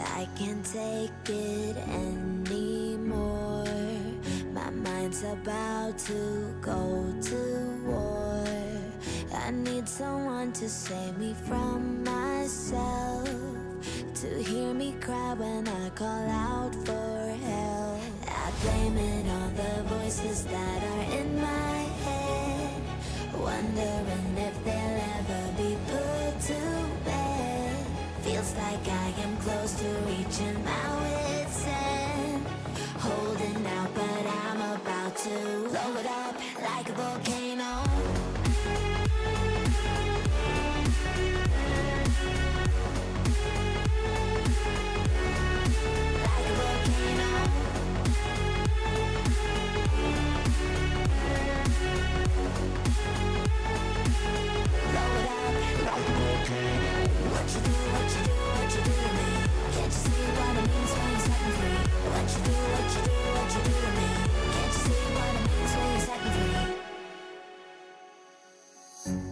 I can't take it anymore. My mind's about to go to war. I need someone to save me from myself, to hear me cry when I call out for help. I blame it on the voices that are in my head, wondering if they'll ever be put to bed. Feels like I am close to reaching my wit's end, holding out but I'm about to blow it up like a volcano.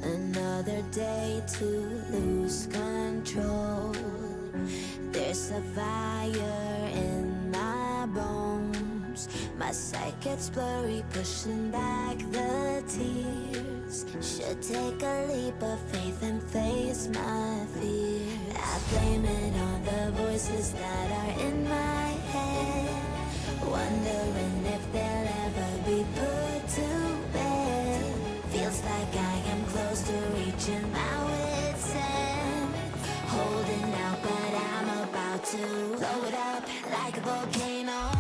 Another day to lose control. There's a fire in my bones. My sight gets blurry, pushing back the tears. Should take a leap of faith and face my fear. I blame it on the voices that are in my head, wondering if they'll ever be put to bed. Feels like I am close to reaching my wit's end, holding out but I'm about to blow it up like a volcano.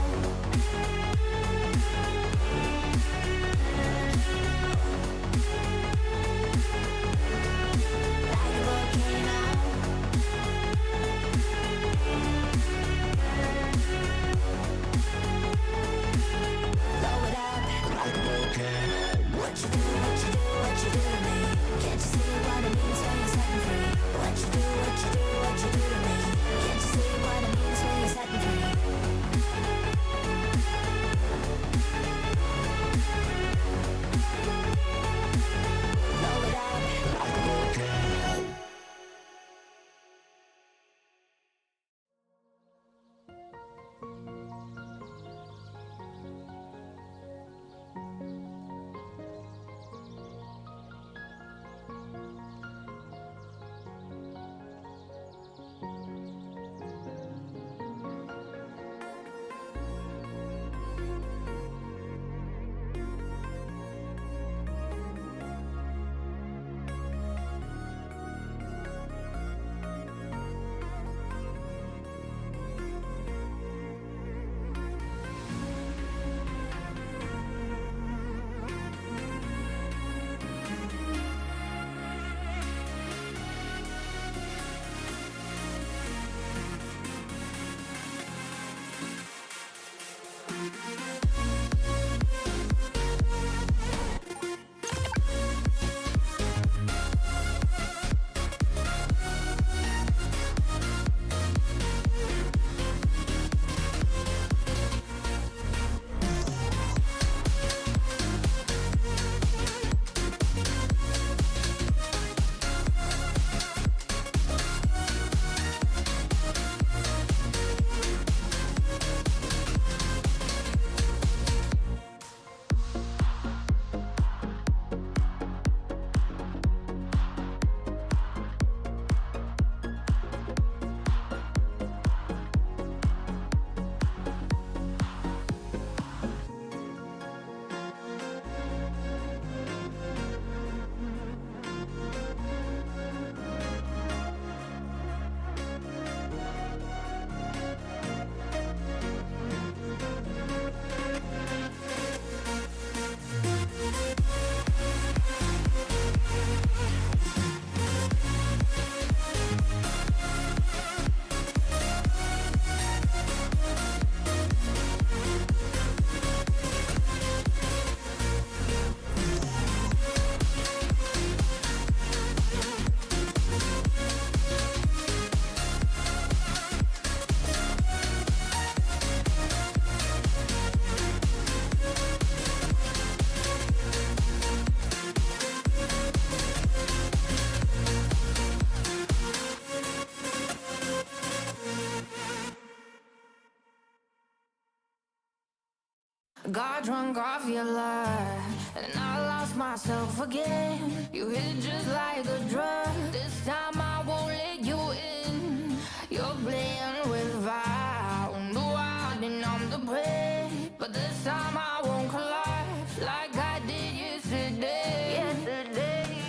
Got drunk off your life, and I lost myself again. You hit just like a drug. This time I won't let you in. You're playing with fire. No, I didn't numb the pain, but this time I won't collapse like I did yesterday.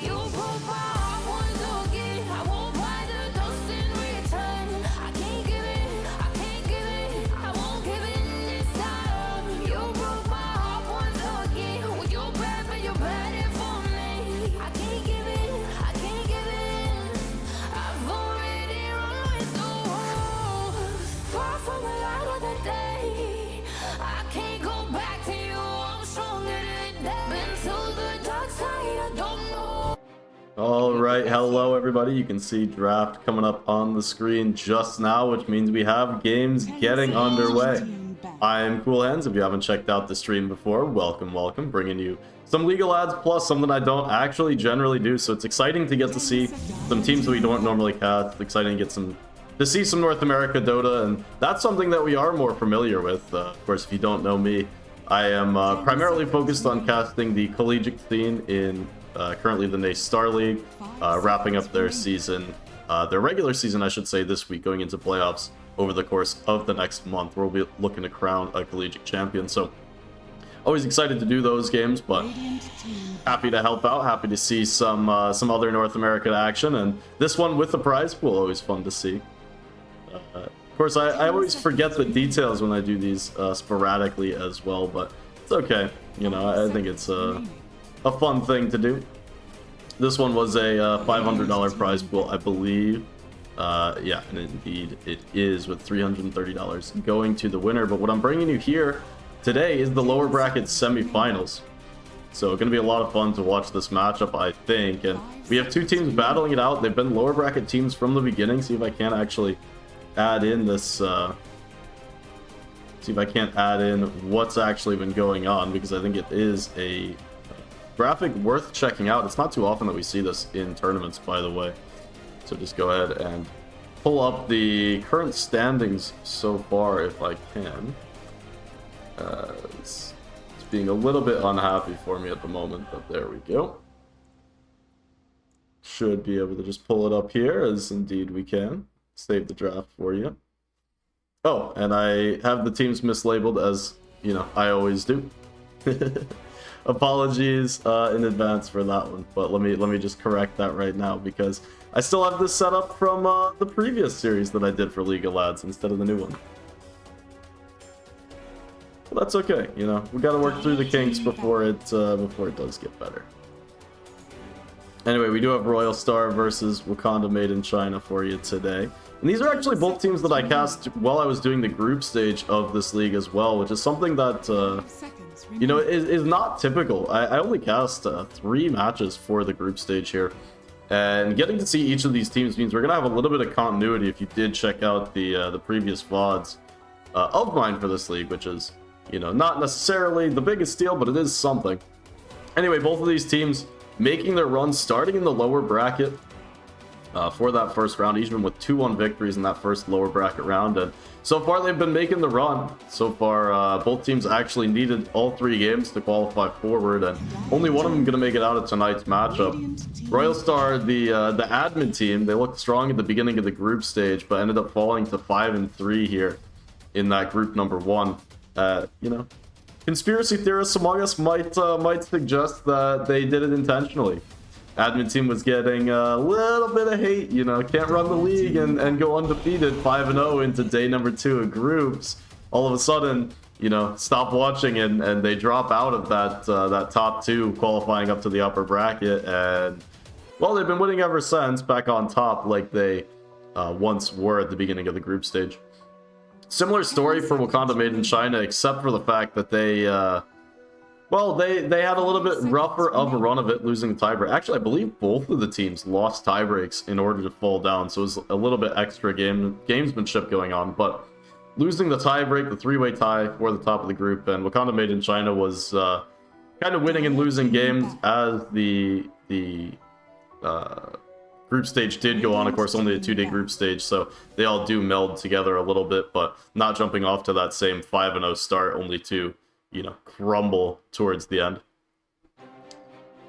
You broke my heart once again. I won't buy the dust in return. I can't give it, I can't give it, I won't give it this time. You broke my heart once again. With your bad, but you're bad for me. I can't give it, I can't give it. I've already run with the wolves. Far from the light of the day. I can't go back to you. I'm stronger today. Been to the dark side. I don't know. All right, hello everybody. You can see draft coming up on the screen just now, which means we have games getting underway. I'm Cool Hands. If you haven't checked out the stream before, welcome, bringing you some League of Lads plus something I don't actually generally do. So it's exciting to get to see some teams that we don't normally cast. It's exciting to see some North America Dota, and that's something that we are more familiar with. Of course, if you don't know me, I am primarily focused on casting the collegiate scene in currently the NACE Star League, wrapping up their season, their regular season, I should say, this week, going into playoffs over the course of the next month. We'll be looking to crown a collegiate champion. So always excited to do those games, but happy to help out, happy to see some other North American action, and this one with the prize pool, always fun to see. Of course, I always forget the details when I do these sporadically as well, but it's okay. You know, I think it's a fun thing to do. This one was a $500 prize pool, I believe. Yeah, and indeed it is, with $330 going to the winner. But what I'm bringing you here today is the lower bracket semifinals. So going to be a lot of fun to watch this matchup, I think. And we have two teams battling it out. They've been lower bracket teams from the beginning. See if I can't actually add in this... see if I can't add in what's actually been going on, because I think it is a graphic worth checking out. It's not too often that we see this in tournaments, by the way. So just go ahead and pull up the current standings so far if I can. It's being a little bit unhappy for me at the moment, but there we go. Should be able to just pull it up here, as indeed we can. Save the draft for you. Oh, and I have the teams mislabeled, as, you know, I always do. Apologies in advance for that one, but let me just correct that right now, because I still have this set up from the previous series that I did for League of Lads instead of the new one. But that's okay, you know, we got to work through the kinks before it does get better. Anyway, we do have Royal Star versus Wakanda made in China for you today. And these are actually both teams that I cast while I was doing the group stage of this league as well, which is something that, you know, is not typical. I only cast 3 matches for the group stage here. And getting to see each of these teams means we're going to have a little bit of continuity if you did check out the previous VODs of mine for this league, which is, you know, not necessarily the biggest deal, but it is something. Anyway, both of these teams making their run, starting in the lower bracket for that first round, even with 2-1 victories in that first lower bracket round. And so far, they've been making the run. So far, both teams actually needed all 3 games to qualify forward, and only one of them going to make it out of tonight's matchup. Royal Star, the admin team, they looked strong at the beginning of the group stage, but ended up falling to 5-3 here in that group number 1. You know, conspiracy theorists among us might suggest that they did it intentionally. Admin team was getting a little bit of hate, you know, can't run the league and go undefeated 5-0 into day number 2 of groups. All of a sudden, you know, stop watching and they drop out of that top 2, qualifying up to the upper bracket. And, well, they've been winning ever since, back on top like they once were at the beginning of the group stage. Similar story for Wakanda made in China, except for the fact that they... well, they had a little bit rougher of a run of it, losing the tiebreak. Actually, I believe both of the teams lost tiebreaks in order to fall down, so it was a little bit extra gamesmanship going on. But losing the tiebreak, the 3-way tie for the top of the group, and Wakanda made in China was kind of winning and losing games as the group stage did go on. Of course, only a 2-day group stage, so they all do meld together a little bit, but not jumping off to that same 5-0 start, only to, you know, crumble towards the end.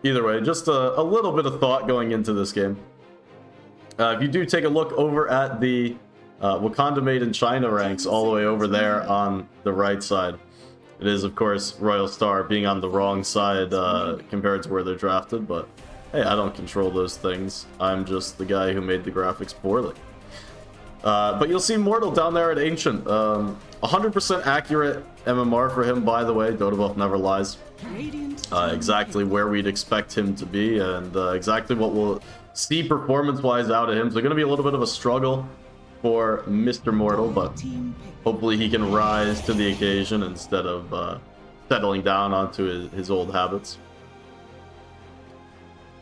Either way, just a little bit of thought going into this game. If you do take a look over at the Wakanda Made in China ranks all the way over there on the right side, it is, of course, Royal Star being on the wrong side compared to where they're drafted, but hey, I don't control those things. I'm just the guy who made the graphics poorly. But you'll see Mortal down there at Ancient. 100% accurate MMR for him, by the way. Dotabuff never lies. Exactly where we'd expect him to be, and exactly what we'll see performance-wise out of him. So going to be a little bit of a struggle for Mr. Mortal, but hopefully he can rise to the occasion instead of settling down onto his old habits.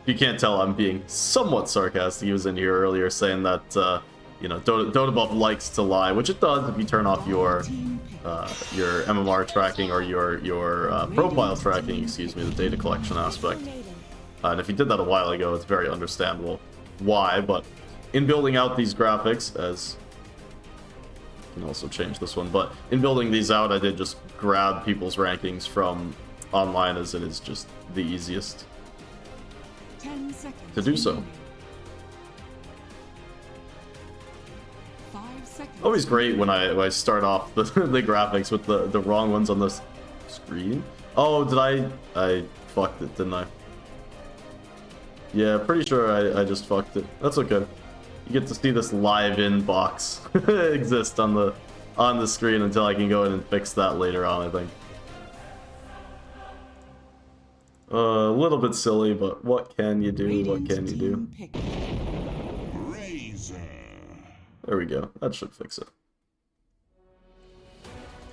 If you can't tell, I'm being somewhat sarcastic. He was in here earlier saying that you know, Dotabuff likes to lie, which it does if you turn off your MMR tracking or your profile tracking, excuse me, the data collection aspect. And if you did that a while ago, it's very understandable why, but in building out these graphics, as you can also change this one, but in building these out, I did just grab people's rankings from online, as it is just the easiest to do so. Always great when I start off the graphics with the wrong ones on the screen. Oh, did I fucked it, didn't I? Yeah, pretty sure I just fucked it. That's okay. You get to see this live in box exist on the screen until I can go in and fix that later on, I think. A little bit silly, but what can you do? What can you do? There we go. That should fix it.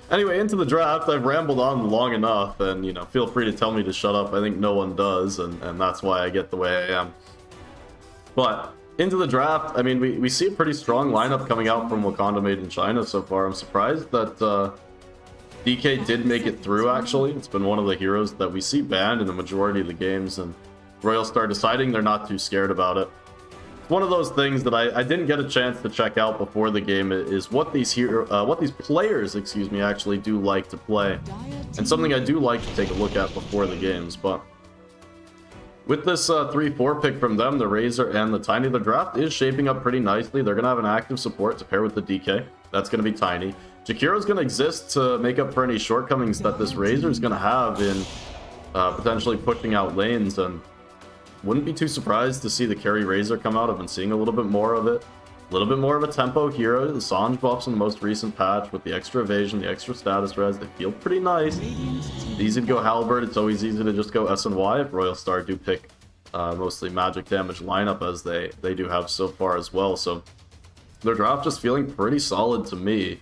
Anyway, into the draft. I've rambled on long enough, and, you know, feel free to tell me to shut up. I think no one does, and that's why I get the way I am. But into the draft, I mean, we see a pretty strong lineup coming out from Wakanda Made in China so far. I'm surprised that DK did make it through, actually. It's been one of the heroes that we see banned in the majority of the games, and Royal Star deciding they're not too scared about it. One of those things that I didn't get a chance to check out before the game is what these players, excuse me, actually do like to play, and something I do like to take a look at before the games. But with this 3-4 pick from them, the Razor and the Tiny, the draft is shaping up pretty nicely. They're gonna have an active support to pair with the DK. That's gonna be Tiny. Jakiro's gonna exist to make up for any shortcomings that this Razor is gonna have in potentially pushing out lanes, and wouldn't be too surprised to see the carry Razor come out. I've been seeing a little bit more of it. A little bit more of a tempo hero. The Sange buffs in the most recent patch with the extra evasion, the extra status res, they feel pretty nice. It's easy to go Halberd. It's always easy to just go SNY if Royal Star do pick mostly magic damage lineup, as they do have so far as well. So their draft just feeling pretty solid to me.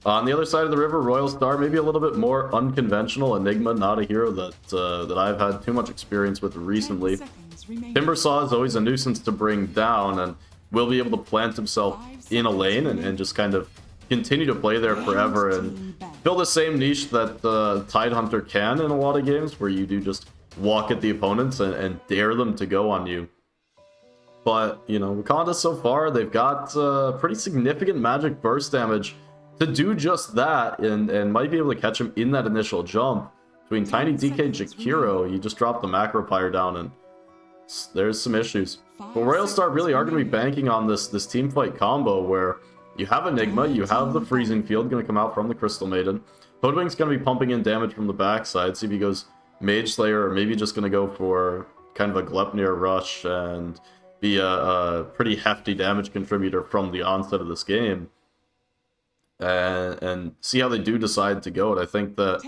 On the other side of the river, Royal Star, maybe a little bit more unconventional. Enigma, not a hero that I've had too much experience with recently. Timbersaw is always a nuisance to bring down, and will be able to plant himself in a lane and just kind of continue to play there forever and fill the same niche that the Tidehunter can in a lot of games, where you do just walk at the opponents and dare them to go on you. But, you know, Wakanda so far, they've got pretty significant magic burst damage to do just that, and might be able to catch him in that initial jump. Between Tiny, DK, and Jakiro, you just drop the Macro Pyre down, and there's some issues. But Royal Star really are going to be banking on this team fight combo, where you have Enigma, you have the Freezing Field going to come out from the Crystal Maiden. Hoodwink's going to be pumping in damage from the backside, see if he goes Mage Slayer, or maybe just going to go for kind of a Glepnir rush and be a pretty hefty damage contributor from the onset of this game. And see how they do decide to go. And I think that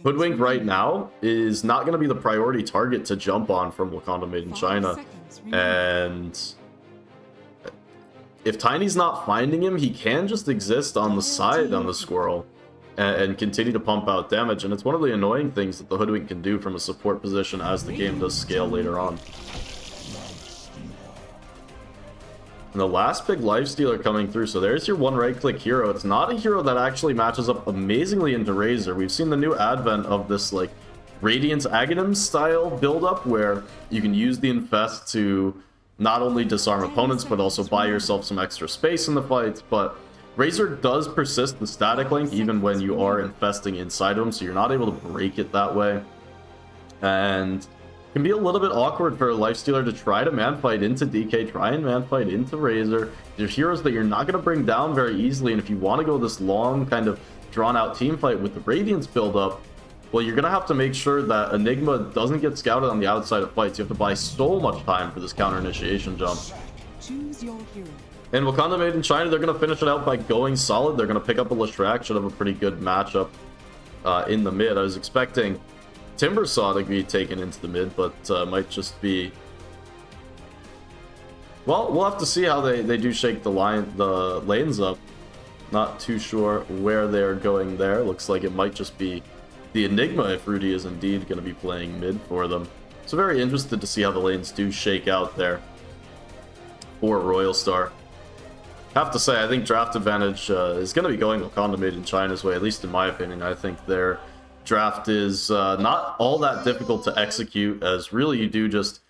Hoodwink right now is not going to be the priority target to jump on from Wakanda Made in China. And if Tiny's not finding him, he can just exist on the side on the Squirrel and continue to pump out damage. And it's one of the annoying things that the Hoodwink can do from a support position as the game does scale later on. And the last big lifestealer coming through, so there's your one right-click hero. It's not a hero that actually matches up amazingly into Razor. We've seen the new advent of this, like, Radiance Aghanim style build-up, where you can use the Infest to not only disarm opponents, but also buy yourself some extra space in the fights. But Razor does persist the static link even when you are infesting inside of him, so you're not able to break it that way. And can be a little bit awkward for a Lifestealer to try to man-fight into DK, try and man-fight into Razor. There's heroes that you're not going to bring down very easily, and if you want to go this long, kind of drawn-out team fight with the Radiance build-up, well, you're going to have to make sure that Enigma doesn't get scouted on the outside of fights. You have to buy so much time for this counter-initiation jump. Choose your hero. And Wakanda Made in China, they're going to finish it out by going solid. They're going to pick up a Leshrac, should have a pretty good matchup in the mid. I was expecting Timbersaw to be taken into the mid, but might just be... Well, we'll have to see how they do shake the lanes up. Not too sure where they're going there. Looks like it might just be the Enigma if Rudy is indeed going to be playing mid for them. So very interested to see how the lanes do shake out there for Royal Star. Have to say, I think draft advantage is going to be going Wakanda Made in China's way, at least in my opinion. I think their draft is not all that difficult to execute, as really you do just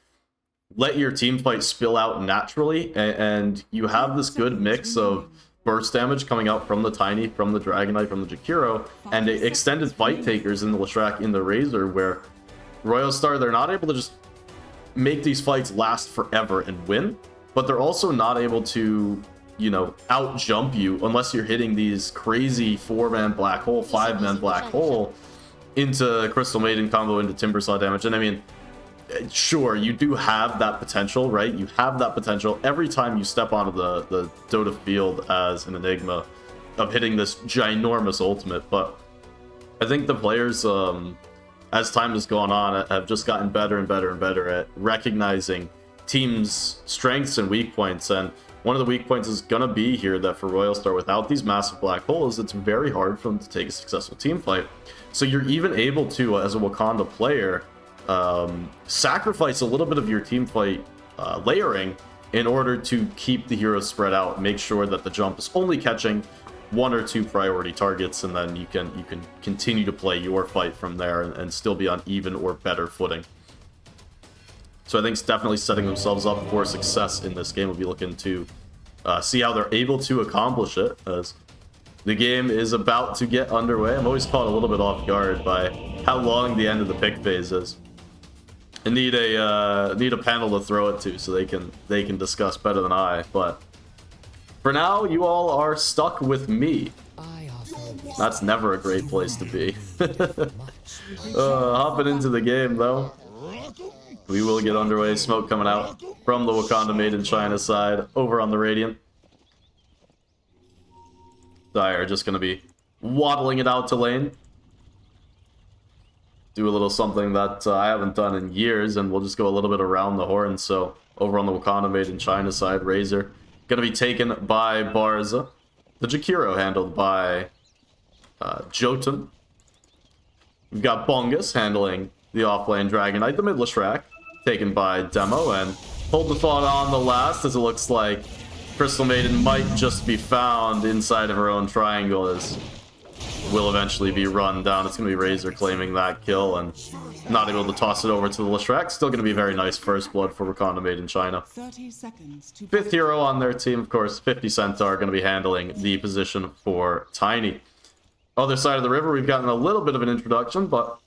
let your team fight spill out naturally, and you have this good mix of burst damage coming out from the Tiny, from the Dragonite, from the Jakiro, and extended fight takers in the Leshrac, in the Razor, where Royal Star, they're not able to just make these fights last forever and win, but they're also not able to, you know, out jump you unless you're hitting these crazy 4-man black hole, 5-man black hole into Crystal Maiden combo into Timbersaw damage. And I mean, sure, you do have that potential, right? You have that potential every time you step onto the Dota field as an Enigma of hitting this ginormous ultimate. But I think the players, as time has gone on, have just gotten better and better and better at recognizing teams' strengths and weak points. And one of the weak points is going to be here that for Royal Star, without these massive black holes, it's very hard for them to take a successful team fight. So you're even able to, as a Wakanda player, sacrifice a little bit of your team fight layering in order to keep the heroes spread out, make sure that the jump is only catching 1 or 2 priority targets, and then you can continue to play your fight from there and still be on even or better footing. So I think it's definitely setting themselves up for success in this game. We'll be looking to see how they're able to accomplish it, as the game is about to get underway. I'm always caught a little bit off guard by how long the end of the pick phase is. I need a panel to throw it to so they can discuss better than I. But for now, you all are stuck with me. That's never a great place to be. Hopping into the game though. We will get underway. Smoke coming out from the Wakanda Made in China side over on the Radiant. Dire just going to be waddling it out to lane. Do a little something that I haven't done in years, and we'll just go a little bit around the horn. So over on the Wakanda Made in China side, Razor going to be taken by Barza. The Jakiro handled by Jotun. We've got Bungus handling the offlane Dragonite. The mid Leshrac taken by Demo, and hold the thought on the last, as it looks like Crystal Maiden might just be found inside of her own triangle, as will eventually be run down. It's going to be Razor claiming that kill and not able to toss it over to the Leshrac. Still going to be a very nice first blood for Wakanda Made in China. 30 seconds to 5th hero on their team, of course. 50 Centaur going to be handling the position for Tiny. Other side of the river, we've gotten a little bit of an introduction, but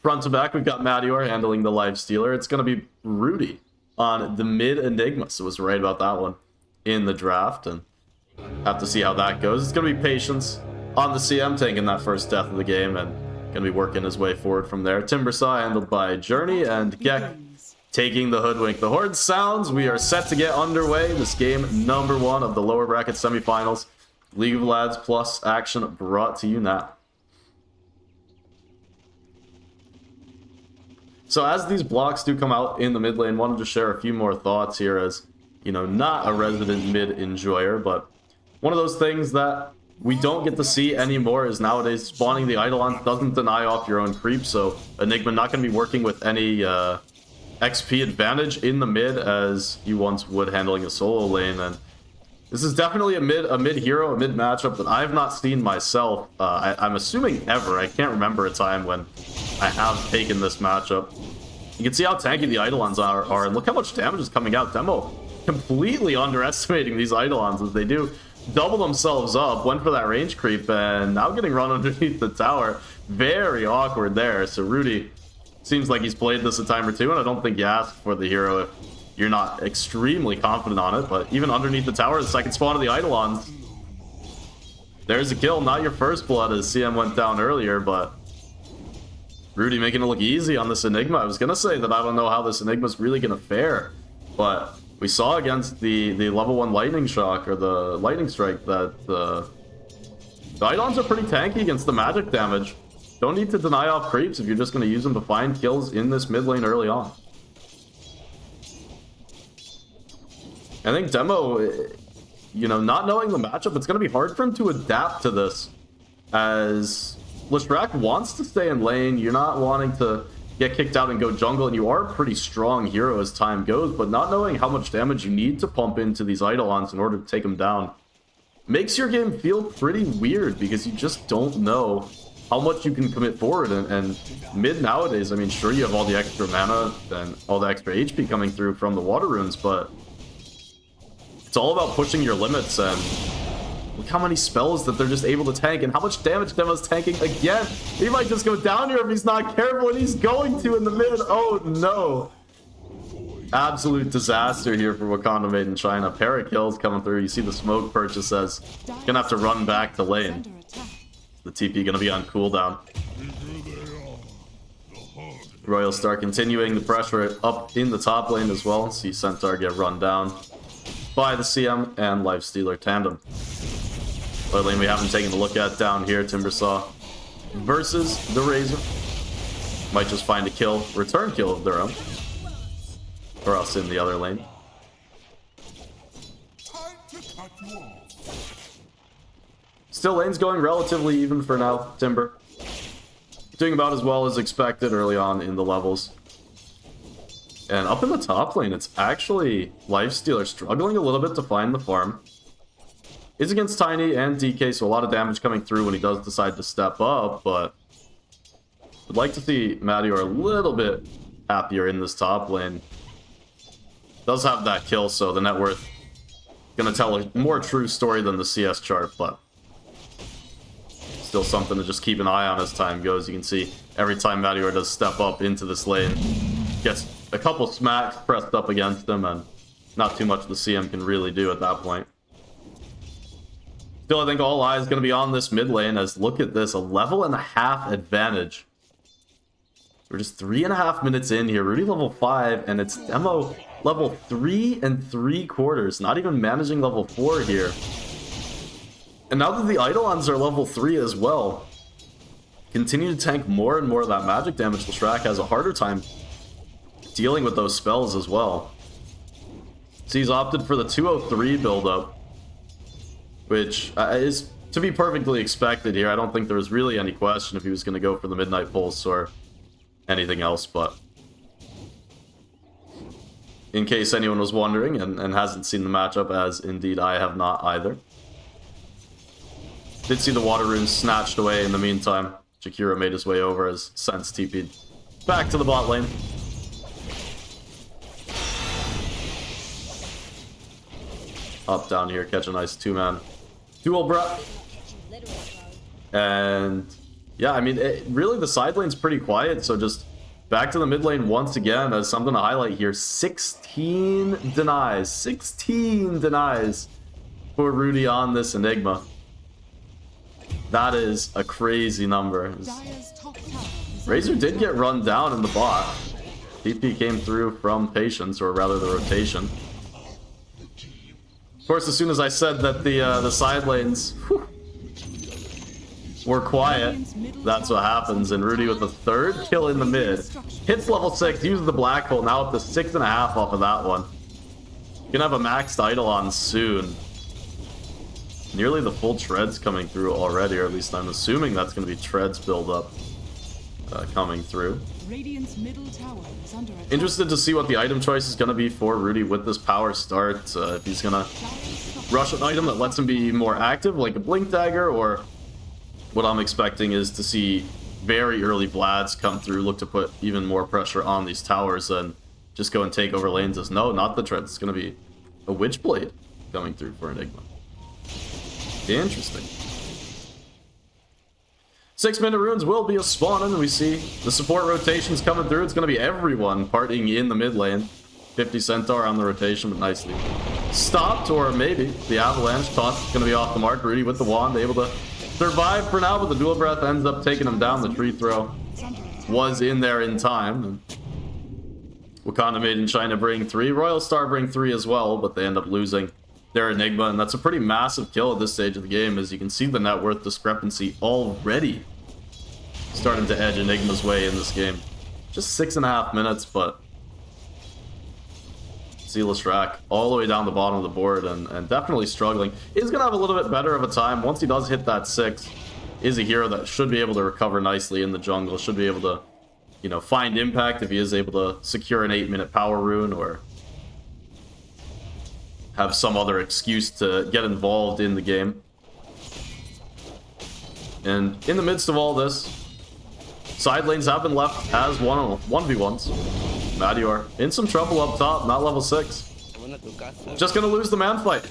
front to back, we've got Madior handling the Lifestealer. It's going to be Rudy on the mid Enigma, so was right about that one in the draft, and have to see how that goes. It's going to be Patience on the CM, taking that first death of the game, and going to be working his way forward from there. Timbersaw handled by Journey, and Gek taking the Hoodwink. The horn sounds. We are set to get underway. This game number 1 of the lower bracket semifinals. League of Lads Plus action brought to you now. So as these blocks do come out in the mid lane, wanted to share a few more thoughts here, as, you know, not a resident mid enjoyer, but one of those things that we don't get to see anymore is nowadays spawning the Eidolon doesn't deny off your own creep, so Enigma not going to be working with any XP advantage in the mid as you once would handling a solo lane. And this is definitely a mid hero, a mid matchup that I've not seen myself. I'm assuming ever. I can't remember a time when I have taken this matchup. You can see how tanky the Eidolons are, and look how much damage is coming out. Demo completely underestimating these Eidolons, as they do double themselves up, went for that range creep, and now getting run underneath the tower. Very awkward there. So Rudy seems like he's played this a time or two, and I don't think you ask for the hero if you're not extremely confident on it. But even underneath the tower, the second spawn of the Eidolons. There's a kill, not your first blood, as CM went down earlier, but Rudy making it look easy on this Enigma. I was going to say that I don't know how this Enigma's really going to fare, but we saw against the level 1 lightning shock, or the lightning strike, that the Eidolons are pretty tanky against the magic damage. Don't need to deny off creeps if you're just going to use them to find kills in this mid lane early on. I think Demo, you know, not knowing the matchup, it's going to be hard for him to adapt to this, as Leshrac wants to stay in lane. You're not wanting to get kicked out and go jungle, and you are a pretty strong hero as time goes, but not knowing how much damage you need to pump into these Eidolons in order to take them down makes your game feel pretty weird, because you just don't know how much you can commit forward. And mid nowadays, I mean, sure, you have all the extra mana and all the extra HP coming through from the water runes, but it's all about pushing your limits. And look how many spells that they're just able to tank, and how much damage Demo's tanking again. He might just go down here if he's not careful, and he's going to in the mid. Oh no. Absolute disaster here for Wakanda made in Chyna. Pair of kills coming through. You see the smoke purchase says gonna have to run back to lane. The TP gonna be on cooldown. Royal Star continuing the pressure up in the top lane as well. See Centaur get run down by the CM and Lifestealer tandem. Other lane we haven't taken a look at down here, Timbersaw versus the Razor. Might just find a kill, return kill of their own. Or else in the other lane. Still, lane's going relatively even for now, Timber. Doing about as well as expected early on in the levels. And up in the top lane, it's actually Lifestealer struggling a little bit to find the farm. Is against Tiny and DK, so a lot of damage coming through when he does decide to step up, but would like to see Madior a little bit happier in this top lane. Does have that kill, so the net worth gonna tell a more true story than the CS chart, but still something to just keep an eye on as time goes. You can see every time Madior does step up into this lane, gets a couple smacks pressed up against him, and not too much the CM can really do at that point. Still, I think all eyes going to be on this mid lane, as look at this, a level and a half advantage. We're just 3.5 minutes in here. Rudy level 5, and it's Demo level 3 3/4. Not even managing level 4 here. And now that the Eidolons are level 3 as well, continue to tank more and more of that magic damage. Leshrac has a harder time dealing with those spells as well. So he's opted for the 203 buildup, which is to be perfectly expected here. I don't think there was really any question if he was going to go for the Midnight Pulse or anything else, but in case anyone was wondering and hasn't seen the matchup, as indeed I have not either. Did see the water runes snatched away in the meantime. Jakiro made his way over as Sense TP'd back to the bot lane. Up down here, catch a nice two-man duel, bruh. And yeah, I mean, really the side lane's pretty quiet, so just back to the mid lane once again as something to highlight here. 16 denies. 16 denies for Rudy on this Enigma. That is a crazy number. Razor did get run down in the bot. TP came through from Patience, or rather the rotation. Of course, as soon as I said that the side lanes were quiet, that's what happens. And Rudy with the third kill in the mid. Hits level 6, uses the black hole, now up to 6.5 off of that one. Gonna have a maxed Eidolon soon. Nearly the full treads coming through already, or at least I'm assuming that's going to be treads build up coming through. Interested to see what the item choice is going to be for Rudy with this power start. If he's going to rush an item that lets him be more active, like a Blink Dagger, or what I'm expecting is to see very early Vlads come through, look to put even more pressure on these towers, and just go and take over lanes. As no, not the treads. It's going to be a Witchblade coming through for Enigma. Interesting. 6-minute runes will be a spawning, and we see the support rotations coming through. It's going to be everyone partying in the mid lane. 50 Centaur on the rotation, but nicely stopped, or maybe the Avalanche taunt going to be off the mark. Rudy with the wand, able to survive for now, but the dual breath ends up taking him down. The tree throw was in there in time. And Wakanda made in Chyna bring 3. Royal Star bring 3 as well, but they end up losing their Enigma, and that's a pretty massive kill at this stage of the game. As you can see, the net worth discrepancy already starting to edge Enigma's way in this game. Just 6.5 minutes, but Sealess Rack all the way down the bottom of the board, and definitely struggling. He's gonna have a little bit better of a time once he does hit that 6. Is a hero that should be able to recover nicely in the jungle, should be able to, you know, find impact if he is able to secure an 8-minute power rune, or have some other excuse to get involved in the game. And in the midst of all this, side lanes have been left as 1v1s. Madior in some trouble up top, not level 6. Just gonna lose the man fight.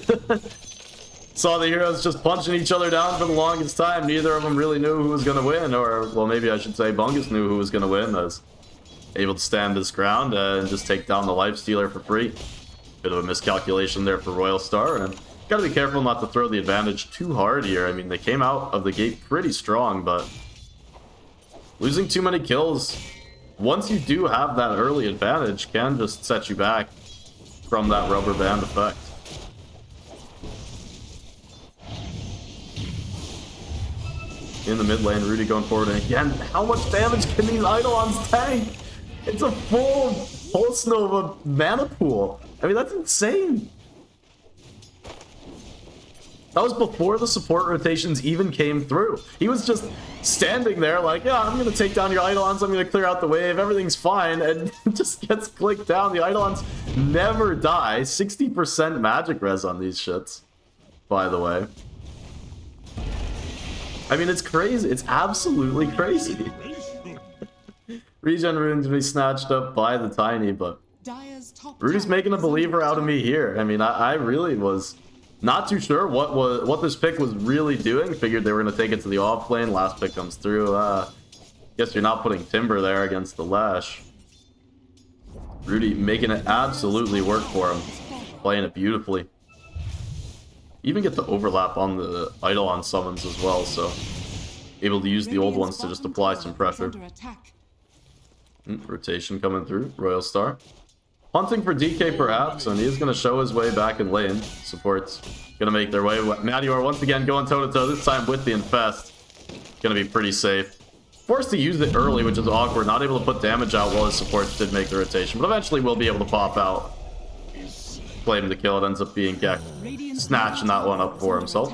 Saw the heroes just punching each other down for the longest time. Neither of them really knew who was gonna win, or, well, maybe I should say Bungus knew who was gonna win, as able to stand his ground and just take down the Lifestealer for free. Bit of a miscalculation there for Royal Star, and gotta be careful not to throw the advantage too hard here. I mean, they came out of the gate pretty strong, but losing too many kills, once you do have that early advantage, can just set you back from that rubber band effect. In the mid lane, Rudy going forward, and again, how much damage can these Eidolons tank? It's a full Pulse Nova mana pool. I mean, that's insane. That was before the support rotations even came through. He was just standing there like, yeah, I'm going to take down your Eidolons, I'm going to clear out the wave, everything's fine, and just gets clicked down. The Eidolons never die. 60% magic res on these shits, by the way. I mean, it's crazy. It's absolutely crazy. Regen runes to be snatched up by the Tiny, but Rudy's making a believer out of me here. I mean, I really was not too sure what this pick was really doing. Figured they were going to take it to the off lane. Last pick comes through. Guess you're not putting Timber there against the Lash. Rudy making it absolutely work for him. Playing it beautifully. Even get the overlap on the Eidolon summons as well, so able to use the old ones to just apply some pressure. Rotation coming through. Royal Star hunting for DK perhaps, and he is going to show his way back in lane. Support's going to make their way. Madior once again going toe-to-toe, this time with the Infest. Going to be pretty safe. Forced to use it early, which is awkward. Not able to put damage out while his supports did make the rotation, but eventually will be able to pop out. Claim the kill. It ends up being Gek snatching that one up for himself.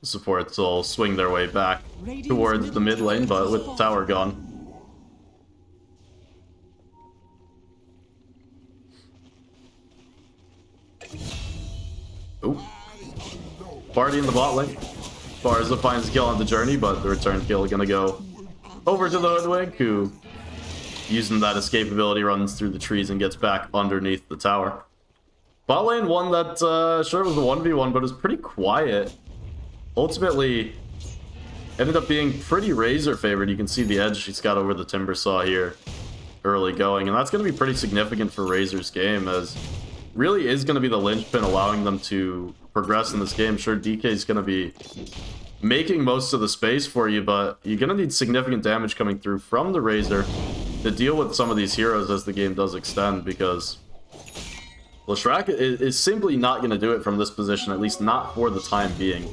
The supports will swing their way back towards the mid lane, but with the tower gone. Ooh. Party in the bot lane. Barza finds a kill on the journey, but the return kill is gonna go over to the Hoodwink, who, using that escape ability, runs through the trees and gets back underneath the tower. Bot lane one that, sure, was a 1v1, but it was pretty quiet. Ultimately, ended up being pretty Razor favored. You can see the edge she's got over the Timber Saw here early going, and that's going to be pretty significant for Razor's game, as really is going to be the linchpin allowing them to progress in this game. Sure, DK is going to be making most of the space for you, but you're going to need significant damage coming through from the Razor to deal with some of these heroes as the game does extend, because Leshrac is simply not going to do it from this position, at least not for the time being.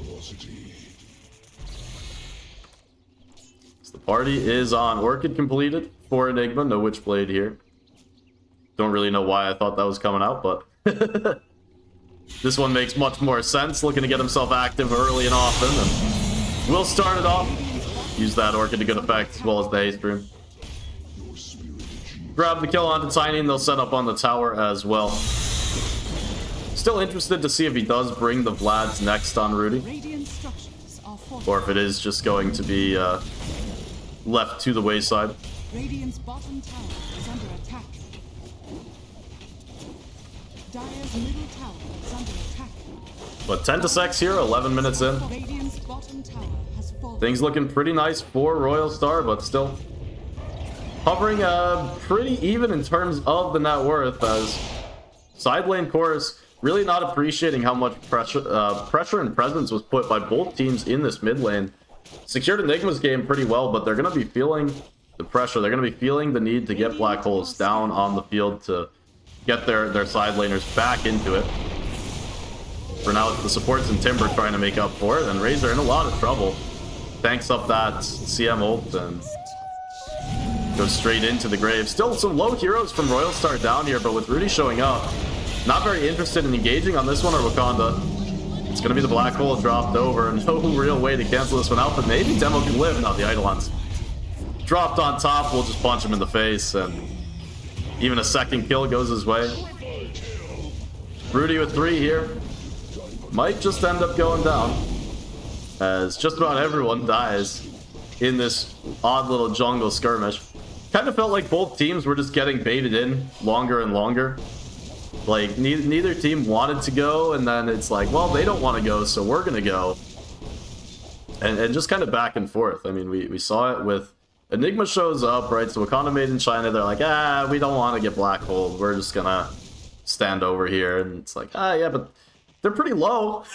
So the party is on Orchid completed for Enigma, no Witchblade here. Don't really know why I thought that was coming out, but this one makes much more sense. Looking to get himself active early and often, and we'll start it off. Use that Orchid to good effect, as well as the Haste Rune. Grab the kill onto Tiny, and they'll set up on the tower as well. Still interested to see if he does bring the Vlads next on Rudy, or if it is just going to be left to the wayside. Radiant's bottom tower is under attack. Dire's middle tower is under attack. But 10 to 6 here, 11 minutes in. Radiant's bottom tower has fallen. Things looking pretty nice for Royal Star, but still hovering pretty even in terms of the net worth, as side lane chorus really not appreciating how much pressure and presence was put by both teams in this mid lane. Secured Enigma's game pretty well, but they're going to be feeling the pressure. They're going to be feeling the need to get Black Holes down on the field to get their side laners back into it. For now, it's the supports and Timber trying to make up for it, and Razor in a lot of trouble. Tanks up that CM ult and goes straight into the grave. Still some low heroes from Royal Star down here, but with Rudy showing up, not very interested in engaging on this one or Wakanda. It's going to be the Black Hole dropped over. No real way to cancel this one out, but maybe Demo can live. Now the Eidolon's dropped on top. We'll just punch him in the face, and even a second kill goes his way. Rudy with 3 here. Might just end up going down, as just about everyone dies in this odd little jungle skirmish. Kind of felt like both teams were just getting baited in longer and longer. Like, neither team wanted to go, and then it's like, well, they don't want to go, so we're going to go. And just kind of back and forth. I mean, we saw it with Enigma shows up, right? So Wakanda made in China, they're like, we don't want to get Black Hole. We're just going to stand over here. And it's like, yeah, but they're pretty low.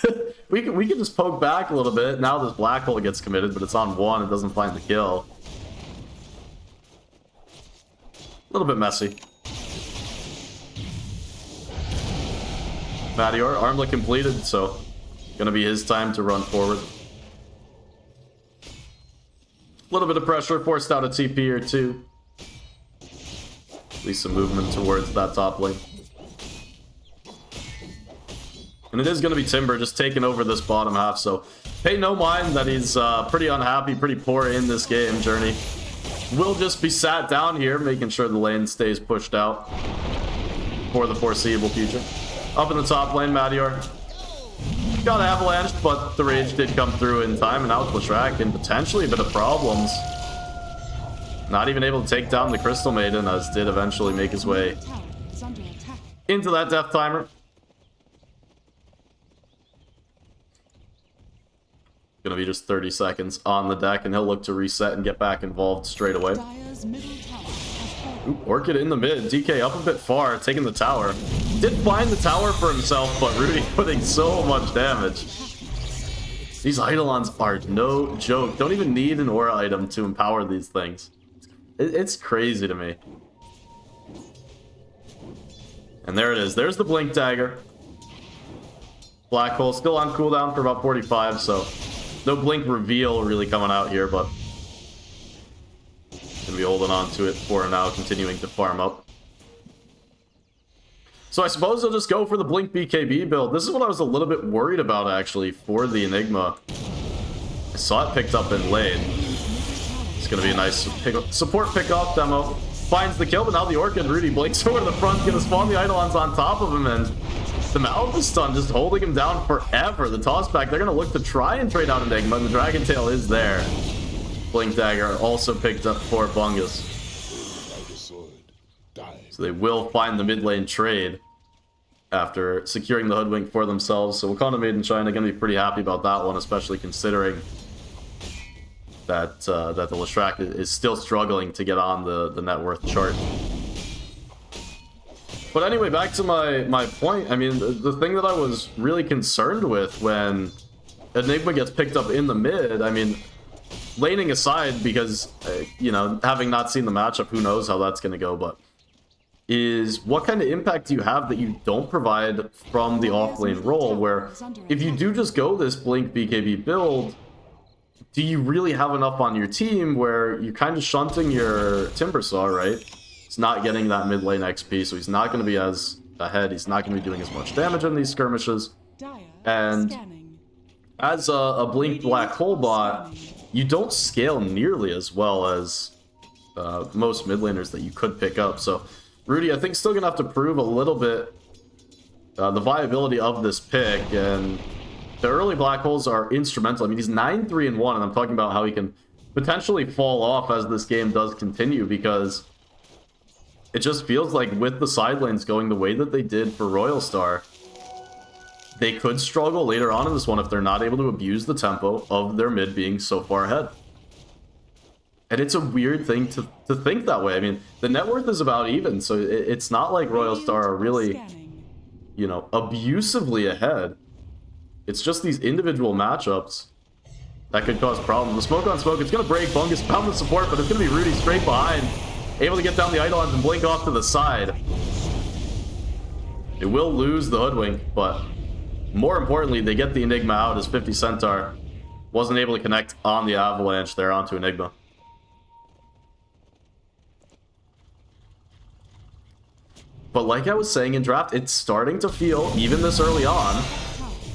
we can just poke back a little bit. Now this Black Hole gets committed, but it's on 1. It doesn't find the kill. A little bit messy. Madior, armlet completed, so gonna be his time to run forward. A little bit of pressure, forced out a TP or 2. At least some movement towards that top lane. And it is gonna be Timber just taking over this bottom half, so pay no mind that he's pretty unhappy, pretty poor in this game. Journey will just be sat down here, making sure the lane stays pushed out for the foreseeable future. Up in the top lane, Madior got avalanched, but the rage did come through in time, and now with Lashrak and potentially a bit of problems. Not even able to take down the Crystal Maiden, as did eventually make his way into that death timer. Gonna be just 30 seconds on the deck, and he'll look to reset and get back involved straight away. Ooh, Orchid in the mid. DK up a bit far, taking the tower. Did find the tower for himself, but Rudy putting so much damage. These Eidolons are no joke. Don't even need an aura item to empower these things. It's crazy to me. And there it is. There's the Blink Dagger. Black Hole still on cooldown for about 45, so no Blink reveal really coming out here, but gonna be holding on to it for now, continuing to farm up. So I suppose I'll just go for the Blink BKB build. This is what I was a little bit worried about, actually, for the Enigma. I saw it picked up in lane. It's gonna be a nice support pick-off demo. Finds the kill, but now the Orchid Rudy blinks over to the front, gonna spawn the Eidolons on top of him, and the Malphistun just holding him down forever. The toss back, they're gonna look to try and trade out Enigma, and the Dragon Tail is there. Blink Dagger also picked up for Bungus. So they will find the mid lane trade after securing the Hoodwink for themselves. So Wakanda made in China gonna be pretty happy about that one, especially considering that that the Lashrak is still struggling to get on the net worth chart. But anyway, back to my point. I mean, the thing that I was really concerned with when Enigma gets picked up in the mid, I mean, laning aside, because, you know, having not seen the matchup, who knows how that's going to go, but is what kind of impact do you have that you don't provide from the off-lane role, where if you do just go this Blink BKB build, do you really have enough on your team where you're kind of shunting your Timbersaw, right? He's not getting that mid lane XP, so he's not going to be as ahead. He's not going to be doing as much damage in these skirmishes. And as a Blink Black Hole bot, you don't scale nearly as well as most mid laners that you could pick up. So Rudy, I think, still going to have to prove a little bit the viability of this pick. And the early Black Holes are instrumental. I mean, he's 9-3-1, and I'm talking about how he can potentially fall off as this game does continue, because it just feels like with the side lanes going the way that they did for Royal Star, they could struggle later on in this one if they're not able to abuse the tempo of their mid being so far ahead. And it's a weird thing to think that way. I mean, the net worth is about even, so it's not like Royal Star are really, you know, abusively ahead. It's just these individual matchups that could cause problems. The smoke on smoke, it's going to break. Bungus found the support, but it's going to be Rudy straight behind. Able to get down the Eidolons and blink off to the side. It will lose the Hoodwink, but more importantly, they get the Enigma out as 50 Centaur wasn't able to connect on the Avalanche there onto Enigma. But like I was saying in draft, it's starting to feel, even this early on,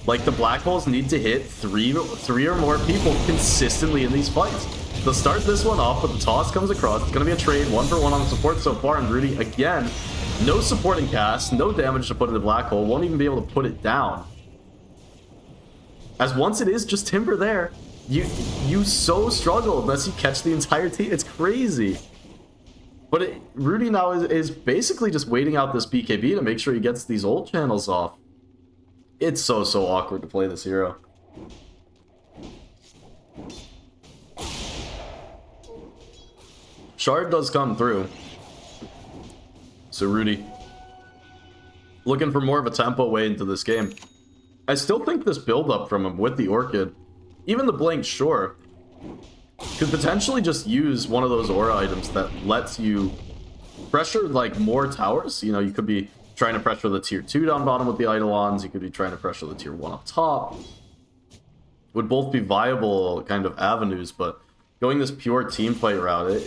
like the Black Holes need to hit three or more people consistently in these fights. They'll start this one off, but the toss comes across. It's going to be a trade, 1-for-1 on the support so far, and Rudy, again, no supporting cast, no damage to put in the Black Hole, won't even be able to put it down. As once it is just Timber there, you so struggle unless you catch the entire team. It's crazy. But Rudy now is basically just waiting out this BKB to make sure he gets these ult channels off. It's so awkward to play this hero. Shard does come through. So Rudy, looking for more of a tempo way into this game. I still think this build-up from him with the Orchid, even the Blink, sure, could potentially just use one of those aura items that lets you pressure like more towers. You know, you could be trying to pressure the tier 2 down bottom with the Eidolons, you could be trying to pressure the tier 1 up top. Would both be viable kind of avenues, but going this pure team fight route,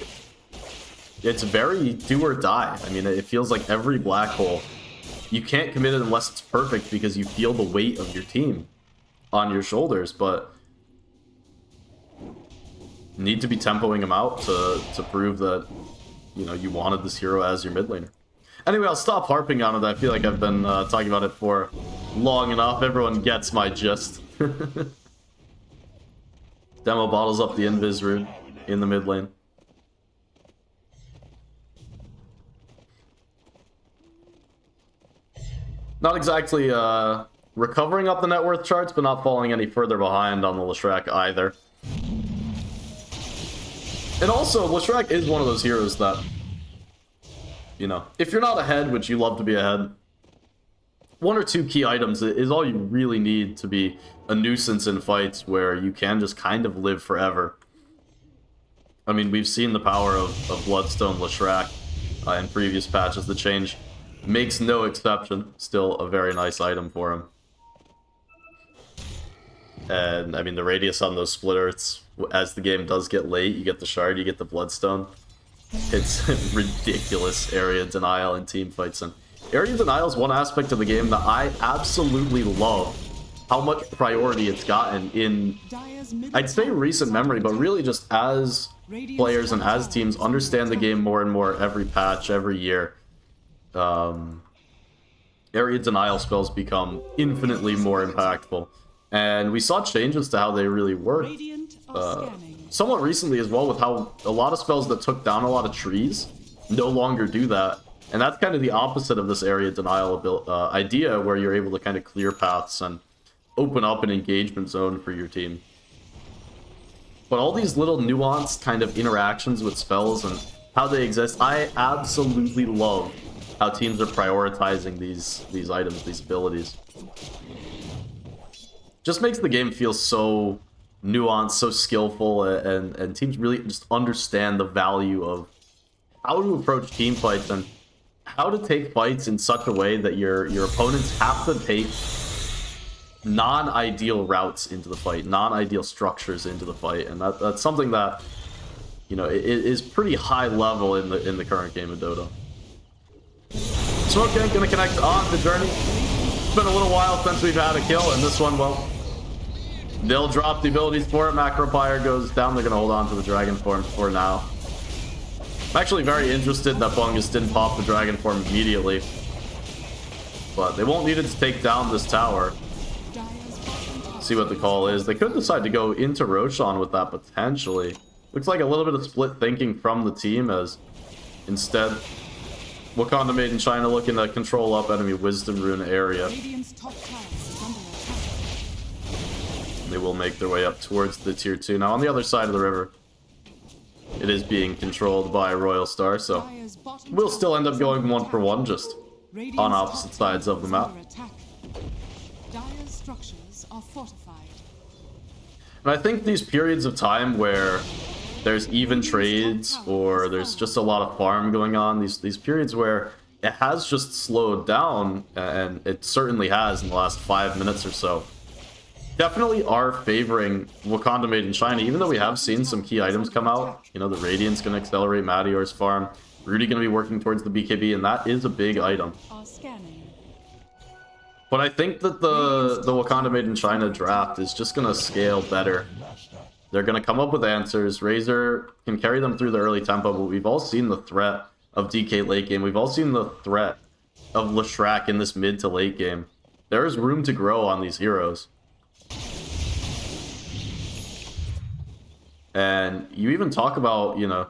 it's very do or die. I mean, it feels like every Black Hole, you can't commit it unless it's perfect because you feel the weight of your team on your shoulders, but need to be tempoing him out to prove that, you know, you wanted this hero as your mid laner. Anyway, I'll stop harping on it. I feel like I've been talking about it for long enough. Everyone gets my gist. Demo bottles up the Invis rune in the mid lane. Not exactly recovering up the net worth charts, but not falling any further behind on the Leshrac either. And also, Leshrac is one of those heroes that, you know, if you're not ahead, which you love to be ahead, one or two key items is all you really need to be a nuisance in fights where you can just kind of live forever. I mean, we've seen the power of Bloodstone Leshrac in previous patches. The change makes no exception. Still a very nice item for him. And, I mean, the radius on those splitters, as the game does get late, you get the Shard, you get the Bloodstone. It's ridiculous area denial in team fights. And area denial is one aspect of the game that I absolutely love. How much priority it's gotten in, I'd say recent memory, but really just as players and as teams understand the game more and more every patch, every year. Area denial spells become infinitely more impactful. And we saw changes to how they really work somewhat recently as well, with how a lot of spells that took down a lot of trees no longer do that. And that's kind of the opposite of this area denial idea, where you're able to kind of clear paths and open up an engagement zone for your team. But all these little nuanced kind of interactions with spells and how they exist, I absolutely love how teams are prioritizing these items, these abilities. Just makes the game feel so nuanced, so skillful, and teams really just understand the value of how to approach team fights and how to take fights in such a way that your opponents have to take non-ideal routes into the fight, non-ideal structures into the fight, and that's something that, you know, it is pretty high level in the current game of Dota. Smoke Gang gonna connect on the journey. It's been a little while since we've had a kill, and this one, well, they'll drop the abilities for it. Macropyre goes down. They're gonna hold on to the Dragon Form for now. I'm actually very interested that Bungus didn't pop the Dragon Form immediately, but they won't need it to take down this tower. See what the call is. They could decide to go into Roshan with that potentially. Looks like a little bit of split thinking from the team, as instead Wakanda Made in China looking to control up enemy Wisdom Rune area. Radiant's top tower is under attack. They will make their way up towards the tier 2. Now on the other side of the river, it is being controlled by Royal Star, so Dire's bottom we'll tower still end up is going under 1 for attack. 1 just Radiant's on top opposite tower sides of the is map. under attack. Dire's structures are fortified. And I think these periods of time where there's even trades or there's just a lot of farm going on, these periods where it has just slowed down, and it certainly has in the last 5 minutes or so, definitely are favoring Wakanda Made in China, even though we have seen some key items come out. You know, the Radiant's going to accelerate Madior's farm. Rudy going to be working towards the BKB, and that is a big item. Are scanning. But I think that the Wakanda Made in China draft is just going to scale better. They're going to come up with answers. Razor can carry them through the early tempo, but we've all seen the threat of DK late game. We've all seen the threat of Leshrac in this mid to late game. There is room to grow on these heroes. And you even talk about, you know,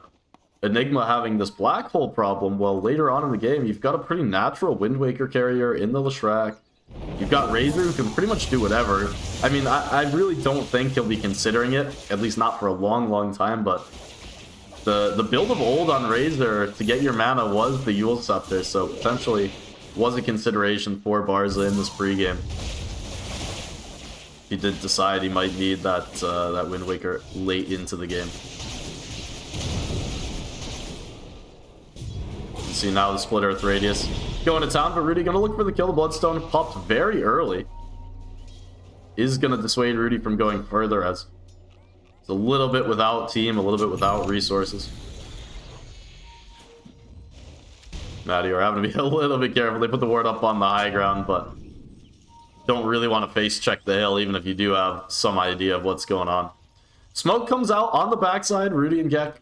Enigma having this black hole problem. Well, later on in the game, you've got a pretty natural Wind Waker carrier in the Leshrac. You've got Razor, who can pretty much do whatever. I mean, I really don't think he'll be considering it, at least not for a long, long time, but the build of old on Razor to get your mana was the Yule Scepter, so potentially was a consideration for Barza in this pregame. He did decide he might need that that Wind Waker late into the game. See now the Split Earth Radius going to town, but Rudy gonna look for the kill. The Bloodstone popped very early. Is gonna dissuade Rudy from going further, as it's a little bit without team, a little bit without resources. Madior having to be a little bit careful. They put the ward up on the high ground, but don't really want to face check the hill, even if you do have some idea of what's going on. Smoke comes out on the backside. Rudy and Gek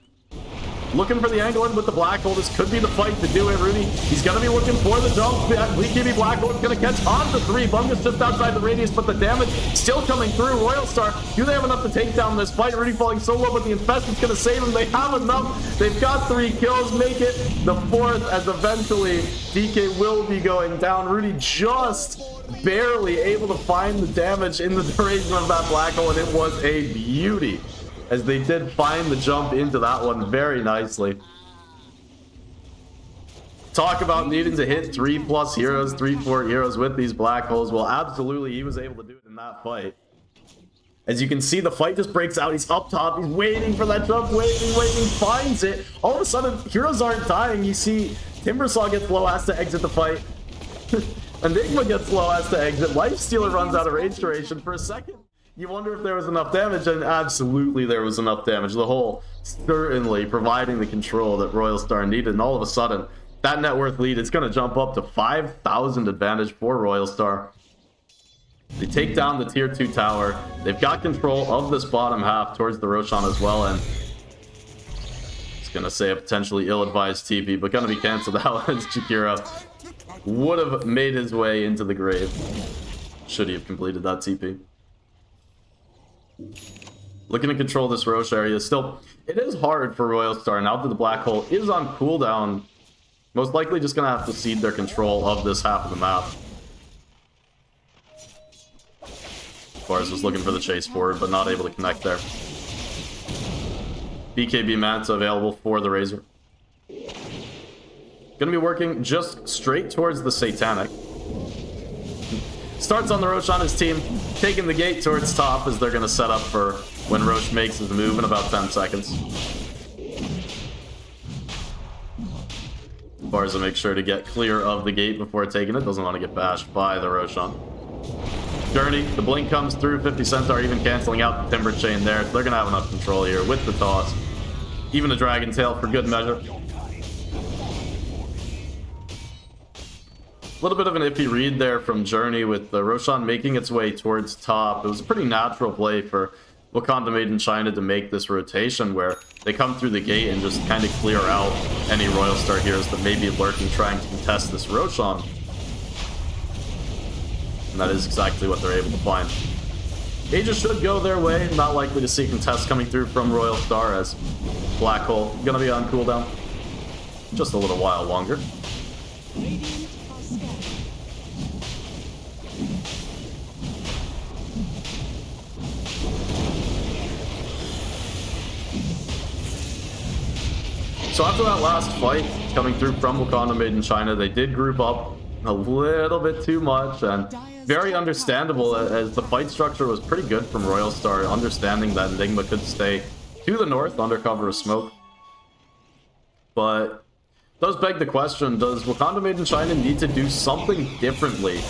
looking for the angle in with the black hole. This could be the fight to do it. Rudy, he's going to be looking for the jump. BKB black hole is going to catch on to 3. Bungus just outside the radius, but the damage still coming through. Royal Star, do they have enough to take down this fight? Rudy falling so low, but the Infest is going to save him. They have enough. They've got 3 kills. Make it the 4th, as eventually DK will be going down. Rudy just barely able to find the damage in the duration of that black hole, and it was a beauty, as they did find the jump into that one very nicely. Talk about needing to hit 3+ heroes, 3-4 heroes with these black holes. Well, absolutely, he was able to do it in that fight. As you can see, the fight just breaks out. He's up top. He's waiting for that jump, waiting, finds it. All of a sudden, heroes aren't dying. You see Timbersaw gets low, has to exit the fight. Enigma gets low, has to exit. Lifestealer runs out of rage duration for a second. You wonder if there was enough damage, and absolutely there was enough damage. The hole certainly providing the control that Royal Star needed, and all of a sudden, that net worth lead is going to jump up to 5,000 advantage for Royal Star. They take down the tier 2 tower. They've got control of this bottom half towards the Roshan as well, and it's going to say a potentially ill-advised TP, but going to be cancelled out as Jakira would have made his way into the grave should he have completed that TP. Looking to control this Roche area. Still, it is hard for Royal Star now that the black hole is on cooldown. Most likely just going to have to cede their control of this half of the map. Bars was looking for the chase forward, but not able to connect there. BKB Manta available for the Razor. Going to be working just straight towards the Satanic. Starts on the Roche on his team, taking the gate towards top, as they're going to set up for when Roche makes his move in about 10 seconds. Barza makes sure to get clear of the gate before taking it. Doesn't want to get bashed by the Roshan. Journey, the blink comes through. 50 Centaur even canceling out the Timber Chain there. They're going to have enough control here with the toss. Even a Dragon Tail for good measure. A little bit of an iffy read there from Journey with the Roshan making its way towards top. It was a pretty natural play for Wakanda Made in China to make this rotation where they come through the gate and just kind of clear out any Royal Star heroes that may be lurking trying to contest this Roshan. And that is exactly what they're able to find. Aegis should go their way. Not likely to see contests coming through from Royal Star, as Black Hole gonna be on cooldown just a little while longer. Radiant are scanning. So after that last fight coming through from Wakanda Made in China, they did group up a little bit too much, and very understandable as the fight structure was pretty good from Royal Star, understanding that Enigma could stay to the north under cover of smoke. But does beg the question, does Wakanda Made in China need to do something differently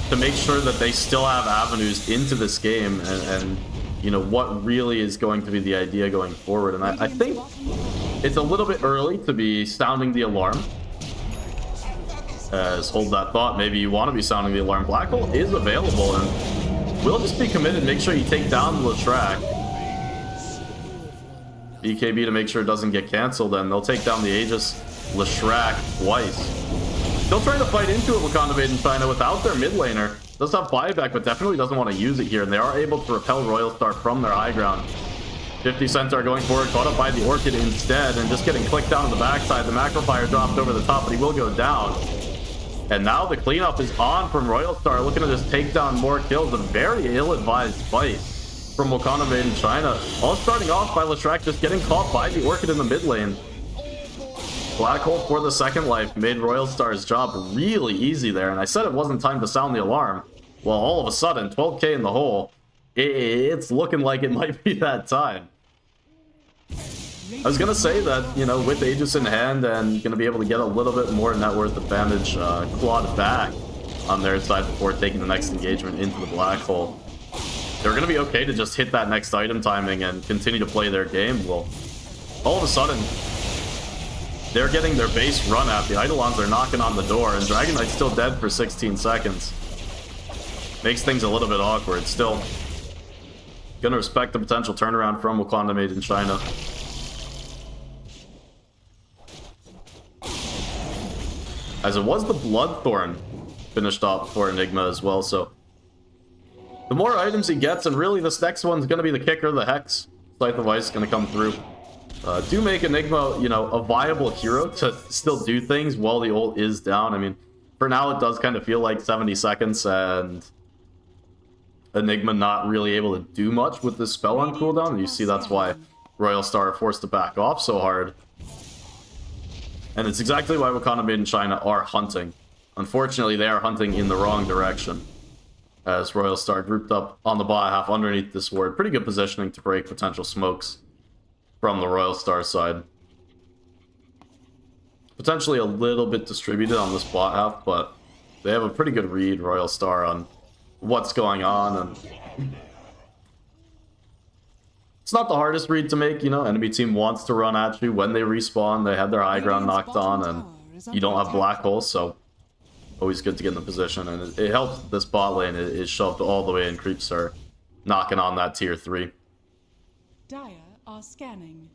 to make sure that they still have avenues into this game, and you know, what really is going to be the idea going forward? And I think it's a little bit early to be sounding the alarm. As hold that thought, maybe you want to be sounding the alarm. Black Hole is available, and we'll just be committed. Make sure you take down the track. BKB to make sure it doesn't get canceled, and they'll take down the Aegis Leshrac twice. Still trying to fight into it, Wakanda Made in China, without their mid laner. Does have buyback, but definitely doesn't want to use it here, and they are able to repel Royal Star from their high ground. 50 Centaur going forward, caught up by the Orchid instead, and just getting clicked down on the backside. The Macro Fire dropped over the top, but he will go down. And now the cleanup is on from Royal Star, looking to just take down more kills. A very ill-advised fight from Wakanda Made in China. All starting off by Leshrac just getting caught by the Orchid in the mid lane. Black Hole for the second life made Royal Star's job really easy there, and I said it wasn't time to sound the alarm. Well, all of a sudden, 12k in the hole, it's looking like it might be that time. I was gonna say that, you know, with Aegis in hand and gonna be able to get a little bit more net worth advantage clawed back on their side before taking the next engagement into the Black Hole, they're gonna be okay to just hit that next item timing and continue to play their game. Well, all of a sudden, they're getting their base run at. The Eidolons are knocking on the door, and Dragon Knight's still dead for 16 seconds. Makes things a little bit awkward. Still, gonna respect the potential turnaround from Wakanda Made in China. As it was the Bloodthorn finished off for Enigma as well, so the more items he gets, and really this next one's gonna be the kicker, the Hex. Scythe of Ice gonna come through. Do make Enigma, you know, a viable hero to still do things while the ult is down. I mean, for now it does kind of feel like 70 seconds and Enigma not really able to do much with this spell on cooldown, and you see that's why Royal Star are forced to back off so hard. And it's exactly why Wakanda Made in China are hunting. Unfortunately, they are hunting in the wrong direction, as Royal Star grouped up on the bot half underneath this ward. Pretty good positioning to break potential smokes from the Royal Star side. Potentially a little bit distributed on this bot half, but they have a pretty good read, Royal Star, on what's going on, and it's not the hardest read to make. You know, enemy team wants to run at you when they respawn. They have their high ground knocked on, and you don't have Black Hole, so always good to get in the position. And it helps this bot lane is shoved all the way, and creeps are knocking on that tier 3. Dire are scanning.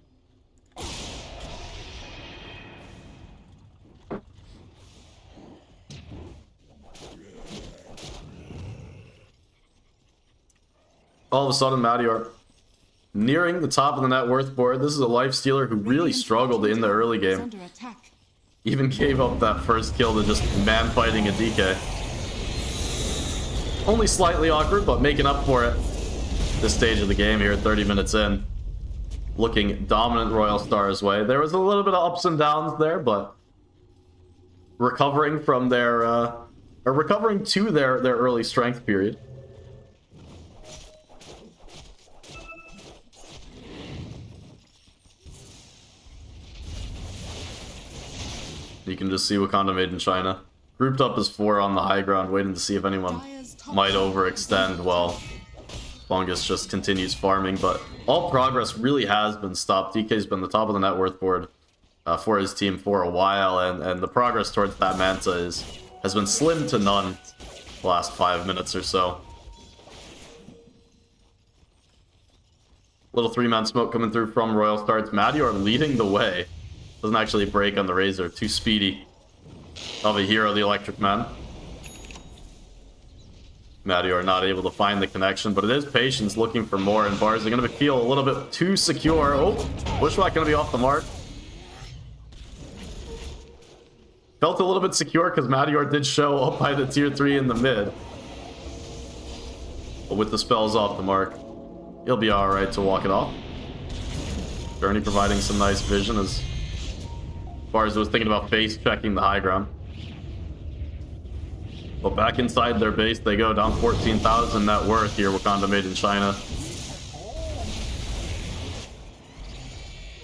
All of a sudden, Madior nearing the top of the net worth board. This is a life stealer who really struggled in the early game. Even gave up that first kill to just man fighting a DK. Only slightly awkward, but making up for it this stage of the game here, 30 minutes in. Looking dominant Royal Star's way. There was a little bit of ups and downs there, but recovering from their or recovering to their early strength period. You can just see Wakanda Made in China. Grouped up as 4 on the high ground, waiting to see if anyone might overextend while Fungus just continues farming. But all progress really has been stopped. DK's been the top of the net worth board for his team for a while, and the progress towards that Manta has been slim to none the last 5 minutes or so. Little 3-man smoke coming through from Royal Star. It's Madior leading the way. Doesn't actually break on the Razor. Too speedy of a hero, the Electric Man. Madior not able to find the connection, but it is Patience looking for more, and bars are going to feel a little bit too secure. Oh, Bushwhack going to be off the mark. Felt a little bit secure because Madior did show up by the tier 3 in the mid. But with the spells off the mark, he'll be alright to walk it off. Journey providing some nice vision as far as I was thinking about face checking the high ground. But back inside their base they go, down 14,000 net worth here, Wakanda made in China.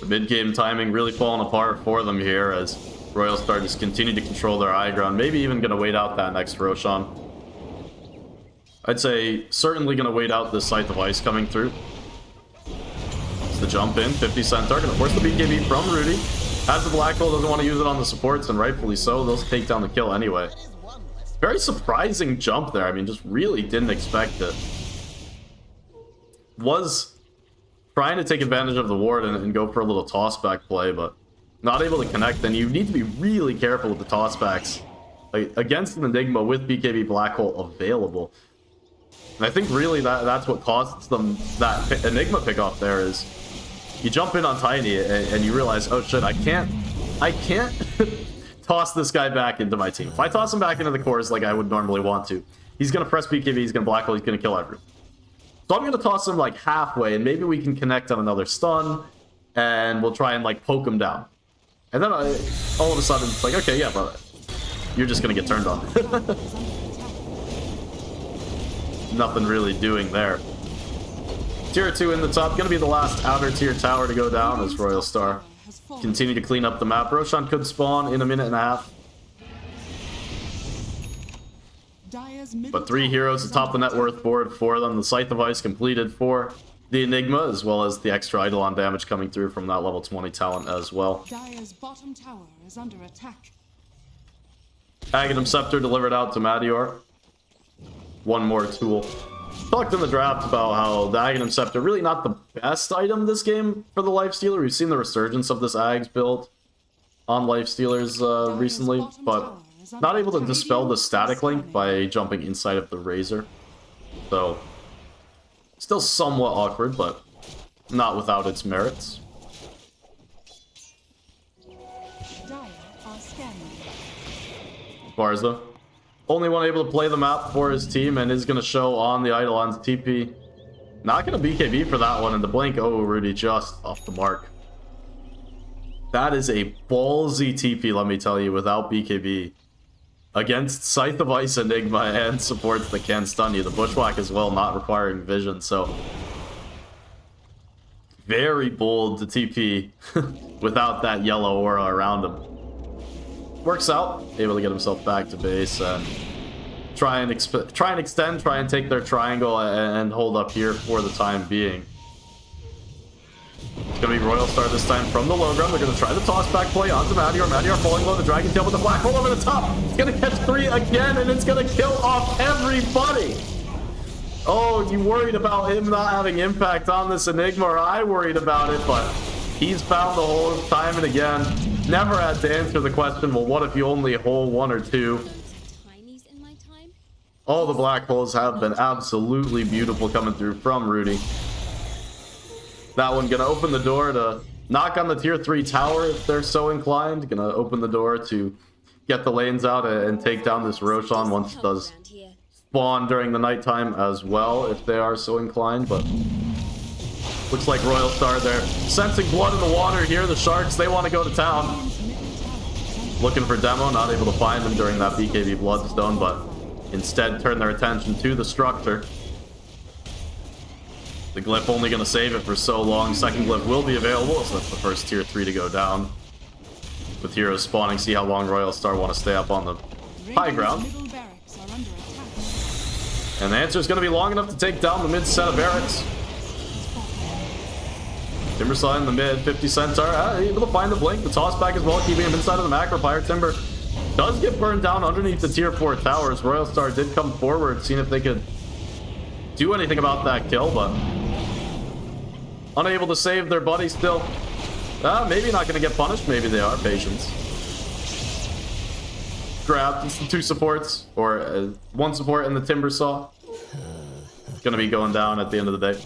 The mid-game timing really falling apart for them here as Royal Star just continue to control their high ground. Maybe even going to wait out that next Roshan. I'd say certainly going to wait out this Scythe of Ice coming through. It's the jump in, 50 Centaur, going to force the BKB from Rudy. As the Black Hole doesn't want to use it on the supports, and rightfully so, they'll take down the kill anyway. Very surprising jump there. I mean, just really didn't expect it. Was trying to take advantage of the ward and go for a little tossback play, but not able to connect. And you need to be really careful with the tossbacks. Like, against an Enigma with BKB Black Hole available. And I think really that's what costs them that Enigma pickoff there is you jump in on Tiny and you realize, oh shit, I can't toss this guy back into my team. If I toss him back into the cores like I would normally want to, he's going to press BKB, he's going to Black Hole, he's going to kill everyone. So I'm going to toss him like halfway and maybe we can connect on another stun and we'll try and like poke him down. And then all of a sudden it's like, okay, yeah, but you're just going to get turned on. Nothing really doing there. Tier 2 in the top, gonna be the last outer tier tower to go down as Royal Star continue to clean up the map. Roshan could spawn in a minute and a half. But 3 heroes atop the net worth board for them. The Scythe of Ice completed for the Enigma, as well as the extra Eidolon damage coming through from that level 20 talent as well. Dire's bottom tower is under attack. Aghanim Scepter delivered out to Madior. One more tool. Talked in the draft about how the Aghanim Scepter really not the best item this game for the Lifestealer. We've seen the resurgence of this Ags build on Lifestealers recently, but not able to dispel the static link by jumping inside of the Razor. So, still somewhat awkward, but not without its merits. Barza. Only one able to play the map for his team and is going to show on the Eidolon's TP. Not going to BKB for that one, and the blink, oh, Rudy just off the mark. That is a ballsy TP, let me tell you, without BKB. Against Scythe of Ice, Enigma, and supports that can stun you. The Bushwhack as well, not requiring vision, so... Very bold to TP without that yellow aura around him. Works out, able to get himself back to base and try and extend, try and take their triangle and hold up here for the time being. It's gonna be Royal Star this time from the low ground. They're gonna try the toss back play onto Madior. Madior falling low, the Dragon Tail with the Black Hole over the top. It's gonna catch 3 again and it's gonna kill off everybody. Oh, you worried about him not having impact on this Enigma, or I worried about it, but he's found the hole time and again. Never had to answer the question, well, what if you only hole 1 or 2? All the Black Holes have been absolutely beautiful coming through from Rudy. That one gonna open the door to knock on the tier 3 tower if they're so inclined. Gonna open the door to get the lanes out and take down this Roshan once it does spawn during the nighttime as well if they are so inclined, but looks like Royal Star there. Sensing blood in the water here. The Sharks, they want to go to town. Looking for Demo, not able to find him during that BKB Bloodstone, but instead turn their attention to the Structure. The Glyph only going to save it for so long. Second Glyph will be available, so that's the first tier 3 to go down. With heroes spawning, see how long Royal Star want to stay up on the high ground. And the answer is going to be long enough to take down the mid set of barracks. Timbersaw in the mid, 50 Centaur, able to find the blink, the toss back as well, keeping him inside of the macro. Fire Timber does get burned down underneath the tier 4 towers. Royal Star did come forward, seeing if they could do anything about that kill, but unable to save their buddy still. Maybe not going to get punished, maybe they are. Patience. Grabbed, it's the 2 supports, or 1 support and the Timbersaw. Going to be going down at the end of the day.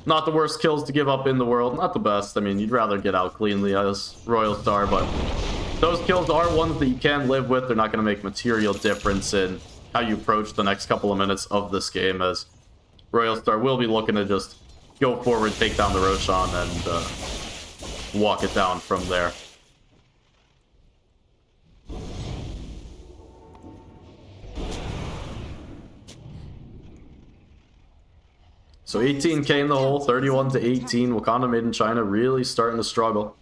Not the worst kills to give up in the world. Not the best. I mean, you'd rather get out cleanly as Royal Star, but those kills are ones that you can live with. They're not going to make material difference in how you approach the next couple of minutes of this game, as Royal Star will be looking to just go forward, take down the Roshan, and walk it down from there. So 18k in the hole, 31 to 18. Wakanda Made in China really starting to struggle.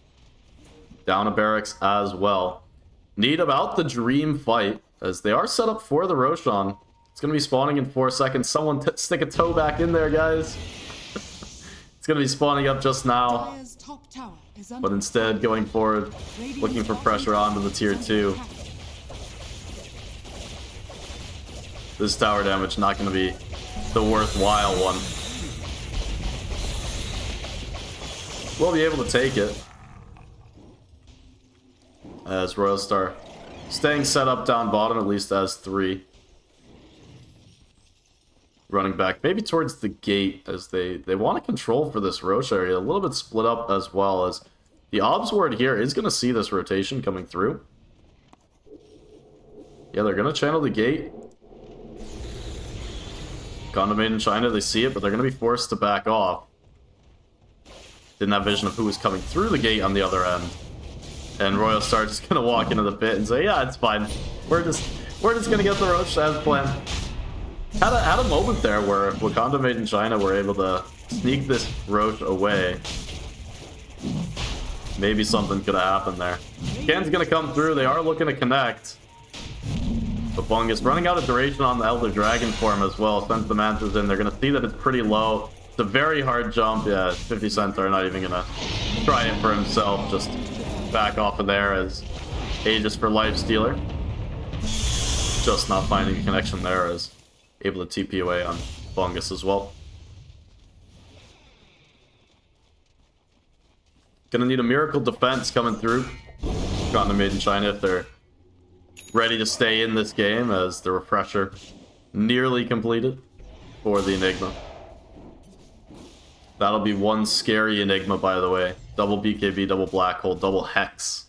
Down a barracks as well. Need about the dream fight, as they are set up for the Roshan. It's going to be spawning in 4 seconds. Someone stick a toe back in there, guys. It's going to be spawning up just now. But instead, going forward, looking for pressure onto the tier 2. This tower damage not going to be the worthwhile one. We'll be able to take it, as Royal Star staying set up down bottom, at least as 3. Running back, maybe towards the gate, as they want to control for this Roche area. A little bit split up as well, as the Obs ward here is going to see this rotation coming through. Yeah, they're going to channel the gate. Wakanda Made in China, they see it, but they're going to be forced to back off. Didn't have vision of who was coming through the gate on the other end. And Royal Star just gonna walk into the pit and say, yeah, it's fine. We're just gonna get the Roche as planned. Had a moment there where Wakanda Made in China were able to sneak this Roche away. Maybe something could have happened there. Can's gonna come through, they are looking to connect. But Bungus running out of duration on the Elder Dragon form as well. Sends the Mantas in, they're gonna see that it's pretty low. It's a very hard jump. Yeah, 50 Centaur not even gonna try it for himself. Just back off of there as Aegis for Lifestealer. Just not finding a connection there, as able to TP away on Bungus as well. Gonna need a miracle defense coming through. Wakanda Made in China if they're ready to stay in this game, as the refresher nearly completed for the Enigma. That'll be one scary Enigma, by the way. Double BKB, double Black Hole, double Hex.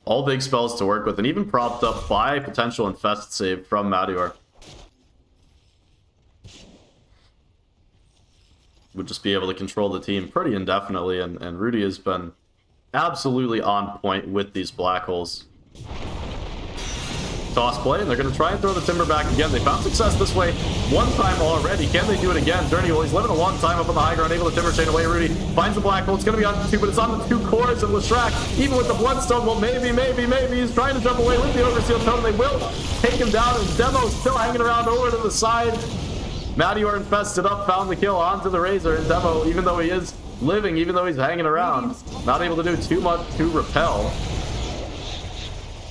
All big spells to work with, and even propped up by potential Infest save from Madior. Would just be able to control the team pretty indefinitely, and Rudy has been absolutely on point with these Black Holes. Toss play, and they're going to try and throw the Timber back again. They found success this way one time already. Can they do it again? Journey, well, he's living a long time up on the high ground, able to Timber chain away. Rudy finds the Black Hole. It's going to be on 2, but it's on the 2 cores of Leshrac. Even with the Bloodstone, well, maybe. He's trying to jump away with the Overseal Totem. They will take him down, and Demo's still hanging around over to the side. Madior infested up, found the kill onto the Razor, and Demo, even though he is living, even though he's hanging around, not able to do too much to repel.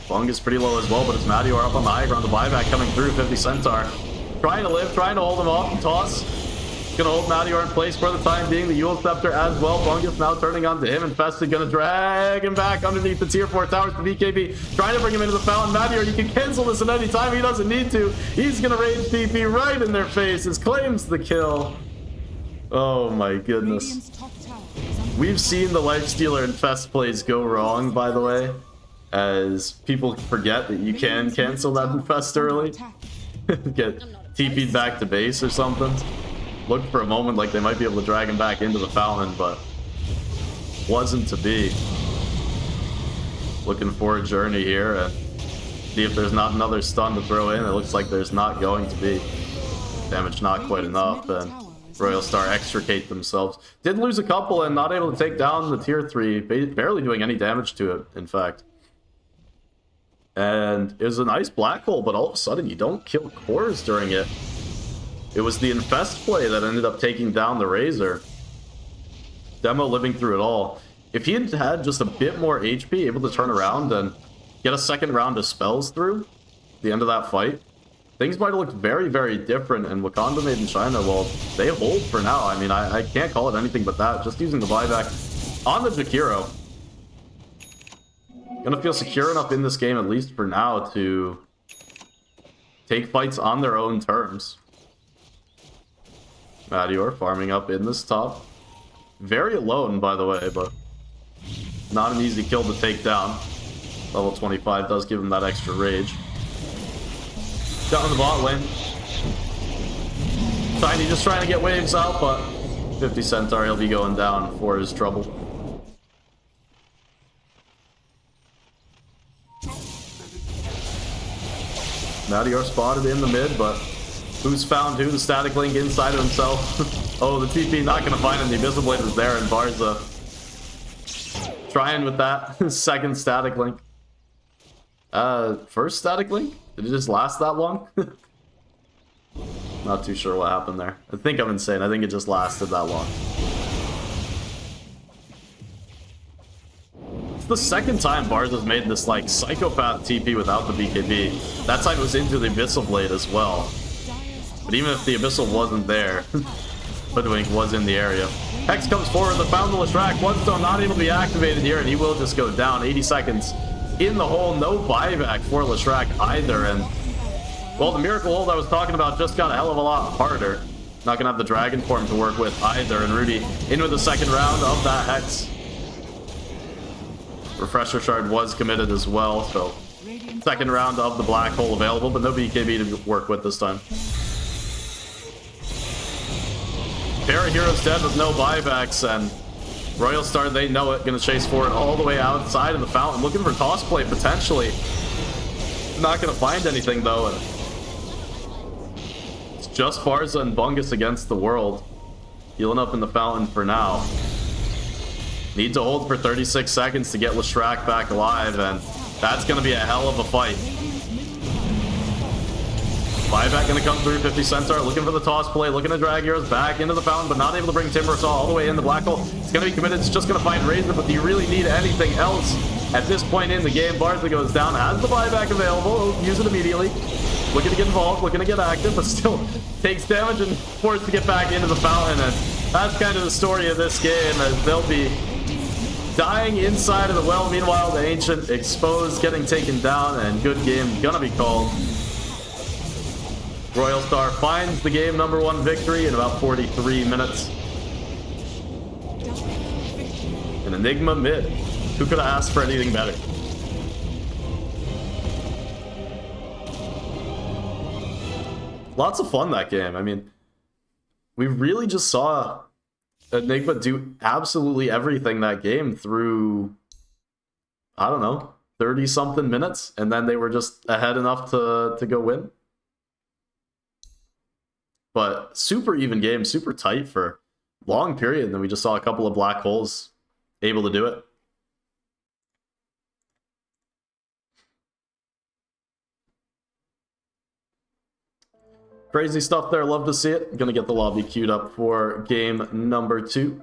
Bungus pretty low as well, but it's Madior up on the high ground. The buyback coming through. 50 Centaur trying to live, trying to hold him off. Toss gonna hold Madior in place for the time being. The Yule Scepter as well. Bungus now turning onto him. Infested gonna drag him back underneath the tier 4 towers. The BKB trying to bring him into the fountain. Madior, you can cancel this at any time. He doesn't need to. He's gonna rage DP right in their faces. Claims the kill. Oh my goodness. We've seen the Lifestealer Infest plays go wrong, by the way, as people forget that you can cancel that Infest early. Get TP'd back to base or something. Looked for a moment like they might be able to drag him back into the fountain, but wasn't to be. Looking for a journey here and see if there's not another stun to throw in. It looks like there's not going to be. Damage not quite enough, and Royal Star extricate themselves. Did lose a couple and not able to take down the tier 3, barely doing any damage to it, in fact. And it was a nice Black Hole, but all of a sudden you don't kill cores during it. It was the Infest play that ended up taking down the Razor. Demo living through it all. If he had had just a bit more HP, able to turn around and get a second round of spells through at the end of that fight, things might have looked very, very different. And Wakanda Made in China, well, they hold for now. I mean, I can't call it anything but that. Just using the buyback on the Jakiro. Gonna feel secure enough in this game, at least for now, to take fights on their own terms. Madior farming up in this top. Very alone, by the way, but not an easy kill to take down. Level 25 does give him that extra rage. Down in the bot lane. Tiny just trying to get waves out, but 50 Centaur, he'll be going down for his trouble. Madior spotted in the mid, but who's found who? The static link inside of himself. Oh, the TP not going to find him. The Abyssal Blade is there, and Barza trying with that. Second static link. First static link? Did it just last that long? Not too sure what happened there. I think I'm insane. I think it just lasted that long. It's the second time Barza's made this, like, psychopath TP without the BKB. That time it was into the Abyssal Blade as well. But even if the Abyssal wasn't there, Hoodwink was in the area. Hex comes forward, the Fountain Leshrac. Bloodstone not able to be activated here, and he will just go down. 80 seconds in the hole. No buyback for Leshrac either, and well, the Miracle Hold I was talking about just got a hell of a lot harder. Not gonna have the Dragon Form to work with either, and Rudy in with the second round of that Hex. Refresher Shard was committed as well, so second round of the Black Hole available, but no BKB to work with this time. Parahero's dead with no buybacks, and Royal Star, they know it, gonna chase forward all the way outside of the fountain, looking for toss play potentially. Not gonna find anything though, and it's just Barza and Bungus against the world. Healing up in the fountain for now. Need to hold for 36 seconds to get Leshrac back alive, and that's gonna be a hell of a fight. Buyback gonna come through. 50 Centaur looking for the toss play, looking to drag heroes back into the fountain, but not able to bring Timbersaw all the way in the black hole. It's gonna be committed. It's just gonna find Razor, but do you really need anything else at this point in the game? Barza goes down, has the buyback available. He'll use it immediately. Looking to get involved, looking to get active, but still takes damage and forced to get back into the fountain. And that's kind of the story of this game, as they'll be dying inside of the well. Meanwhile, the Ancient exposed, getting taken down, and good game gonna be called. Royal Star finds the game #1 victory in about 43 minutes. An Enigma mid. Who could have asked for anything better? Lots of fun that game. I mean, we really just saw Enigma do absolutely everything that game through, I don't know, 30-something minutes, and then they were just ahead enough to go win. But super even game, super tight for a long period, and then we just saw a couple of black holes able to do it. Crazy stuff there, love to see it. Gonna get the lobby queued up for game #2.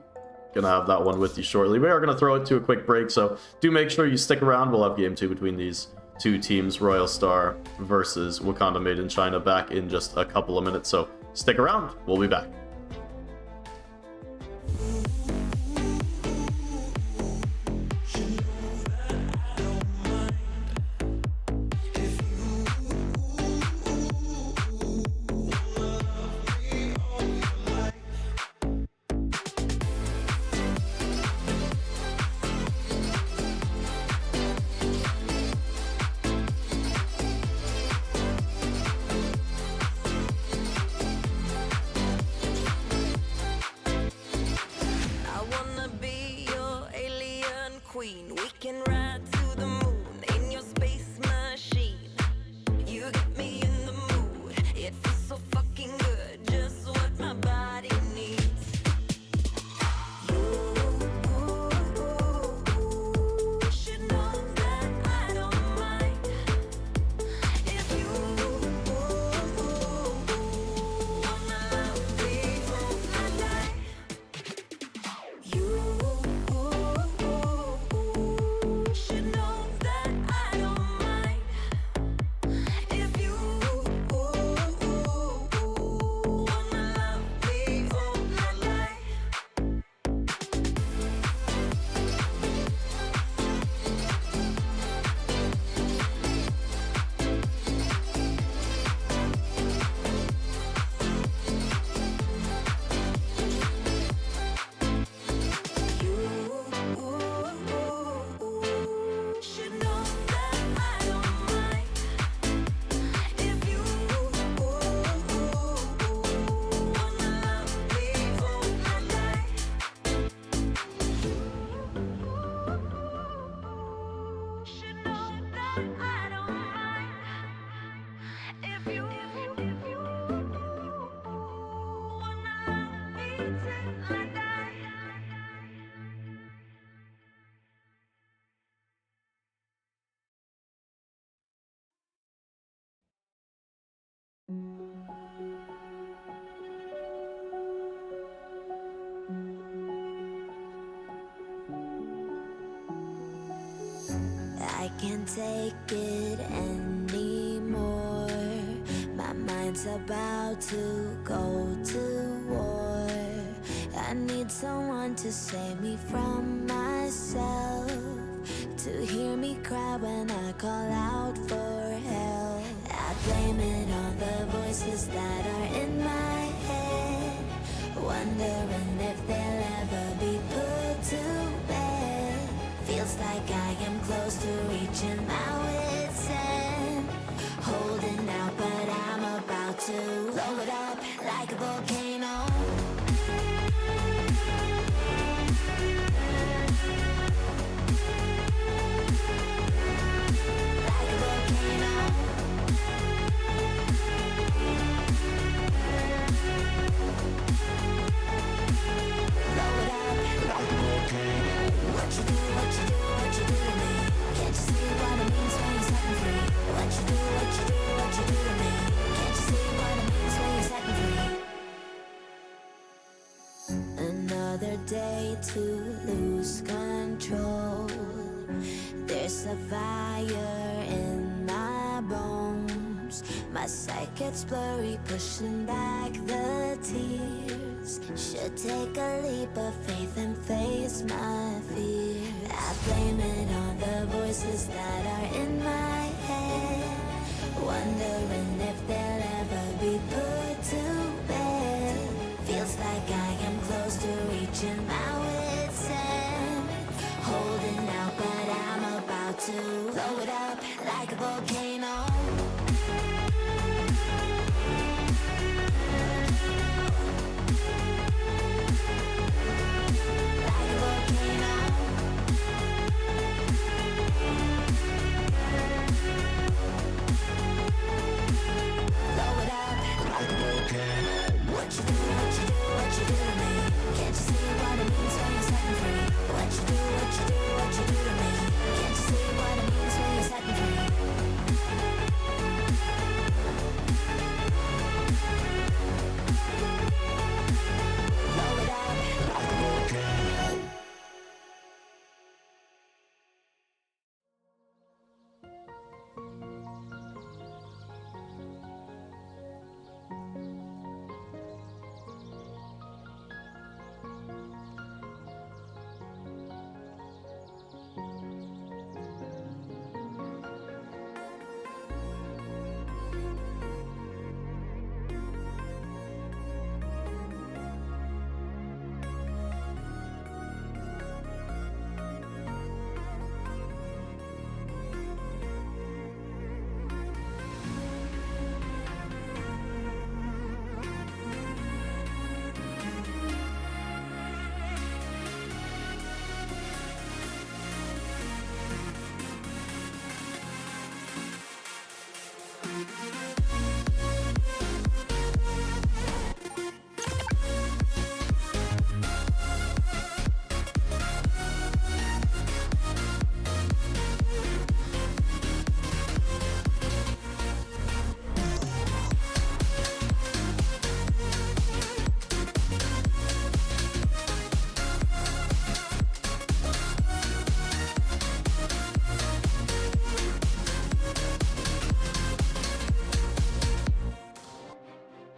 Gonna have that one with you shortly. We are gonna throw it to a quick break, so do make sure you stick around. We'll have game 2 between these two teams, Royal Star versus Wakanda Made in China, back in just a couple of minutes, so stick around, we'll be back. I can't take it anymore. My mind's about to go to war. I need someone to save me from myself, to hear me cry when I call out for help. I blame it on the voices that are in my head, wondering if they'll ever be put to bed. Feels like I am close to reaching my wit's end, holding out, but I'm about to blow it up like a volcano. Like a volcano. Blow it up like a volcano. What you do, what you do, what you do to me? Can't you see what it means when you set me free? What you do, what you do, what you do to me? Can't you see what it means when you set me free? Another day to lose control. There's a fire in my bones. My sight gets blurry, pushing back the tears. Should take a leap of faith and face my fear. I blame it on the voices that are in my head, wondering if they'll ever be put to bed. Feels like I am close to reaching my wit's end, holding out, but I'm about to blow it up like a volcano. Like a volcano. Blow it up like a volcano. What you do, what you do, what you do to me? Can't you see what it means when you set me free? What you do, what you do, what you do to me? Can't you see what it means when you set me free? Blow it up like a volcano.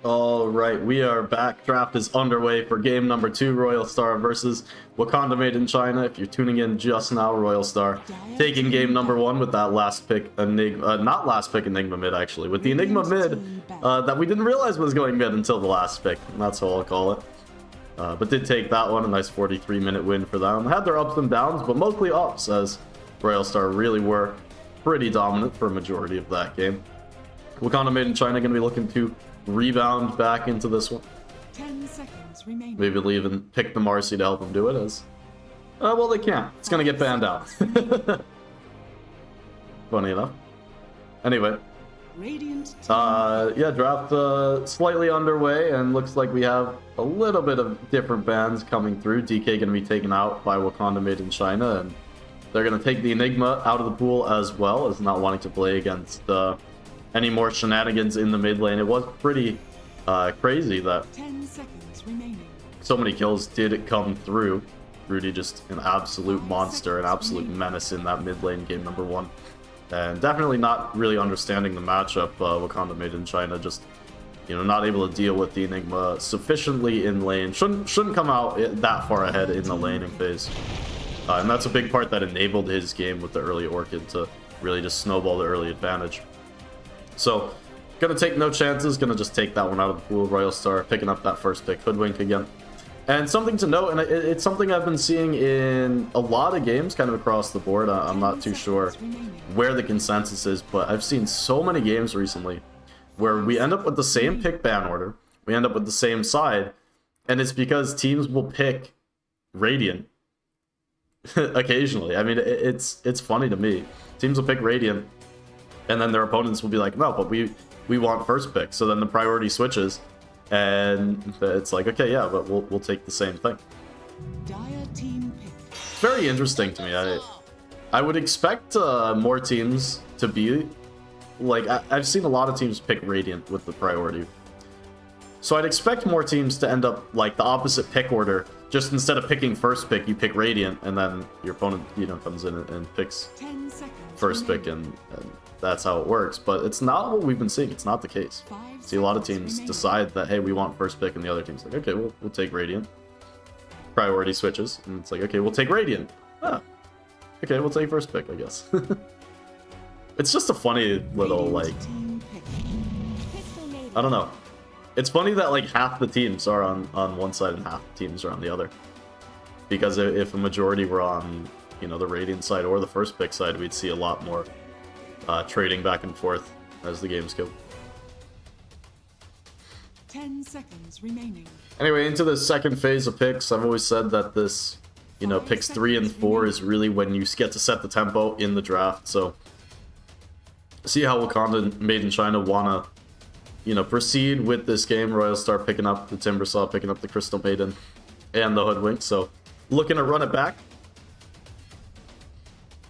Alright, we are back. Draft is underway for game number 2, Royal Star versus Wakanda Made in China. If you're tuning in just now, Royal Star taking game number 1 with that last pick Enigma, not last pick Enigma mid actually, with the Enigma mid that we didn't realize was going mid until the last pick. That's how I'll call it. But did take that one, a nice 43-minute win for them. Had their ups and downs, but mostly ups, as Royal Star really were pretty dominant for a majority of that game. Wakanda Made in China going to be looking to rebound back into this one. 10 seconds remaining. Maybe they'll even pick the Marcy to help them do it, as... well, they can't. It's gonna get banned out. Funny enough. Anyway, Radiant team Yeah, draft slightly underway, and looks like we have a little bit of different bans coming through. DK going to be taken out by Wakanda made in China, and they're going to take the Enigma out of the pool as well, as not wanting to play against any more shenanigans in the mid lane. It was pretty crazy that 10 seconds remaining. so many kills did come through. Rudy just an absolute monster, an absolute menace in that mid lane game number 1. And definitely not really understanding the matchup. Wakanda made in China, just, you know, not able to deal with the Enigma sufficiently in lane. Shouldn't come out that far ahead in the laning phase. And that's a big part that enabled his game with the early Orchid to really just snowball the early advantage. So, gonna take no chances, gonna just take that one out of the pool. Royal Star picking up that first pick, Hoodwink again. And something to note, and it's something I've been seeing in a lot of games kind of across the board. I'm not too sure where the consensus is, but I've seen so many games recently where we end up with the same pick ban order, we end up with the same side, and it's because teams will pick Radiant occasionally. I mean, it's funny to me. Teams will pick Radiant, and then their opponents will be like, no, but we want first pick. So then the priority switches, and it's like, okay, yeah, but we'll take the same thing. Dire team pick. It's very interesting to me. I would expect more teams to be like, I've seen a lot of teams pick Radiant with the priority. So I'd expect more teams to end up like the opposite pick order. Just instead of picking first pick, you pick Radiant, and then your opponent, you know, comes in and picks 10 seconds first pick, and that's how it works. But it's not what we've been seeing. It's not the case. See, a lot of teams decide that, hey, we want first pick, and the other team's like, okay, we'll take Radiant. Priority switches, and it's like, okay, we'll take Radiant. Ah, okay, we'll take first pick, I guess. It's just a funny little, like, I don't know. It's funny that, like, half the teams are on one side and half the teams are on the other. Because if a majority were on, you know, the Radiant side or the first pick side, we'd see a lot more trading back and forth as the games go. 10 seconds remaining. Anyway, into the second phase of picks, I've always said that this, you know, picks 3 and 4 is really when you get to set the tempo in the draft. So, see how Wakanda made in China wanna, you know, proceed with this game. Royal Star picking up the Timbersaw, picking up the Crystal Maiden, and the Hoodwink. So, looking to run it back.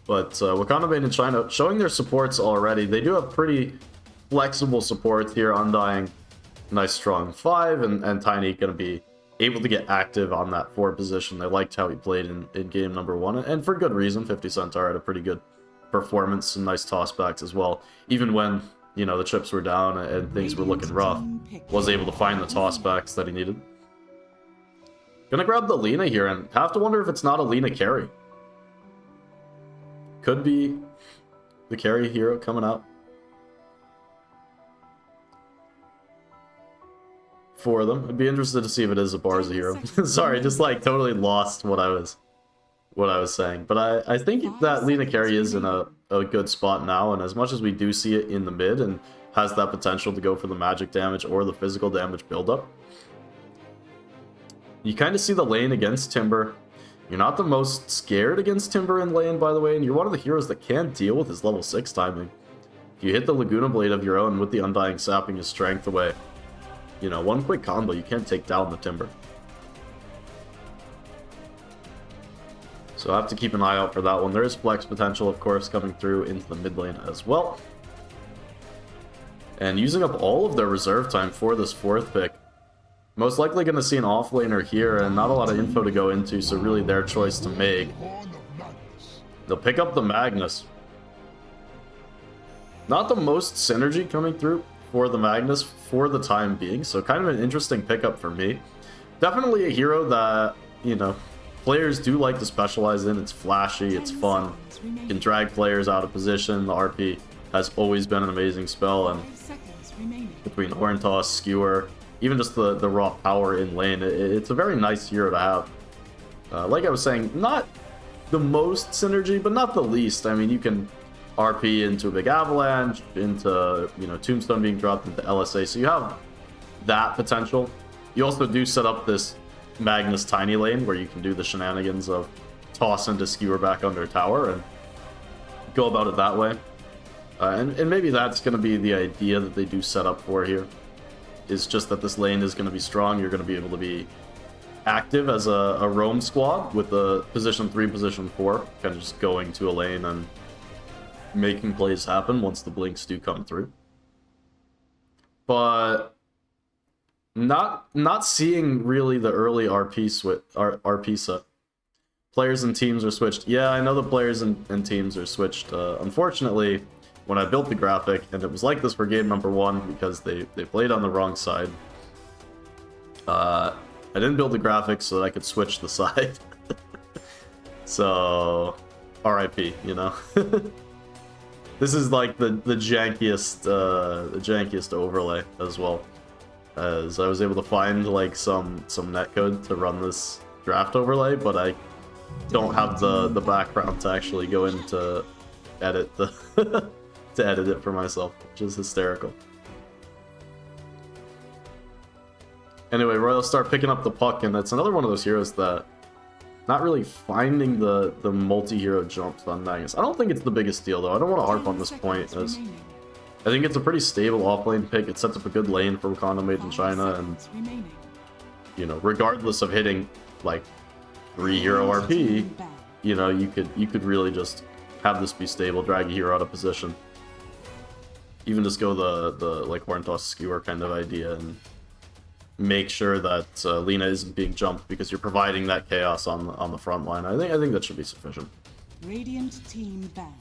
But Wakanda made in China, showing their supports already. They do have pretty flexible support here. Undying, nice strong 5, and Tiny going to be able to get active on that 4 position. They liked how he played in game number 1, and for good reason. 50 Centaur had a pretty good performance, some nice tossbacks as well. Even when, you know, the chips were down and things were looking rough, was able to find the tossbacks that he needed. Gonna grab the Lina here, and have to wonder if it's not a Lina carry. Could be the carry hero coming out for them. I'd be interested to see if it is a Barza hero. Sorry, just like totally lost what I was saying. But I think that Lina carry is in a good spot now, and as much as we do see it in the mid and has that potential to go for the magic damage or the physical damage buildup, you kind of see the lane against Timber. You're not the most scared against Timber in lane, by the way, and you're one of the heroes that can deal with his level 6 timing. If you hit the Laguna Blade of your own with the Undying sapping his strength away, you know, one quick combo, you can't take down the Timber. So I have to keep an eye out for that one. There is flex potential, of course, coming through into the mid lane as well. And using up all of their reserve time for this 4th pick. Most likely going to see an offlaner here, and not a lot of info to go into, so really their choice to make. They'll pick up the Magnus. Not the most synergy coming through for the Magnus for the time being, so kind of an interesting pickup for me. Definitely a hero that, you know, players do like to specialize in. It's flashy, it's fun, can drag players out of position. The RP has always been an amazing spell, and between Horn Toss, Skewer, even just the raw power in lane, it's a very nice hero to have. Like I was saying, not the most synergy, but not the least. I mean, you can RP into a big avalanche, into, you know, Tombstone being dropped into LSA, so you have that potential. You also do set up this Magnus Tiny lane where you can do the shenanigans of toss into Skewer back under tower and go about it that way. And maybe that's going to be the idea that they do set up for here. Is just that this lane is going to be strong. You're going to be able to be active as a roam squad with the position 3, position 4. Kind of just going to a lane and making plays happen once the blinks do come through. But not seeing really the early RP set. Players and teams are switched. Yeah, I know the players and teams are switched. Unfortunately, when I built the graphic, and it was like this for game number 1 because they played on the wrong side. I didn't build the graphics so that I could switch the side. So, RIP, you know. This is like the jankiest overlay as well, as I was able to find like some netcode to run this draft overlay, but I don't have the background to actually go in to edit the to edit it for myself, which is hysterical. Anyway, Royal start picking up the puck, and that's another one of those heroes that not really finding the multi-hero jumps on Magnus. I don't think it's the biggest deal, though. I don't want to harp on this point, as I think it's a pretty stable off-lane pick. It sets up a good lane for Wakanda made in China, and, you know, regardless of hitting, like, 3-hero RP, you know, you could really just have this be stable, drag a hero out of position. Even just go the like, Horn Toss Skewer kind of idea, and make sure that Lina isn't being jumped because you're providing that chaos on the front line. I think that should be sufficient. Radiant team ban.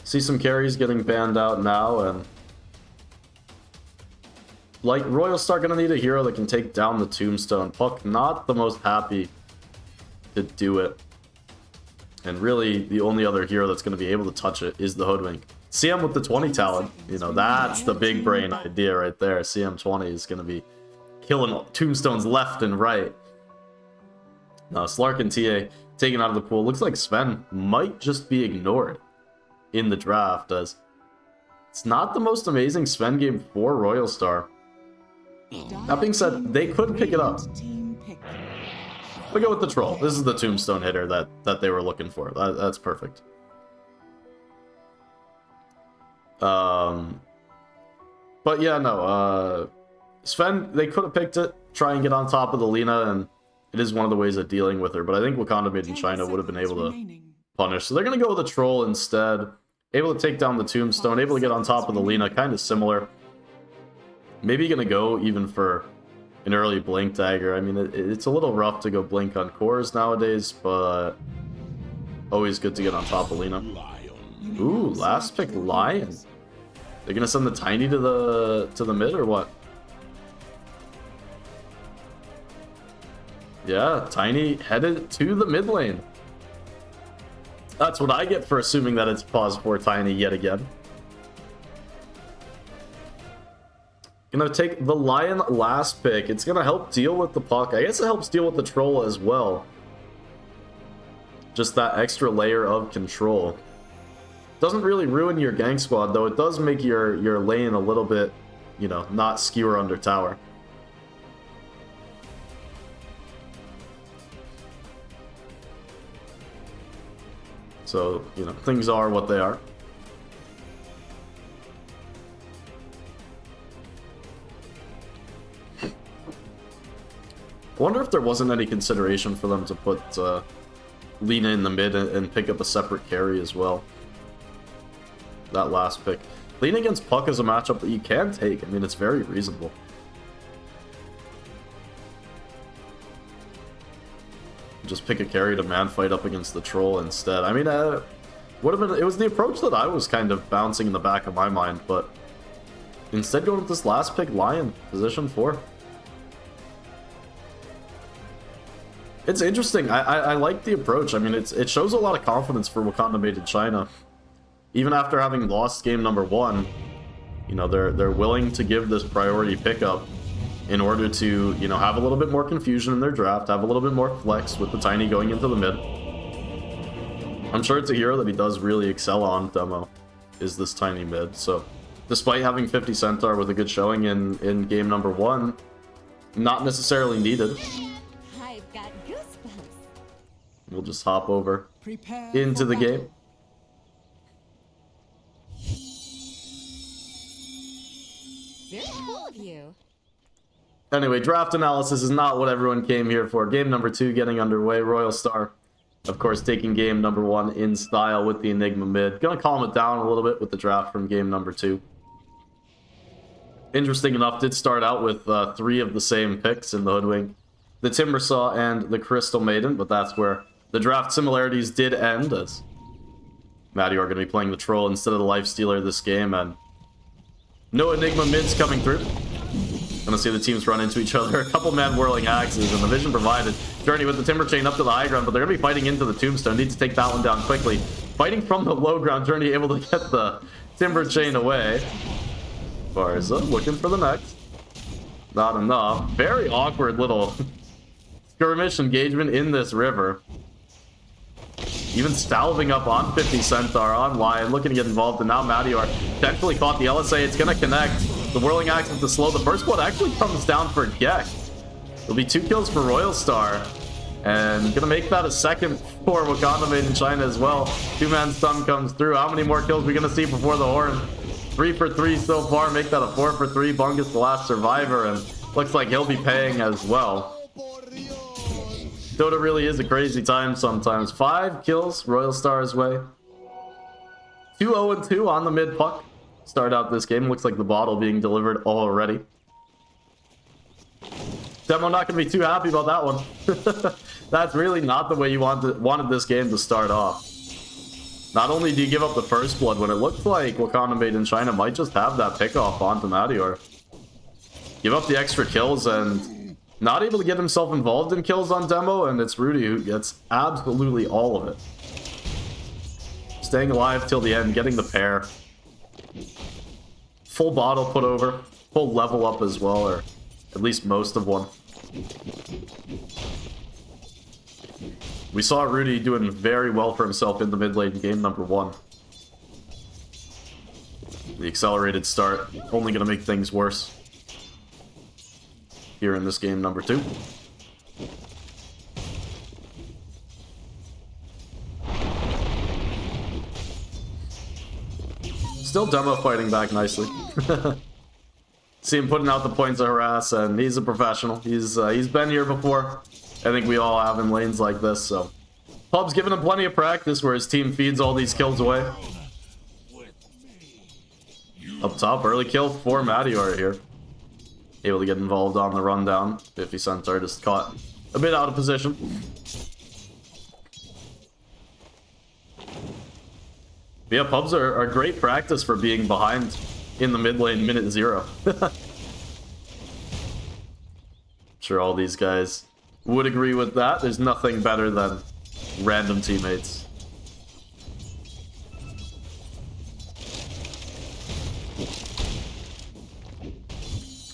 See some carries getting banned out now, and like Royal Star gonna need a hero that can take down the Tombstone. Puck not the most happy to do it, and really the only other hero that's gonna be able to touch it is the Hoodwink. CM with the 20 talent, you know, that's the big brain idea right there. CM 20 is gonna be killing tombstones left and right. Now, Slark and TA taken out of the pool. Looks like Sven might just be ignored in the draft, as it's not the most amazing Sven game for Royal Star. That being said, they could pick it up. We go with the Troll. This is the tombstone hitter that they were looking for. That's perfect. But yeah, no, Sven, they could have picked it, try and get on top of the Lina, and it is one of the ways of dealing with her, but I think Wakanda made in China would have been able to punish. So they're going to go with a Troll instead. Able to take down the Tombstone, able to get on top of the Lina, kind of similar. Maybe going to go even for an early Blink Dagger. I mean, it's a little rough to go Blink on cores nowadays, but always good to get on top of Lina. Ooh, last pick Lion. They're going to send the Tiny to the mid, or what? Yeah, Tiny headed to the mid lane. That's what I get for assuming that it's pause for Tiny yet again. Gonna take the Lion last pick. It's gonna help deal with the puck. I guess it helps deal with the Troll as well. Just that extra layer of control. Doesn't really ruin your gang squad, though. It does make your lane a little bit, you know, not skewer under tower. So, you know, things are what they are. I wonder if there wasn't any consideration for them to put Lina in the mid and pick up a separate carry as well. That last pick. Lina against Puck is a matchup that you can take. I mean, it's very reasonable. Just pick a carry to man fight up against the Troll instead. I mean, would have been. It was the approach that I was kind of bouncing in the back of my mind, but instead going with this last pick, Lion, position 4. It's interesting. I like the approach. I mean, it shows a lot of confidence for Wakanda made in China. Even after having lost game number 1, you know, they're willing to give this priority pickup in order to, you know, have a little bit more confusion in their draft, have a little bit more flex with the Tiny going into the mid. I'm sure it's a hero that he does really excel on, Demo, is this Tiny mid. So, despite having 50 Centaur with a good showing in game number 1, not necessarily needed. I've got goosebumps. We'll just hop over into the game. Very cool of you. Anyway, draft analysis is not what everyone came here for. Game number 2 getting underway. Royal Star, of course, taking game number 1 in style with the Enigma mid. Gonna calm it down a little bit with the draft from game number 2. Interesting enough, did start out with 3 of the same picks in the Hoodwink. The Timbersaw and the Crystal Maiden, but that's where the draft similarities did end, as Matty are going to be playing the Troll instead of the Lifestealer this game, and no Enigma mids coming through. Gonna see the teams run into each other. A couple men whirling axes, and the vision provided. Journey with the Timber Chain up to the high ground, but they're gonna be fighting into the Tombstone. Need to take that one down quickly. Fighting from the low ground, Journey able to get the Timber Chain away. Barza looking for the next. Not enough. Very awkward little skirmish engagement in this river. Even salving up on 50 Centaur on Lion, looking to get involved, and now Madior potentially caught the LSA. It's gonna connect. The whirling axis to slow. The first blood actually comes down for Gek. It'll be 2 kills for Royal Star. And gonna make that a second for Wakanda made in China as well. 2-man stun comes through. How many more kills are we gonna see before the horn? 3 for 3 so far. Make that a 4 for 3. Bungus the last survivor, and looks like he'll be paying as well. Dota really is a crazy time sometimes. 5 kills Royal Star's way. 2-0-2 on the mid puck. Start out this game. Looks like the bottle being delivered already. Demo not going to be too happy about that one. That's really not the way you wanted this game to start off. Not only do you give up the first blood, when it looked like Wakanda made in China might just have that pickoff onto Madior. Give up the extra kills and not able to get himself involved in kills on Demo, and it's Rudy who gets absolutely all of it. Staying alive till the end, getting the pair. Full bottle put over, full level up as well, or at least most of one. We saw Rudy doing very well for himself in the mid lane in game number 1. The accelerated start only going to make things worse here in this game number 2. Still Demo fighting back nicely. See him putting out the points of harass, and he's a professional. He's been here before. I think we all have in lanes like this, so. Pub's giving him plenty of practice where his team feeds all these kills away. Up top, early kill for Madior here. Able to get involved on the rundown. 50 Centaur just caught a bit out of position. But yeah, pubs are great practice for being behind in the mid lane minute 0. I'm sure all these guys would agree with that. There's nothing better than random teammates.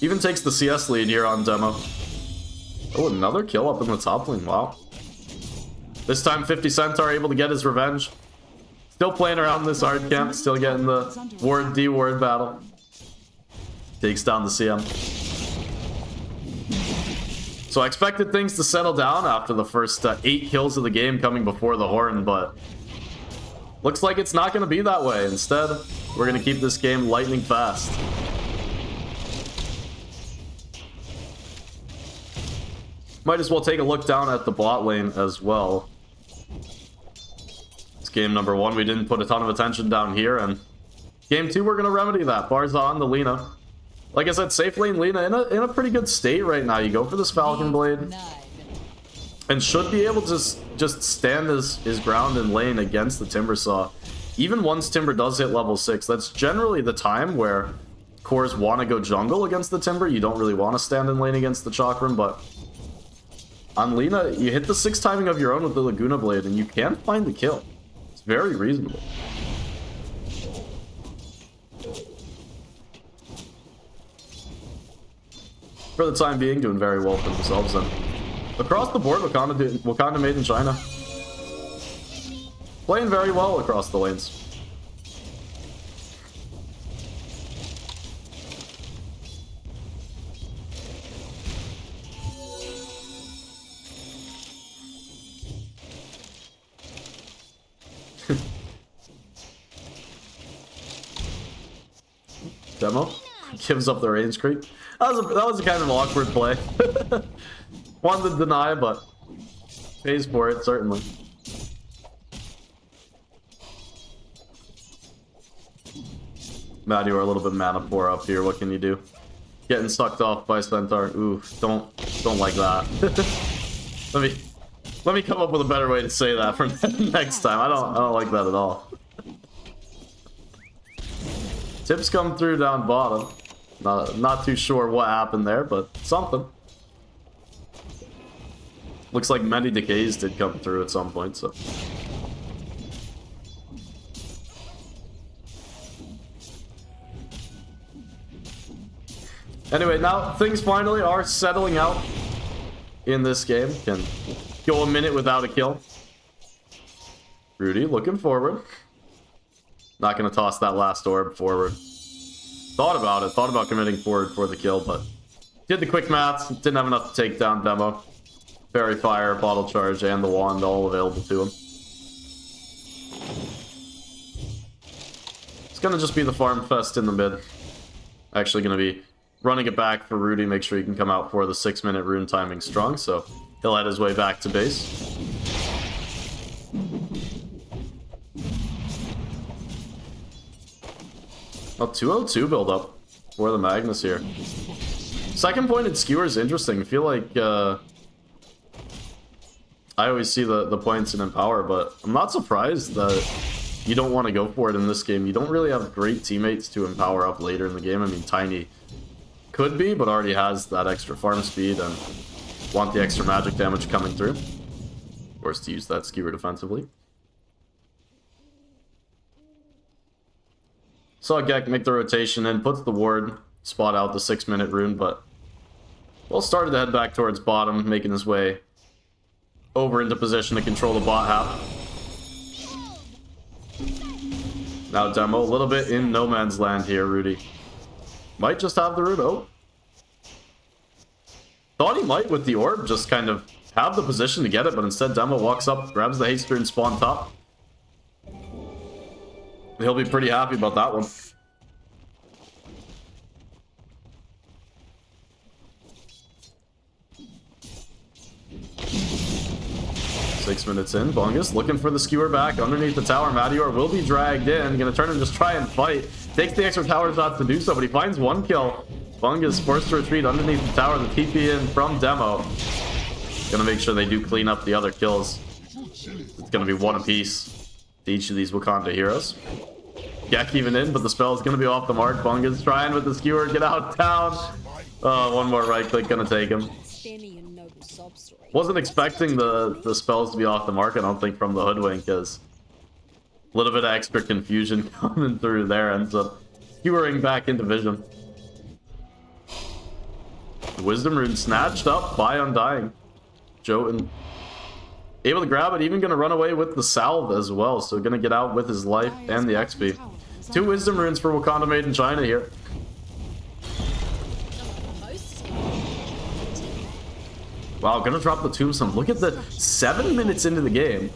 Even takes the CS lead here on Demo. Oh, another kill up in the top lane. Wow. This time 50 Centaur able to get his revenge. Still playing around this hard camp, still getting the ward D-ward battle. Takes down the CM. So I expected things to settle down after the first 8 kills of the game coming before the horn, but looks like it's not going to be that way. Instead, we're going to keep this game lightning fast. Might as well take a look down at the bot lane as well. Game number 1, we didn't put a ton of attention down here, and game 2, we're going to remedy that. Barza on the Lina. Like I said, safe lane Lina in a pretty good state right now. You go for this Falcon Blade, and should be able to just stand his ground in lane against the Timbersaw. Even once Timber does hit level 6, that's generally the time where cores want to go jungle against the Timber. You don't really want to stand in lane against the Chakram, but on Lina, you hit the 6 timing of your own with the Laguna Blade, and you can find the kill. Very reasonable. For the time being, doing very well for themselves. And across the board, Wakanda made in China. Playing very well across the lanes. Demo. Gives up the range creep. That was a kind of awkward play. Wanted to deny, but pays for it, certainly. Matt, you are a little bit mana poor up here. What can you do? Getting sucked off by Centaur. Ooh, don't like that. let me come up with a better way to say that for next time. I don't like that at all. Tips come through down bottom. Not too sure what happened there, but something. Looks like many decays did come through at some point, so. Anyway, now things finally are settling out in this game. Can go a minute without a kill. Rudy looking forward. Not going to toss that last orb forward. Thought about committing forward for the kill, but did the quick maths. Didn't have enough to take down Demo. Fairy Fire, Bottle Charge, and the Wand all available to him. It's going to just be the farm fest in the mid. Actually going to be running it back for Rudy. Make sure he can come out for the 6-minute rune timing strong, so he'll head his way back to base. A 202 build up for the Magnus here. Second pointed skewer is interesting. I feel like I always see the points in Empower, but I'm not surprised that you don't want to go for it in this game. You don't really have great teammates to empower up later in the game. I mean, Tiny could be, but already has that extra farm speed and want the extra magic damage coming through. Of course, to use that skewer defensively. Saw Gek make the rotation and puts the ward, spot out the 6-minute rune, but well started to head back towards bottom, making his way over into position to control the bot half. Now Demo, a little bit in no man's land here, Rudy. Might just have the root. Oh. Thought he might with the orb, just kind of have the position to get it, but instead Demo walks up, grabs the haste rune, spawn top. He'll be pretty happy about that one. 6 minutes in, Bungus looking for the skewer back underneath the tower. Madior will be dragged in, gonna turn and just try and fight. Takes the extra tower shots to do so, but he finds one kill. Bungus forced to retreat underneath the tower, the TP in from Demo. Gonna make sure they do clean up the other kills. It's gonna be one apiece to each of these Wakanda heroes. Gek even in, but the spell is gonna be off the mark. Bungus trying with the skewer, get out down. One more right click, gonna take him. Wasn't expecting the spells to be off the mark, I don't think, from the Hoodwink, because a little bit of extra confusion coming through there ends up skewering back into vision. The Wisdom Rune snatched up by Undying. Jotun able to grab it, even going to run away with the salve as well, so going to get out with his life and the XP. 2 Wisdom Runes for Wakanda made in China here. Wow, gonna drop the tombstone. Look at the 7 minutes into the game.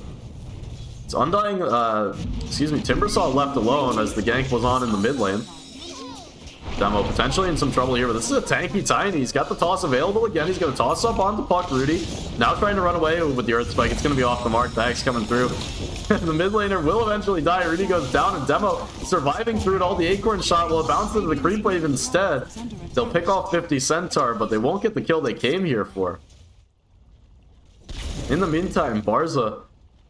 It's Undying, Timbersaw left alone as the gank was on in the mid lane. Demo potentially in some trouble here, but this is a tanky Tiny. He's got the toss available again. He's gonna toss up onto Puck Rudy. Now trying to run away with the Earth Spike. It's gonna be off the mark. The Hex coming through. The mid laner will eventually die. Rudy goes down, and Demo surviving through it. All the Acorn shot will bounce into the creep wave instead. They'll pick off 50 Centaur, but they won't get the kill they came here for. In the meantime, Barza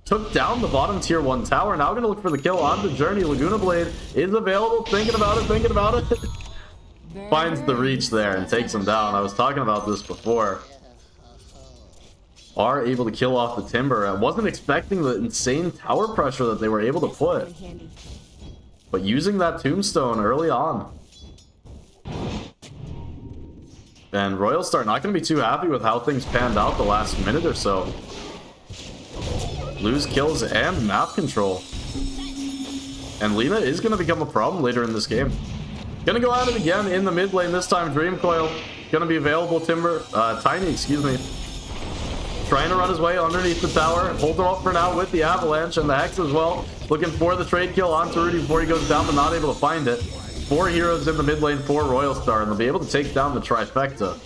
took down the bottom tier 1 tower. Now gonna look for the kill on the journey. Laguna Blade is available. Thinking about it. Finds the reach there and takes him down. I was talking about this before. Are able to kill off the Timber. I wasn't expecting the insane tower pressure that they were able to put. But using that tombstone early on. And Royal Star not going to be too happy with how things panned out the last minute or so. Lose kills and map control. And Lina is going to become a problem later in this game. Gonna go at it again in the mid lane this time. Dream Coil gonna be available. Tiny, excuse me. Trying to run his way underneath the tower. Hold him up for now with the Avalanche and the Hex as well. Looking for the trade kill onto Rudy before he goes down, but not able to find it. 4 heroes in the mid lane for Royal Star, and they'll be able to take down the trifecta.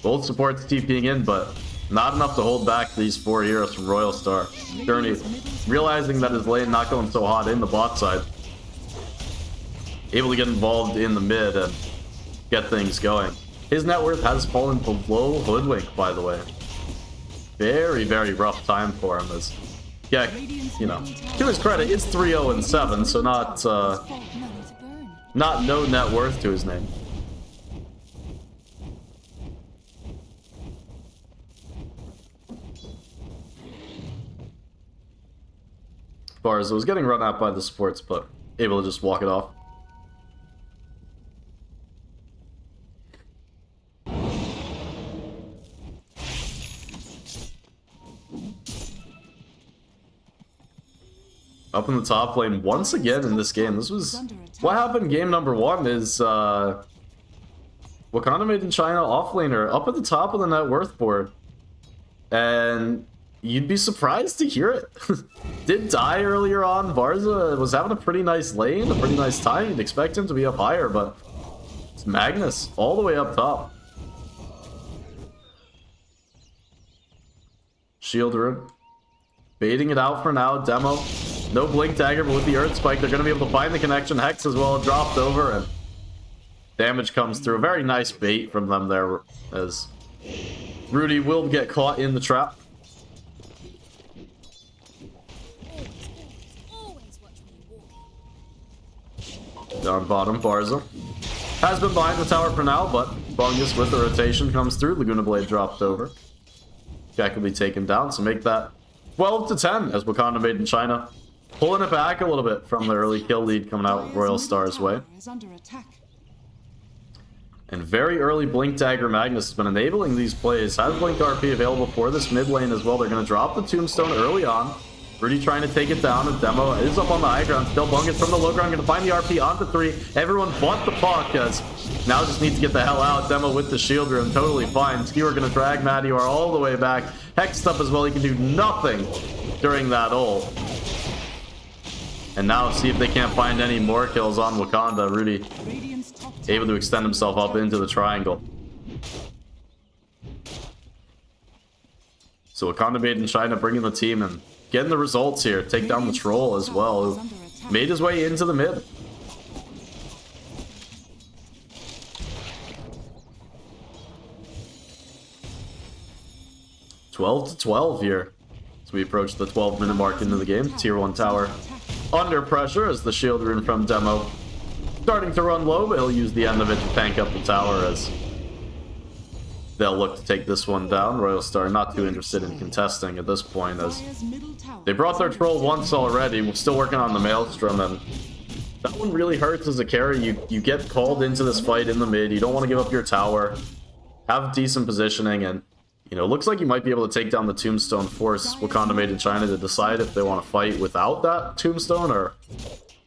Both supports TPing in, but not enough to hold back these 4 heroes from Royal Star. Journey, realizing that his lane not going so hot in the bot side, able to get involved in the mid and get things going. His net worth has fallen below Hoodwink, by the way. Very, very rough time for him, as yeah, you know, to his credit, it's 3-0-7, so not no net worth to his name. Barza was getting run out by the supports, but able to just walk it off. Up in the top lane once again in this game. This was what happened. Game number 1 is Wakanda made in Chyna offlaner up at the top of the net worth board, and you'd be surprised to hear it. Did die earlier on. Barza was having a pretty nice lane, a pretty nice time. You'd expect him to be up higher, but it's Magnus all the way up top. Shield room. Baiting it out for now. Demo. No Blink Dagger, but with the Earth Spike, they're going to be able to find the connection. Hex as well dropped over, and damage comes through. A very nice bait from them there, as Rudy will get caught in the trap. Down bottom, Barza has been behind the tower for now, but Bungus with the rotation comes through. Laguna Blade dropped over. Jack will be taken down, so make that 12-10 as Wakanda made in Chyna. Pulling it back a little bit from the early kill lead coming out Royal Star's way. And very early Blink Dagger Magnus has been enabling these plays. Has Blink RP available for this mid lane as well. They're going to drop the Tombstone early on. Rudy trying to take it down, and Demo is up on the high ground. Still Bungus from the low ground, going to find the RP onto 3. Everyone but the puck, as now just needs to get the hell out. Demo with the shield room, totally fine. Skewer going to drag Mattior all the way back. Hexed up as well, he can do nothing during that ult. And now see if they can't find any more kills on Wakanda. Rudy able to extend himself up into the triangle. So Wakanda made in Chyna bringing the team and getting the results here. Take down the troll as well, who made his way into the mid. (12-12) here as we approach the 12-minute mark into the game. Tier 1 tower under pressure as the shield rune from Demo starting to run low, but he'll use the end of it to tank up the tower as they'll look to take this one down. Royal Star not too interested in contesting at this point, as they brought their troll once already. We're still working on the Maelstrom, and that one really hurts as a carry. You get called into this fight in the mid. You don't want to give up your tower. Have decent positioning, and you know, looks like you might be able to take down the Tombstone, force Wakanda made in Chyna to decide if they want to fight without that Tombstone or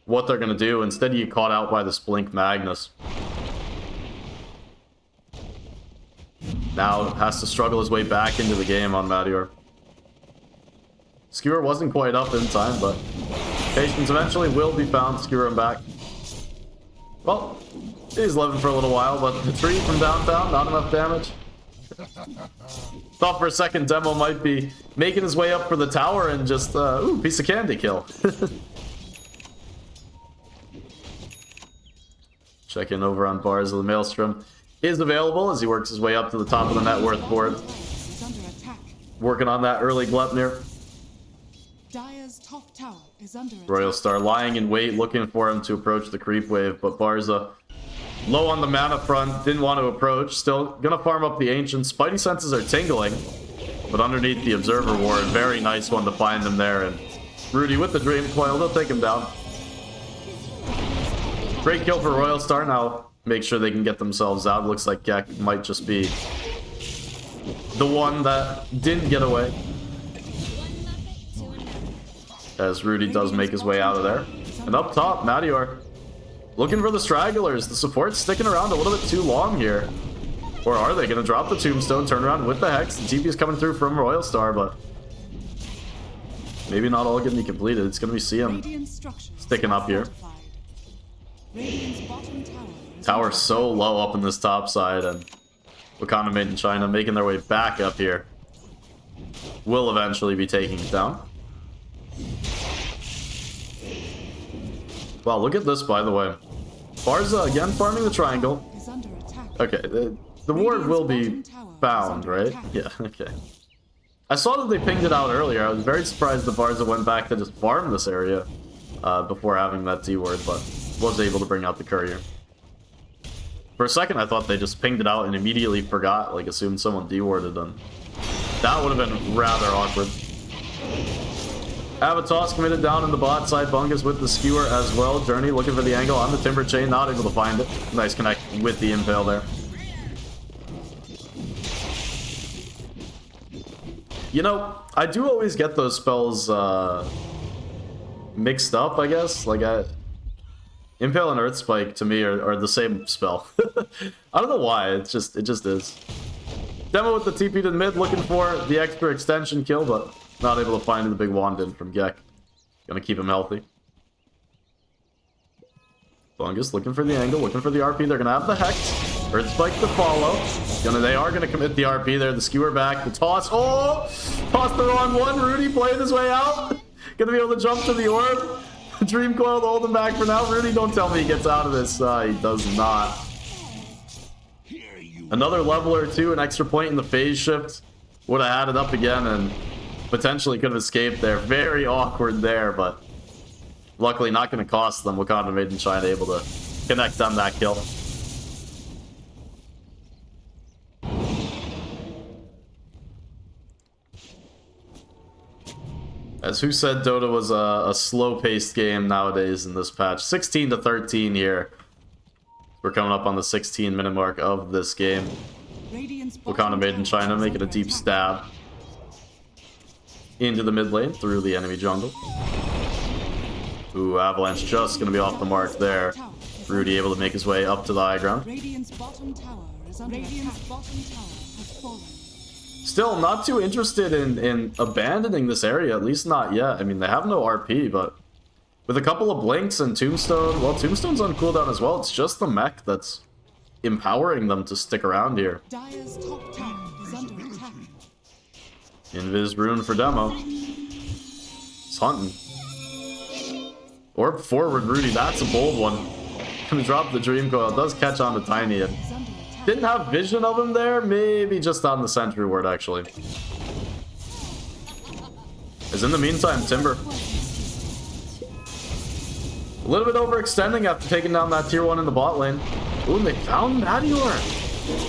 what they're going to do. Instead, you get caught out by this Blink Magnus. Now has to struggle his way back into the game on Mattior. Skewer wasn't quite up in time, but patience eventually will be found. Skewer him back. Well, he's living for a little while, but the tree from downtown, not enough damage. Thought for a second Demo might be making his way up for the tower and just, ooh, piece of candy kill. Check in over on Barza. The Maelstrom is available as he works his way up to the top of the net worth board. Working on that early Gleipnir. Royal Star lying in wait, looking for him to approach the creep wave, but Barza low on the mana front, didn't want to approach. Still gonna farm up the Ancients. Spidey senses are tingling, but underneath the Observer Ward, very nice one to find him there. And Rudy with the Dream Coil, they'll take him down. Great kill for Royal Star. Now make sure they can get themselves out. Looks like Gek might just be the one that didn't get away, as Rudy does make his way out of there. And up top, Mattior looking for the stragglers. The support's sticking around a little bit too long here. Or are they going to drop the Tombstone, turn around with the Hex? The TP is coming through from Royal Star, but maybe not all going to be completed. It's going to be CM sticking up here. Radiant's bottom tower is Tower so low up in this top side, and Wakanda Made in China making their way back up here. Will eventually be taking it down. Wow, look at this, by the way. Barza again farming the triangle. is under attack. Okay, the ward will be found, right? Yeah, okay. I saw that they pinged it out earlier. I was very surprised that Barza went back to just farm this area before having that D ward, but was able to bring out the courier. For a second, I thought they just pinged it out and immediately forgot, like assumed someone D-warded them. That would have been rather awkward. Avatos committed down in the bot side. Bungus with the skewer as well. Journey looking for the angle on the timber chain, not able to find it. Nice connect with the impale there. You know, I do always get those spells mixed up, I guess. Like, Impale and Earth Spike to me are the same spell. I don't know why, it just is. Demo with the TP to the mid, looking for the extra extension kill, but not able to find the big wand in from Gek. Gonna keep him healthy. Bungus looking for the angle, looking for the RP. They're gonna have the Hex. Earth Spike to follow. They are gonna commit the RP there. The skewer back, the toss. Oh! Toss the wrong one. Rudy playing his way out. Gonna be able to jump to the orb. Dream Coil to hold him back for now. Rudy, don't tell me he gets out of this. He does not. Another level or two, an extra point in the phase shift. Would have had it up again and potentially could have escaped there. Very awkward there, but luckily not going to cost them. Wakanda Made in China able to connect on that kill. As who said Dota was a slow-paced game nowadays in this patch. 16 to 13 here. We're coming up on the 16-minute mark of this game. Wakanda Made in China making a deep stab into the mid lane through the enemy jungle. Ooh, Avalanche just going to be off the mark there. Rudy able to make his way up to the high ground. Radiant's bottom tower is under attack. Has fallen. Still not too interested in abandoning this area, at least not yet. I mean, they have no RP, but with a couple of blinks and Tombstone, well, Tombstone's on cooldown as well. It's just the mech that's empowering them to stick around here. Dire's top tower is under attack. Invis rune for demo. He's hunting. Orb forward, Rudy. That's a bold one. Gonna drop the Dream Coil. Does catch on to Tiny. And didn't have vision of him there. Maybe just on the sentry ward, actually. As in the meantime, Timber. A little bit overextending after taking down that tier 1 in the bot lane. Ooh, and they found Madior.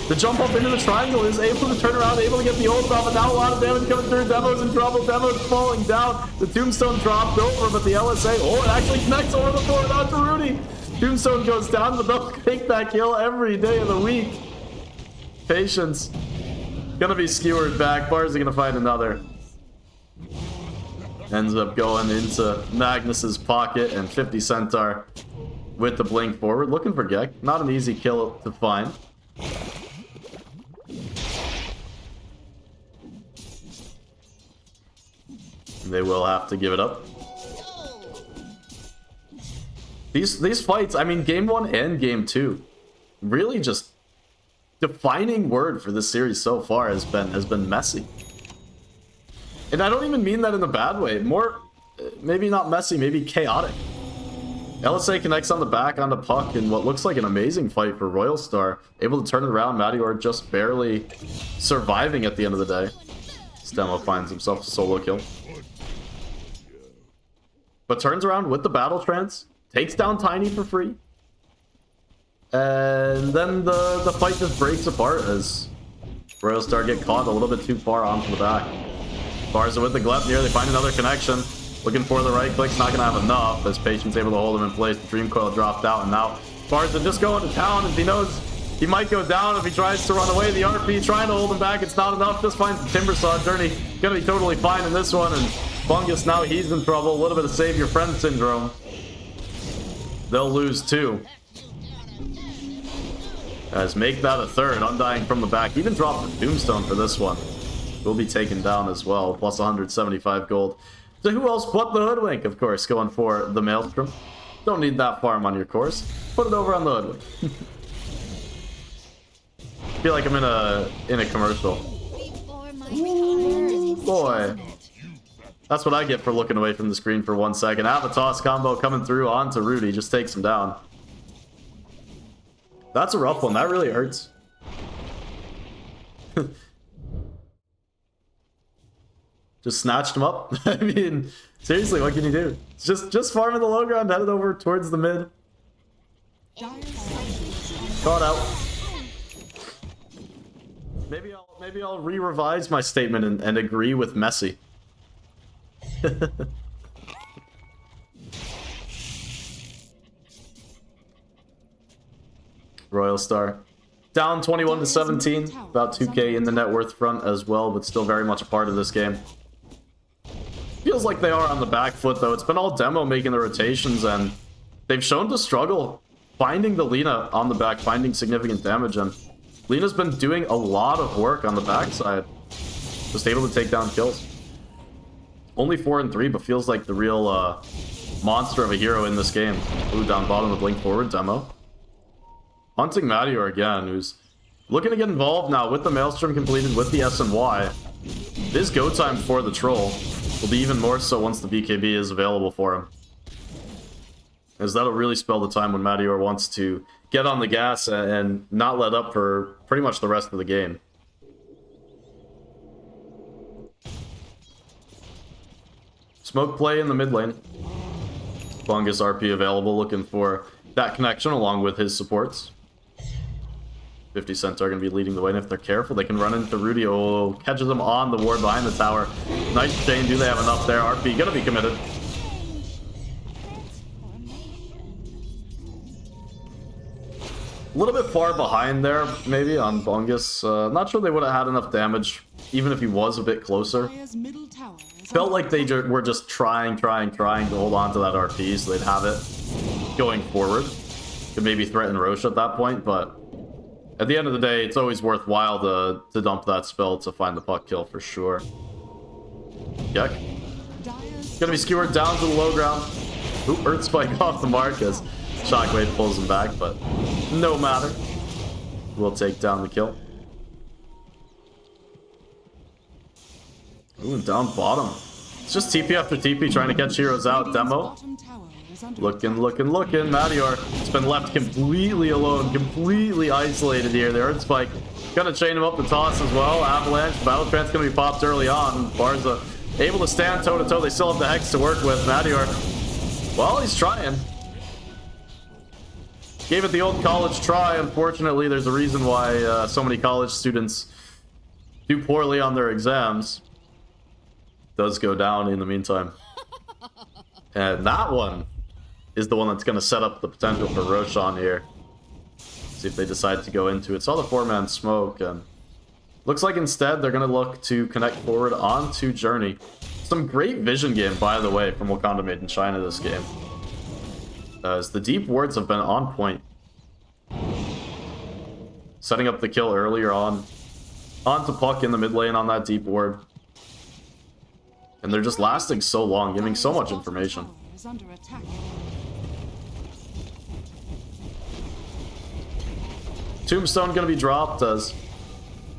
The jump up into the triangle is able to turn around, able to get the ult off, and now a lot of damage coming through. Demo's in trouble. Demo's falling down. The Tombstone dropped over, but the LSA, oh, it actually connects over the board onto Rudy. Tombstone goes down, but they'll take that kill every day of the week. Patience. Gonna be skewered back. Bars are gonna find another. Ends up going into Magnus's pocket, and 50 Centaur with the blink forward. Looking for Gek. Not an easy kill to find. They will have to give it up. These fights, I mean, game 1 and game 2, really just defining word for this series so far has been messy. And I don't even mean that in a bad way. More, maybe not messy, maybe chaotic. LSA connects on the back onto Puck in what looks like an amazing fight for Royal Star. Able to turn it around. Madior just barely surviving at the end of the day. Stemo finds himself a solo kill. But turns around with the battle trance. Takes down Tiny for free. And then the fight just breaks apart as Royal Star get caught a little bit too far onto the back. Barza with the Glut here. They find another connection. Looking for the right click's not going to have enough as Patience able to hold him in place. The Dream Coil dropped out, and now Barza just going to town as he knows he might go down if he tries to run away. The RP trying to hold him back. It's not enough. Just finds the Timber Saw. Journey going to be totally fine in this one, and Bungus now he's in trouble. A little bit of save your friend syndrome. They'll lose 2. As make that a third. Undying from the back. Even dropped the Tombstone for this one. Will be taken down as well. Plus 175 gold. So who else but the Hoodwink, of course, going for the Maelstrom. Don't need that farm on your course. Put it over on the Hoodwink. Feel like I'm in a commercial. Ooh, boy. That's what I get for looking away from the screen for 1 second. Toss combo coming through onto Rudy. Just takes him down. That's a rough one. That really hurts. Just snatched him up. I mean, seriously, what can you do? It's just farming the low ground, headed over towards the mid. Caught out. Maybe I'll re-revise my statement and agree with Messi. Royal Star. Down 21 to 17. About 2k in the net worth front as well, but still very much a part of this game. Feels like they are on the back foot, though. It's been all Demo making the rotations, and they've shown to struggle finding the Lina on the back, finding significant damage, and Lina's been doing a lot of work on the backside. Just able to take down kills. Only 4 and 3, but feels like the real monster of a hero in this game. Ooh, down bottom with Blink forward, Demo. Hunting Madior again, who's looking to get involved now with the Maelstrom completed with the SNY. It is go time for the Troll. Will be even more so once the BKB is available for him. As that'll really spell the time when Madior wants to get on the gas and not let up for pretty much the rest of the game. Smoke play in the mid lane. Bungus RP available, looking for that connection along with his supports. 50 Cent are going to be leading the way, and if they're careful, they can run into Rudy. Oh, catches him on the ward behind the tower. Nice chain. Do they have enough there? RP going to be committed. A little bit far behind there, maybe, on Bungus. Not sure they would have had enough damage, even if he was a bit closer. Felt like they were just trying to hold on to that RP so they'd have it going forward. Could maybe threaten Roche at that point, but at the end of the day, it's always worthwhile to dump that spell to find the puck kill for sure. Yuck. Gonna be skewered down to the low ground. Ooh, Earth Spike off the mark as Shockwave pulls him back, but no matter. We'll take down the kill. Ooh, and down bottom. It's just TP after TP trying to catch heroes out. Demo. Looking. Madior has been left completely alone, completely isolated here. The Earth Spike gonna chain him up the toss as well. Avalanche. Battle Trance gonna be popped early on. Barza able to stand toe to toe. They still have the Hex to work with. Madior, well, he's trying. Gave it the old college try. Unfortunately, there's a reason why so many college students do poorly on their exams. Does go down in the meantime. And that one is the one that's going to set up the potential for Roshan here. See if they decide to go into it. Saw the 4-man smoke, and looks like instead they're going to look to connect forward onto Journey. Some great vision game, by the way, from Wakanda Made in China this game. As the deep wards have been on point. Setting up the kill earlier on. Onto Puck in the mid lane on that deep ward. And they're just lasting so long, giving so much information. Tombstone gonna be dropped as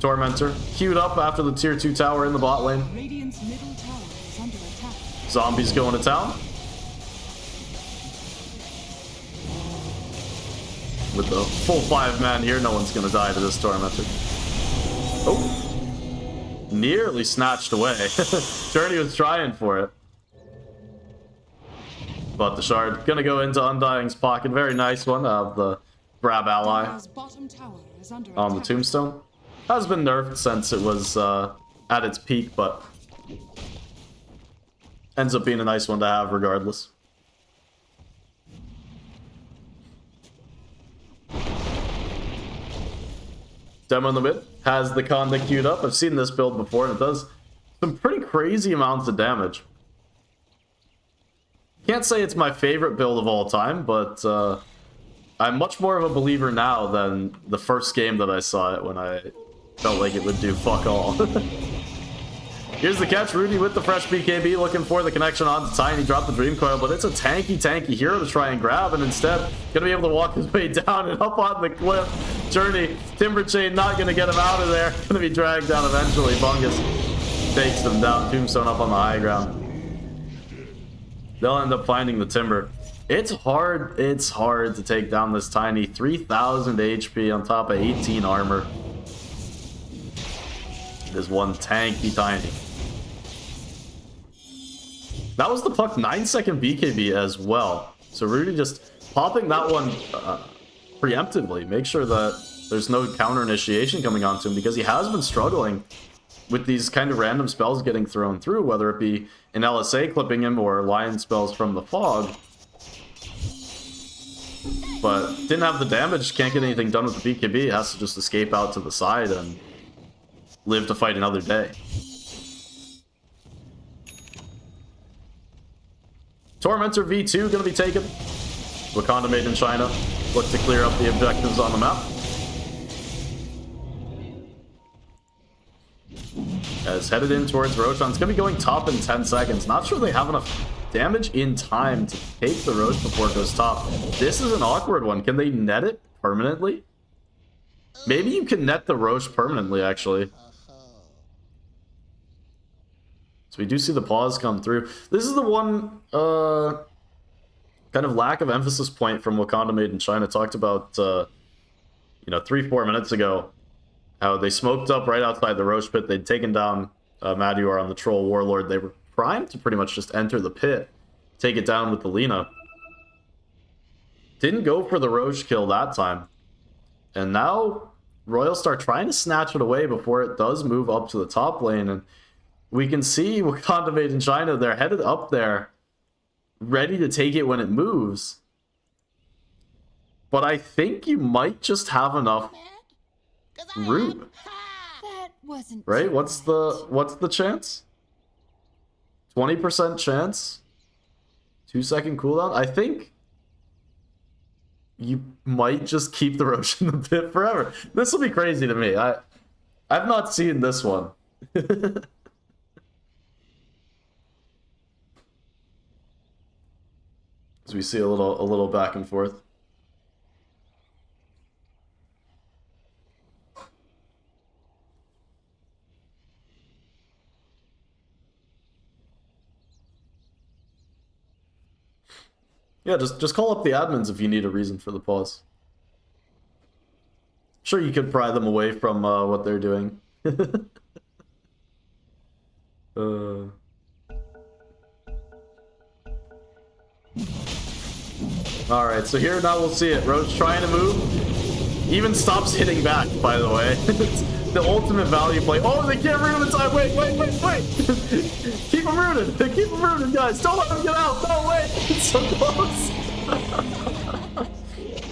Tormentor queued up after the tier 2 tower in the bot lane. Zombies going to town. With the full 5-man here, no one's gonna die to this Tormentor. Oh. Nearly snatched away. Journey was trying for it. But the shard gonna go into Undying's pocket. Very nice one of the grab ally on the Tombstone. Has been nerfed since it was at its peak, but ends up being a nice one to have regardless. Demo in the mid has the Conda queued up. I've seen this build before, and it does some pretty crazy amounts of damage. Can't say it's my favorite build of all time, but I'm much more of a believer now than the first game that I saw it when I felt like it would do fuck all. Here's the catch. Rudy with the fresh BKB looking for the connection on to Tiny. Drop the Dream Coil, but it's a tanky hero to try and grab, and instead gonna be able to walk his way down and up on the cliff. Journey, Timber Chain not gonna get him out of there. Gonna be dragged down eventually. Bungus takes them down. Tombstone up on the high ground. They'll end up finding the Timber. It's hard to take down this Tiny. 3,000 HP on top of 18 armor. There's one tanky Tiny. That was the Puck 9-second BKB as well. So Rudy just popping that one preemptively. Make sure that there's no counter initiation coming onto him, because he has been struggling with these kind of random spells getting thrown through, whether it be an LSA clipping him or Lion spells from the fog. But didn't have the damage, can't get anything done with the BKB, has to just escape out to the side and live to fight another day. Tormentor V2 gonna be taken. Wakanda made in China. Look to clear up the objectives on the map. As headed in towards Roshan. It's gonna be going top in 10 seconds. Not sure they have enough damage in time to take the Roche before it goes top. This is an awkward one. Can they net it permanently? Maybe you can net the Roche permanently, actually. So we do see the pause come through. This is the one kind of lack of emphasis point from Wakanda Made in China. Talked about, 3-4 minutes ago, how they smoked up right outside the Roche pit. They'd taken down Madior on the Troll Warlord. They were primed to pretty much just enter the pit, take it down with the Lina. Didn't go for the Roche kill that time. And now Royal Star trying to snatch it away before it does move up to the top lane. And we can see Wakanda Made in China, they're headed up there, ready to take it when it moves. But I think you might just have enough room. Right? What's the chance? 20% chance? 2-second cooldown? I think you might just keep the Roche in the pit forever. This will be crazy to me. I've not seen this one. So we see a little back and forth. Yeah, just call up the admins if you need a reason for the pause. Sure, you could pry them away from what they're doing. Alright, so here now we'll see it. Roche trying to move. Even stops hitting back, by the way. It's the ultimate value play. Oh, they can't root him in time. Wait. Keep him rooted. Keep him rooted, guys. Don't let him get out. No, wait. It's so close.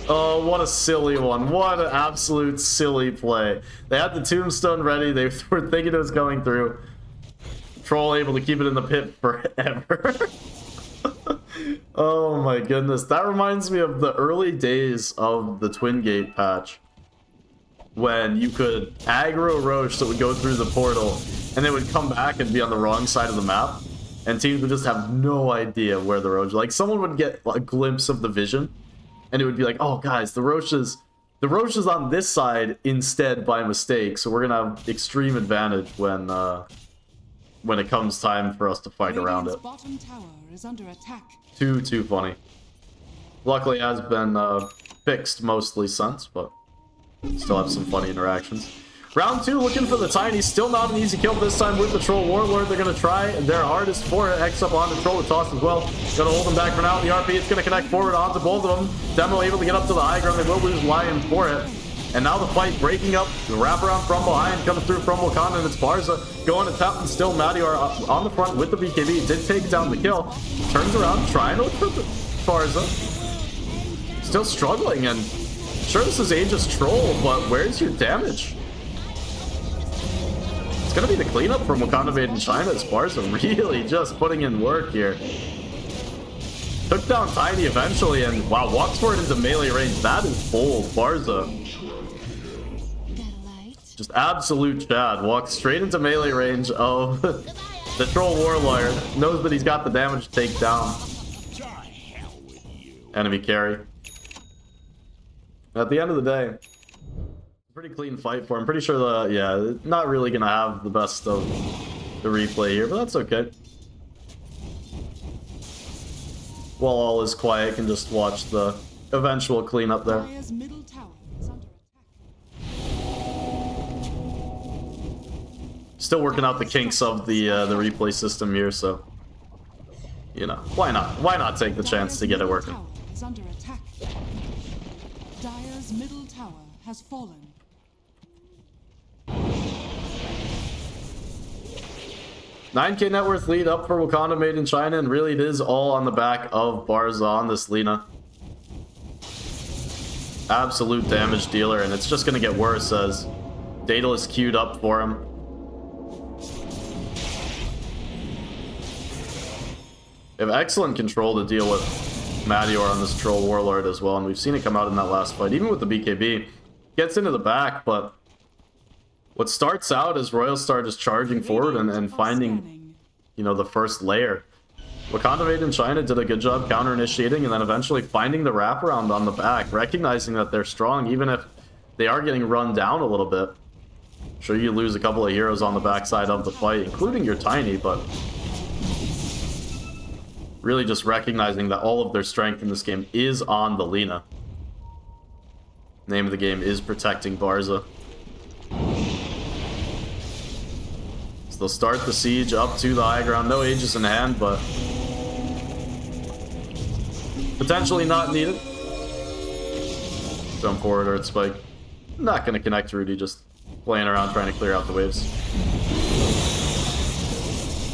Oh, what a silly one. What an absolute silly play. They had the tombstone ready. They were thinking it was going through. Troll able to keep it in the pit forever. Oh my goodness. That reminds me of the early days of the Twin Gate patch, when you could aggro Roche that would go through the portal, and they would come back and be on the wrong side of the map, and teams would just have no idea where the Roche. Like, someone would get a glimpse of the vision, and it would be like, oh guys, the Roche is on this side instead by mistake, so we're gonna have extreme advantage when it comes time for us to fight around it. Bottom tower is under attack. Too funny. Luckily, it has been fixed mostly since, but still have some funny interactions. Round 2, looking for the Tiny. Still not an easy kill this time with the Troll Warlord. They're going to try their hardest for it. X up on the Troll with Toss as well. Going to hold them back for now. The RP is going to connect forward onto both of them. Demo able to get up to the high ground. They will lose Lion for it. And now the fight breaking up. The wraparound from behind coming through from Wakanda, and it's Barza going to tap, and still Madior on the front with the BKB. Did take down the kill. Turns around, trying to look for Barza. Still struggling, and sure, this is Aegis Troll, but where's your damage? It's going to be the cleanup from Wakanda Made in China. As Barza really just putting in work here. Took down Tiny eventually, and wow, walks for it into melee range. That is bold, Barza. Just absolute Chad. Walks straight into melee range of the Troll Warlord. Knows that he's got the damage to take down. Enemy carry. At the end of the day, pretty clean fight for him. Pretty sure the, yeah, not really gonna have the best of the replay here, but that's okay. While all is quiet, can just watch the eventual cleanup there. Dire's middle tower is under attack. Still working out the kinks of the replay system here, so you know, why not? Why not take the chance to get it working? Is under attack. Dire's middle tower has fallen. 9k net worth lead up for Wakanda made in China, and really it is all on the back of Barza on this Lina. Absolute damage dealer, and it's just going to get worse as Daedalus queued up for him. They have excellent control to deal with Madior on this Troll Warlord as well, and we've seen it come out in that last fight. Even with the BKB, gets into the back, but what starts out as Royal Star just charging forward and finding, you know, the first layer. Wakanda made in China did a good job counter-initiating and then eventually finding the wraparound on the back, recognizing that they're strong, even if they are getting run down a little bit. Sure, you lose a couple of heroes on the backside of the fight, including your Tiny, but really just recognizing that all of their strength in this game is on the Lina. Name of the game is protecting Barza. So they'll start the siege up to the high ground. No Aegis in hand, but potentially not needed. Jump forward, Earth Spike. Not going to connect Rudy, just playing around trying to clear out the waves.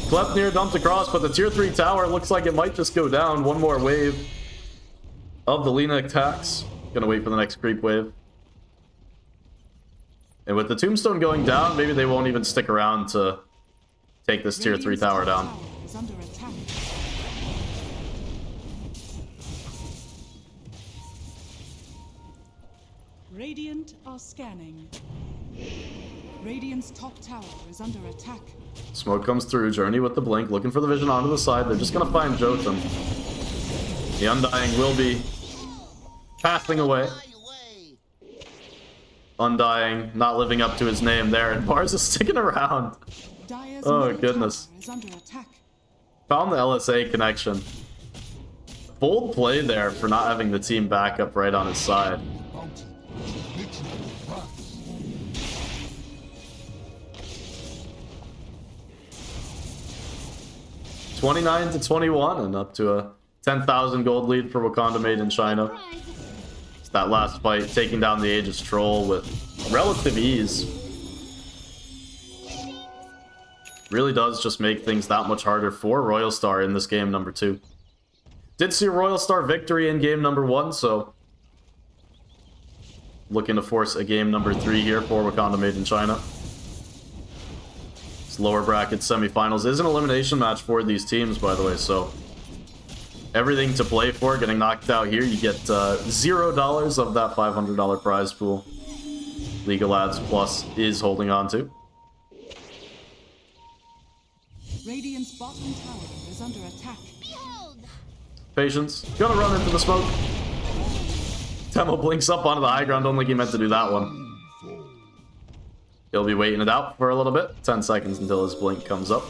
Sleipnir dumped across, but the tier 3 tower looks like it might just go down. One more wave of the Lina attacks. Gonna wait for the next creep wave. And with the tombstone going down, maybe they won't even stick around to take this tier 3 tower down. Is under attack. Radiant are scanning. Radiant's top tower is under attack. Smoke comes through, Journey with the blink, looking for the vision onto the side. They're just gonna find Jotun. The Undying will be passing away. Undying, not living up to his name there, and Barza sticking around. Dire's Oh, middle goodness. tower is under attack. Found the LSA connection. Bold play there for not having the team back up right on his side. 29 to 21 and up to a 10,000 gold lead for Wakanda made in China. It's that last fight, taking down the Aegis Troll with relative ease. Really does just make things that much harder for Royal Star in this game number 2. Did see a Royal Star victory in game number 1, so looking to force a game number 3 here for Wakanda made in China. This lower bracket semifinals is an elimination match for these teams, by the way, so everything to play for. Getting knocked out here, you get $0 of that $500 prize pool. League of Lads Plus is holding on to. Radiant's bottom tower is under attack. Patience. Gonna run into the smoke. Temo blinks up onto the high ground. Don't think he meant to do that one. He'll be waiting it out for a little bit. 10 seconds until his blink comes up.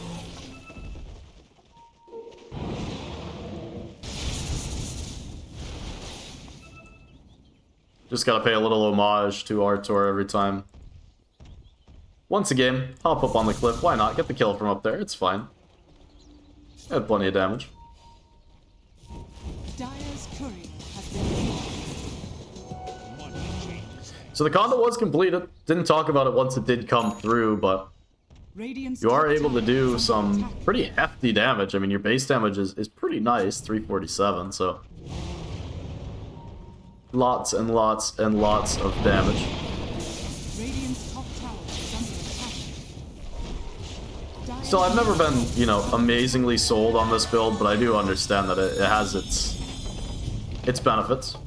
Just gotta pay a little homage to Artur every time. Once a game, hop up on the cliff. Why not? Get the kill from up there. It's fine. Had plenty of damage. Dire's courier has been killed. So the condo was completed. Didn't talk about it once it did come through, but Radiant's you are top able to tower do is under some attack. pretty hefty damage. I mean, your base damage is pretty nice, 347, so lots and lots and lots of damage. Radiant's top tower is under attack. Still, I've never been, you know, amazingly sold on this build, but I do understand that it has its benefits.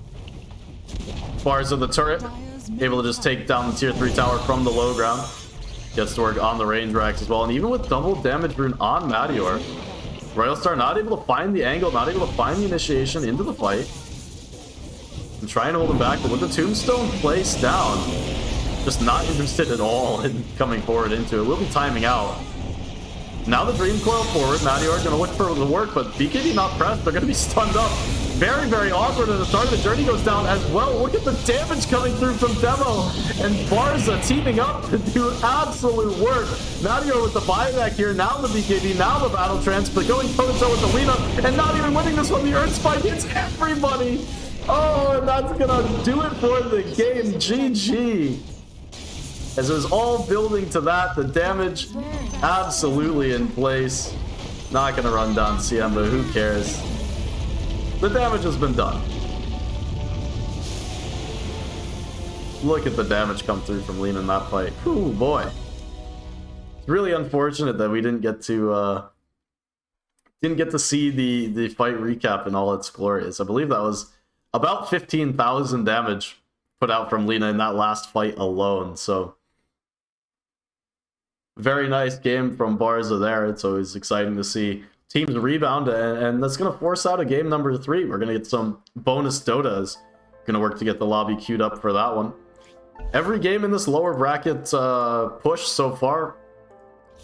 Bars of the turret. Dire's Able to just take down the tier 3 tower from the low ground. Gets to work on the range racks as well. And even with double damage rune on Madior, Royal Star not able to find the angle, not able to find the initiation into the fight. And trying to hold him back, but with the tombstone placed down, just not interested at all in coming forward into it. We'll be timing out. Now the Dream Coil forward, Madior gonna look for the work, but BKB not pressed, they're gonna be stunned up. Very, very awkward, and the start of the journey goes down as well. Look at the damage coming through from Demo, and Barza teaming up to do absolute work. Madior with the buyback here, now the BKB, now the Battle Trance, but going toe-to-toe with the Lina, and not even winning this one. The Earth Spike hits everybody. Oh, and that's gonna do it for the game. GG. As it was all building to that, the damage absolutely in place. Not gonna run down CM, but who cares? The damage has been done. Look at the damage come through from Lina in that fight. Ooh, boy. It's really unfortunate that we didn't get to see the fight recap in all its glories. I believe that was about 15,000 damage put out from Lina in that last fight alone. So very nice game from Barza there. It's always exciting to see teams rebound, and that's going to force out a game number 3. We're going to get some bonus Dotas. Going to work to get the lobby queued up for that one. Every game in this lower bracket push so far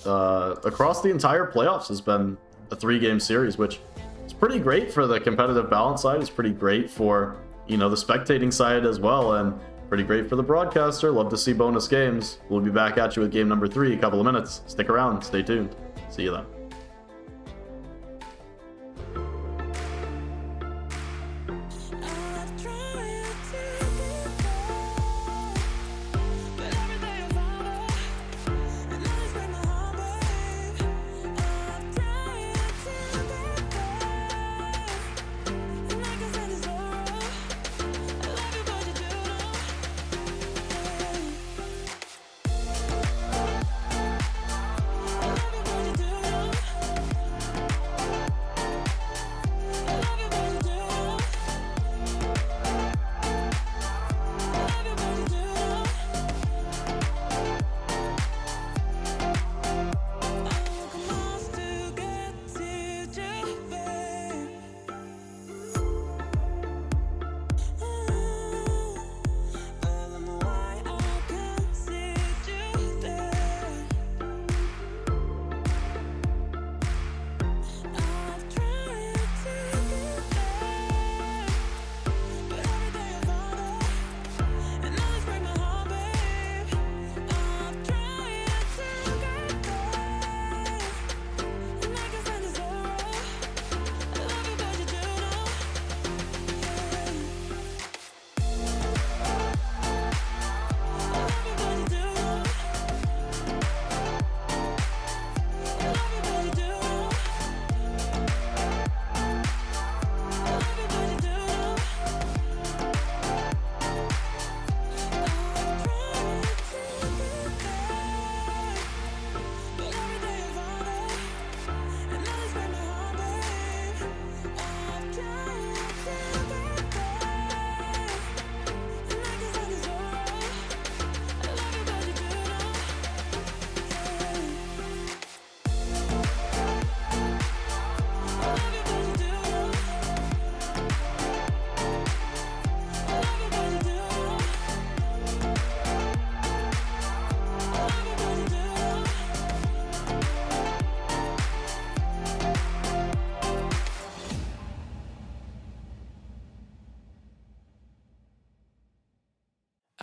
across the entire playoffs has been a 3-game series, which is pretty great for the competitive balance side. It's pretty great for, you know, the spectating side as well, and pretty great for the broadcaster. Love to see bonus games. We'll be back at you with game number 3 in a couple of minutes. Stick around. Stay tuned. See you then.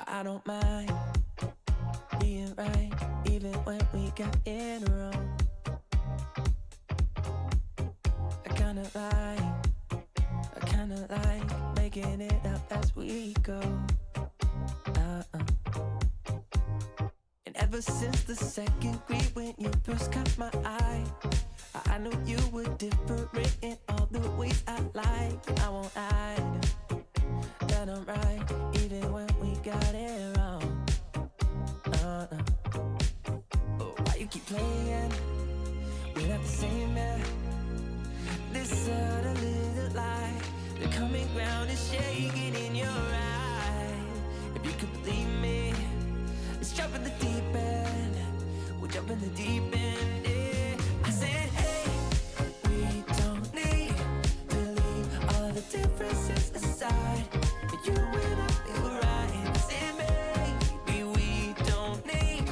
I don't mind being right, even when we got in wrong. I kinda like making it up as we go. And ever since the second grade when you first caught my eye, I knew you were different in all the ways I like. And I won't hide that I'm right, even when we got it wrong. Why you keep playing? We're not the same man. This other little lie, the coming ground is shaking in your eye. If you could leave me, let's jump in the deep end. We'll jump in the deep end, yeah. I said, hey, we don't need to leave all of the differences aside. You and I feel right. I said, maybe we don't need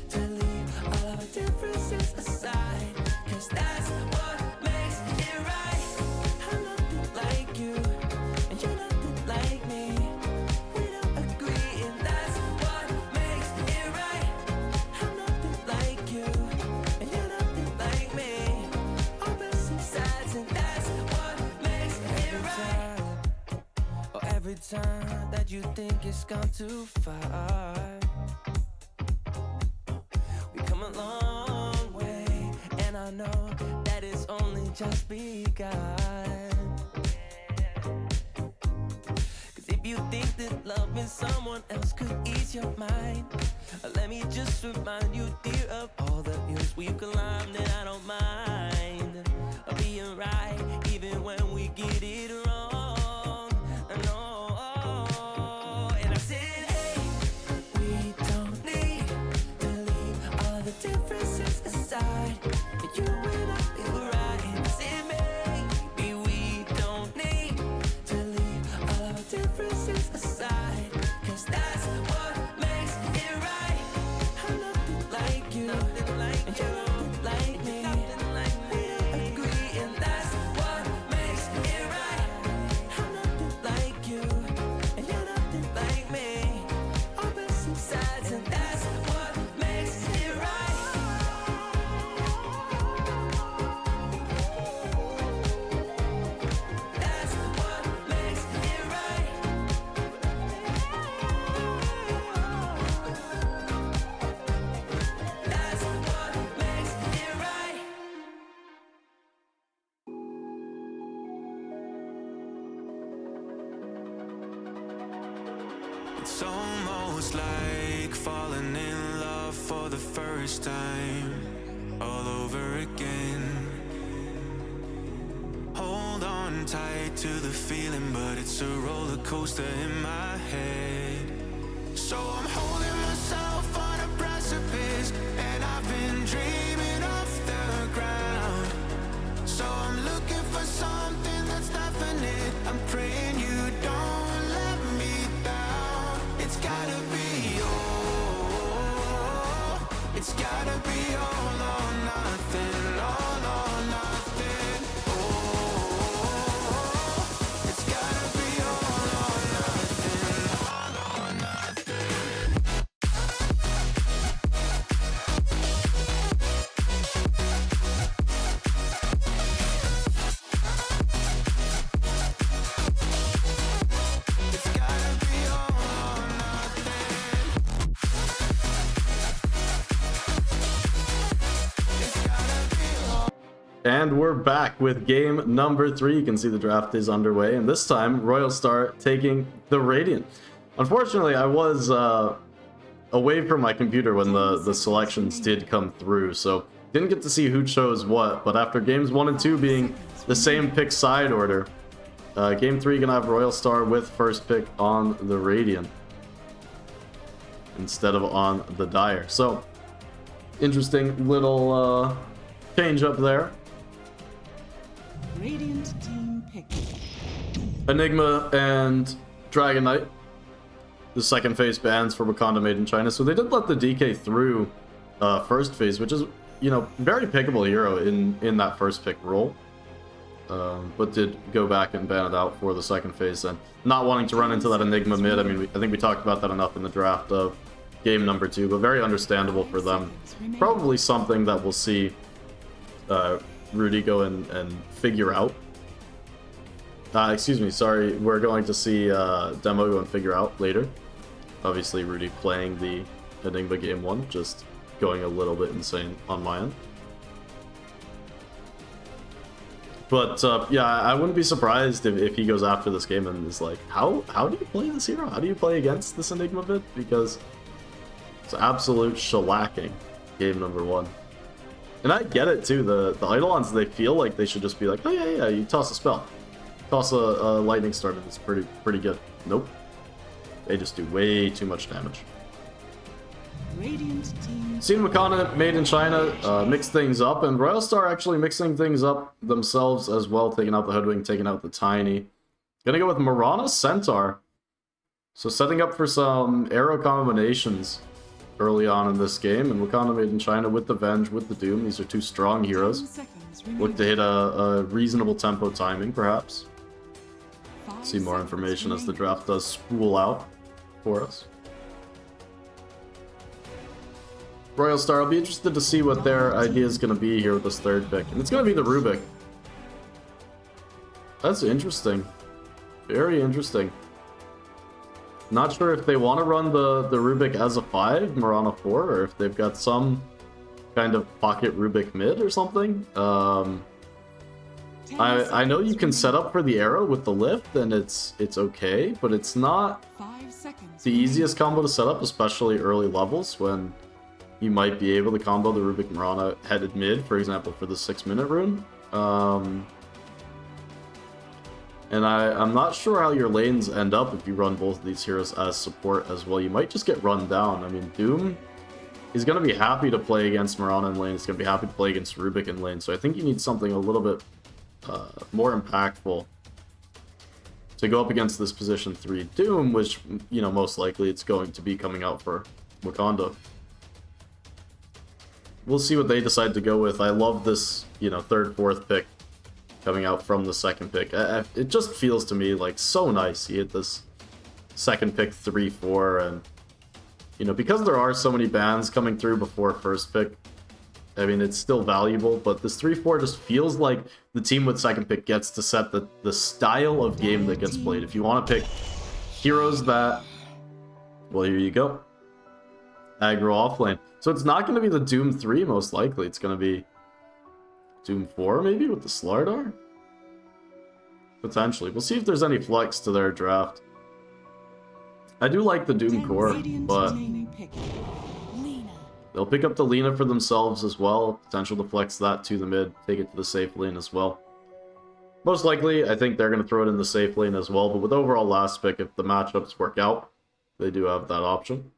to leave all of the differences aside. Cause that's what makes it right. I'm nothing like you, and you're nothing like me. We don't agree, and that's what makes it right. I'm nothing like you, and you're nothing like me. Opposite sides, and that's what makes it right. Oh, every time that you think it's gone too far, we come a long way, and I know that it's only just begun. Cause if you think that loving someone else could ease your mind, let me just remind you, dear, of all the hills we've climbed, and I don't mind being right, even when we get it wrong. No, and I said, hey, we don't need to leave all the differences aside. You and I feel right. I said, maybe we don't need to leave all of the differences aside. Cause that's what makes it right. I'm nothing like you, and you're nothing like me. We don't agree, and that's what makes it right. I'm nothing like you, and you're nothing like me. Opposite sides, and that's what makes it right. That's what makes it right. That's what makes it right. It's almost like falling in love for the first time, all over again. Hold on tight to the feeling, but it's a roller coaster in my head. So I'm holding myself on a precipice, and I've been dreaming off the ground. So I'm looking for something that's definite. I'm praying you don't let me down. It's gotta be all. It's gotta be all or nothing. All or nothing. Oh, it's gotta be all or nothing. All or nothing. It's gotta be all or nothing. It's gotta be all. And we're back with game number 3. You can see the draft is underway, and this time Royal Star taking the Radiant. Unfortunately, I was away from my computer when the selections did come through, so didn't get to see who chose what. But after games 1 and 2 being the same pick side order, game 3 gonna have Royal Star with first pick on the Radiant instead of on the Dire. So interesting little change up there. Radiant team pick. Enigma and Dragon Knight, the second phase bans for Wakanda made in China. So they did let the DK through first phase, which is, you know, very pickable hero in that first pick role. But did go back and ban it out for the second phase, and not wanting to run into that Enigma mid. I mean, I think we talked about that enough in the draft of game number 2, but very understandable for them. Probably something that we'll see Rudy go and figure out. Excuse me, sorry, we're going to see Demo go and figure out later. Obviously, Rudy playing the Enigma game 1, just going a little bit insane on my end. But yeah, I wouldn't be surprised if he goes after this game and is like, how do you play this hero? How do you play against this Enigma bit? Because it's absolute shellacking game number 1. And I get it too, the Eidolons, they feel like they should just be like, oh yeah, you toss a spell. Toss a lightning start and it's pretty good. Nope. They just do way too much damage. Radiant team. Seen Wakanda made in China mix things up, and Royal Star actually mixing things up themselves as well, taking out the Hoodwink, taking out the Tiny. Gonna go with Mirana Centaur. So setting up for some arrow combinations early on in this game, and Wakanda made in China with the Venge, with the Doom. These are two strong 10 heroes. seconds Look to hit a reasonable tempo timing, perhaps. 5 See more seconds information as the remaining. draft does spool out for us. Royal Star, I'll be interested to see what their idea is going to be here with this third pick. And it's going to be the Rubik. That's interesting. Very interesting. Not sure if they want to run the Rubik as a 5, Mirana 4, or if they've got some kind of pocket Rubik mid or something. 10 I know you seconds can set remaining. up for the arrow with the lift, and it's okay, but it's not 5 seconds. the remaining. easiest combo to set up, especially early levels when you might be able to combo the Rubik Mirana headed mid, for example, for the 6-minute rune. And I'm not sure how your lanes end up if you run both of these heroes as support as well. You might just get run down. I mean, Doom is going to be happy to play against Mirana in lane. He's going to be happy to play against Rubik in lane. So I think you need something a little bit more impactful to go up against this position 3 Doom, which, you know, most likely it's going to be coming out for Wakanda. We'll see what they decide to go with. I love this, you know, 3rd, 4th pick coming out from the 2nd pick. It just feels to me like so nice. You hit this 2nd pick 3, 4, and, you know, because there are so many bans coming through before 1st pick, I mean, it's still valuable, but this 3, 4 just feels like the team with 2nd pick gets to set the style of game that gets played. If you want to pick heroes that, well, here you go. Aggro offlane. So it's not going to be the Doom 3, most likely. It's going to be Doom 4, maybe, with the Slardar? Potentially. We'll see if there's any flex to their draft. I do like the Doom 10 core, Radiant but remaining pick. Lina. they'll pick up the Lina for themselves as well. Potential to flex that to the mid, take it to the safe lane as well. Most likely, I think they're going to throw it in the safe lane as well, but with overall last pick, if the matchups work out, they do have that option.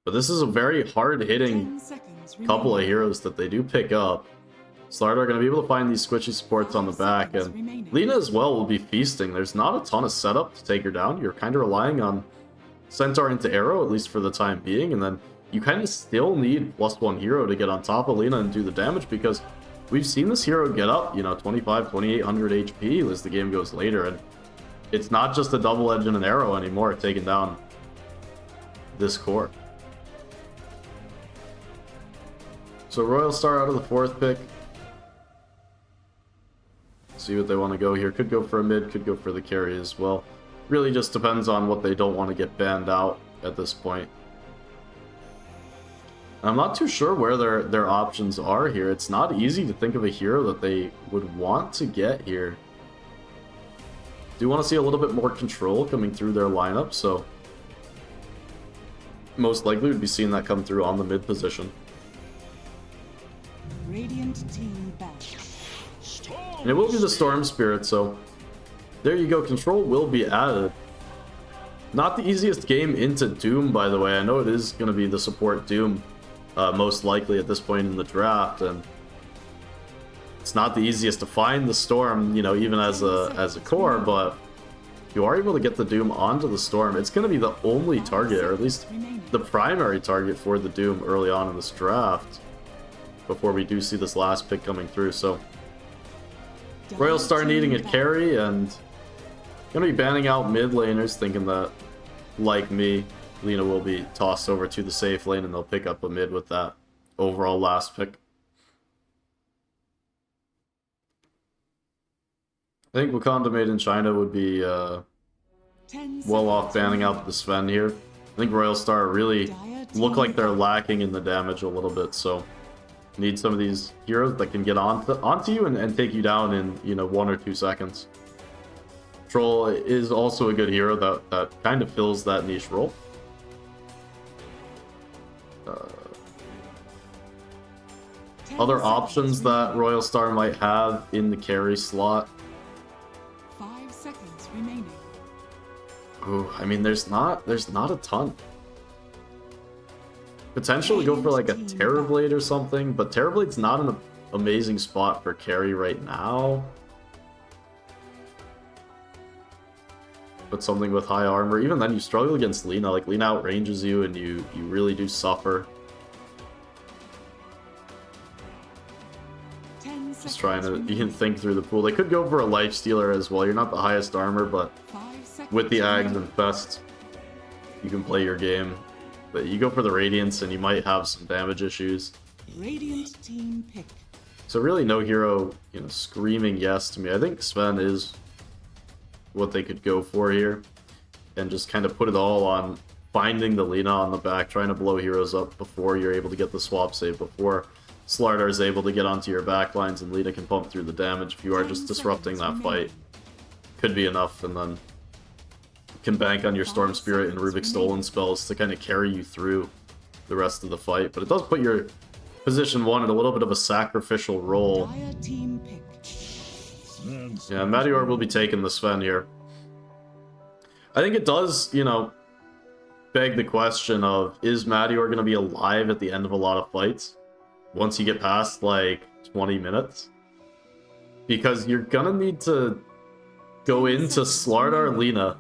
But this is a very hard-hitting 10 seconds couple of remaining. heroes that they do pick up. Slardar are going to be able to find these squishy supports on the back, and Lina as well will be feasting. There's not a ton of setup to take her down. You're kind of relying on Centaur into Arrow, at least for the time being, and then you kind of still need +1 hero to get on top of Lina and do the damage, because we've seen this hero get up, you know, 25, 2800 HP as the game goes later, and it's not just a double edge and an arrow anymore taking down this core. So Royal Star out of the 4th pick. See what they want to go here. Could go for a mid, could go for the carry as well. Really just depends on what they don't want to get banned out at this point. I'm not too sure where their options are here. It's not easy to think of a hero that they would want to get here. Do want to see a little bit more control coming through their lineup, so most likely we'd be seeing that come through on the mid position. Radiant team back. And it will be the Storm Spirit, so there you go. Control will be added. Not the easiest game into Doom, by the way. I know it is going to be the support Doom, most likely at this point in the draft, and it's not the easiest to find the Storm, you know, even as a core, but if you are able to get the Doom onto the Storm, it's going to be the only target, or at least the primary target for the Doom early on in this draft, before we do see this last pick coming through. So Royal Star needing a carry, and gonna be banning out mid laners, thinking that, like me, Lina will be tossed over to the safe lane and they'll pick up a mid with that overall last pick. I think Wakanda made in China would be well off banning out the Sven here. I think Royal Star really look like they're lacking in the damage a little bit, so need some of these heroes that can get onto you and take you down in, you know, 1 or 2 seconds. Troll is also a good hero that kind of fills that niche role. Other options that Royal Star might have in the carry slot. 5 seconds remaining. Ooh, I mean, there's not a ton. Potentially go for like a Terrorblade or something, but Terrorblade's not an amazing spot for carry right now. But something with high armor, even then you struggle against Lina. Like, Lina outranges you and you really do suffer. Just trying to, you can think through the pool. They could go for a Lifestealer as well. You're not the highest armor, but with the Ags and Fest, you can play your game. But you go for the Radiance and you might have some damage issues. Radiant team pick. So really no hero, you know, screaming yes to me. I think Sven is what they could go for here. And just kind of put it all on finding the Lina on the back, trying to blow heroes up before you're able to get the swap save, before Slardar is able to get onto your backlines and Lina can pump through the damage. If you are just disrupting that fight, could be enough, and then can bank on your Storm Spirit and Rubik Stolen spells to kind of carry you through the rest of the fight. But it does put your position 1 in a little bit of a sacrificial role. Yeah, Madior will be taking the Sven here. I think it does, you know, beg the question of, is Madior going to be alive at the end of a lot of fights once you get past like 20 minutes? Because you're gonna need to go into Slardar, Lina,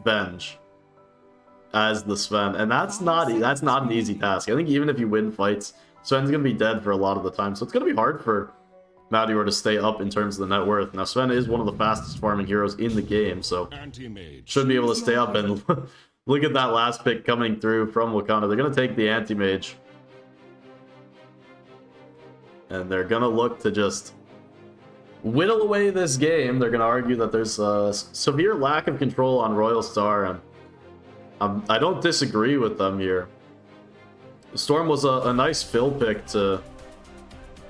Venge as the Sven, and that's not an easy task. I think even if you win fights, Sven's gonna be dead for a lot of the time, so it's gonna be hard for Madior to stay up in terms of the net worth. Now, Sven is one of the fastest farming heroes in the game, so should be able to stay up. And look at that last pick coming through from Wakanda. They're gonna take the Anti-Mage, and they're gonna look to just whittle away this game. They're gonna argue that there's a severe lack of control on Royal Star, and I don't disagree with them here. Storm was a nice fill pick to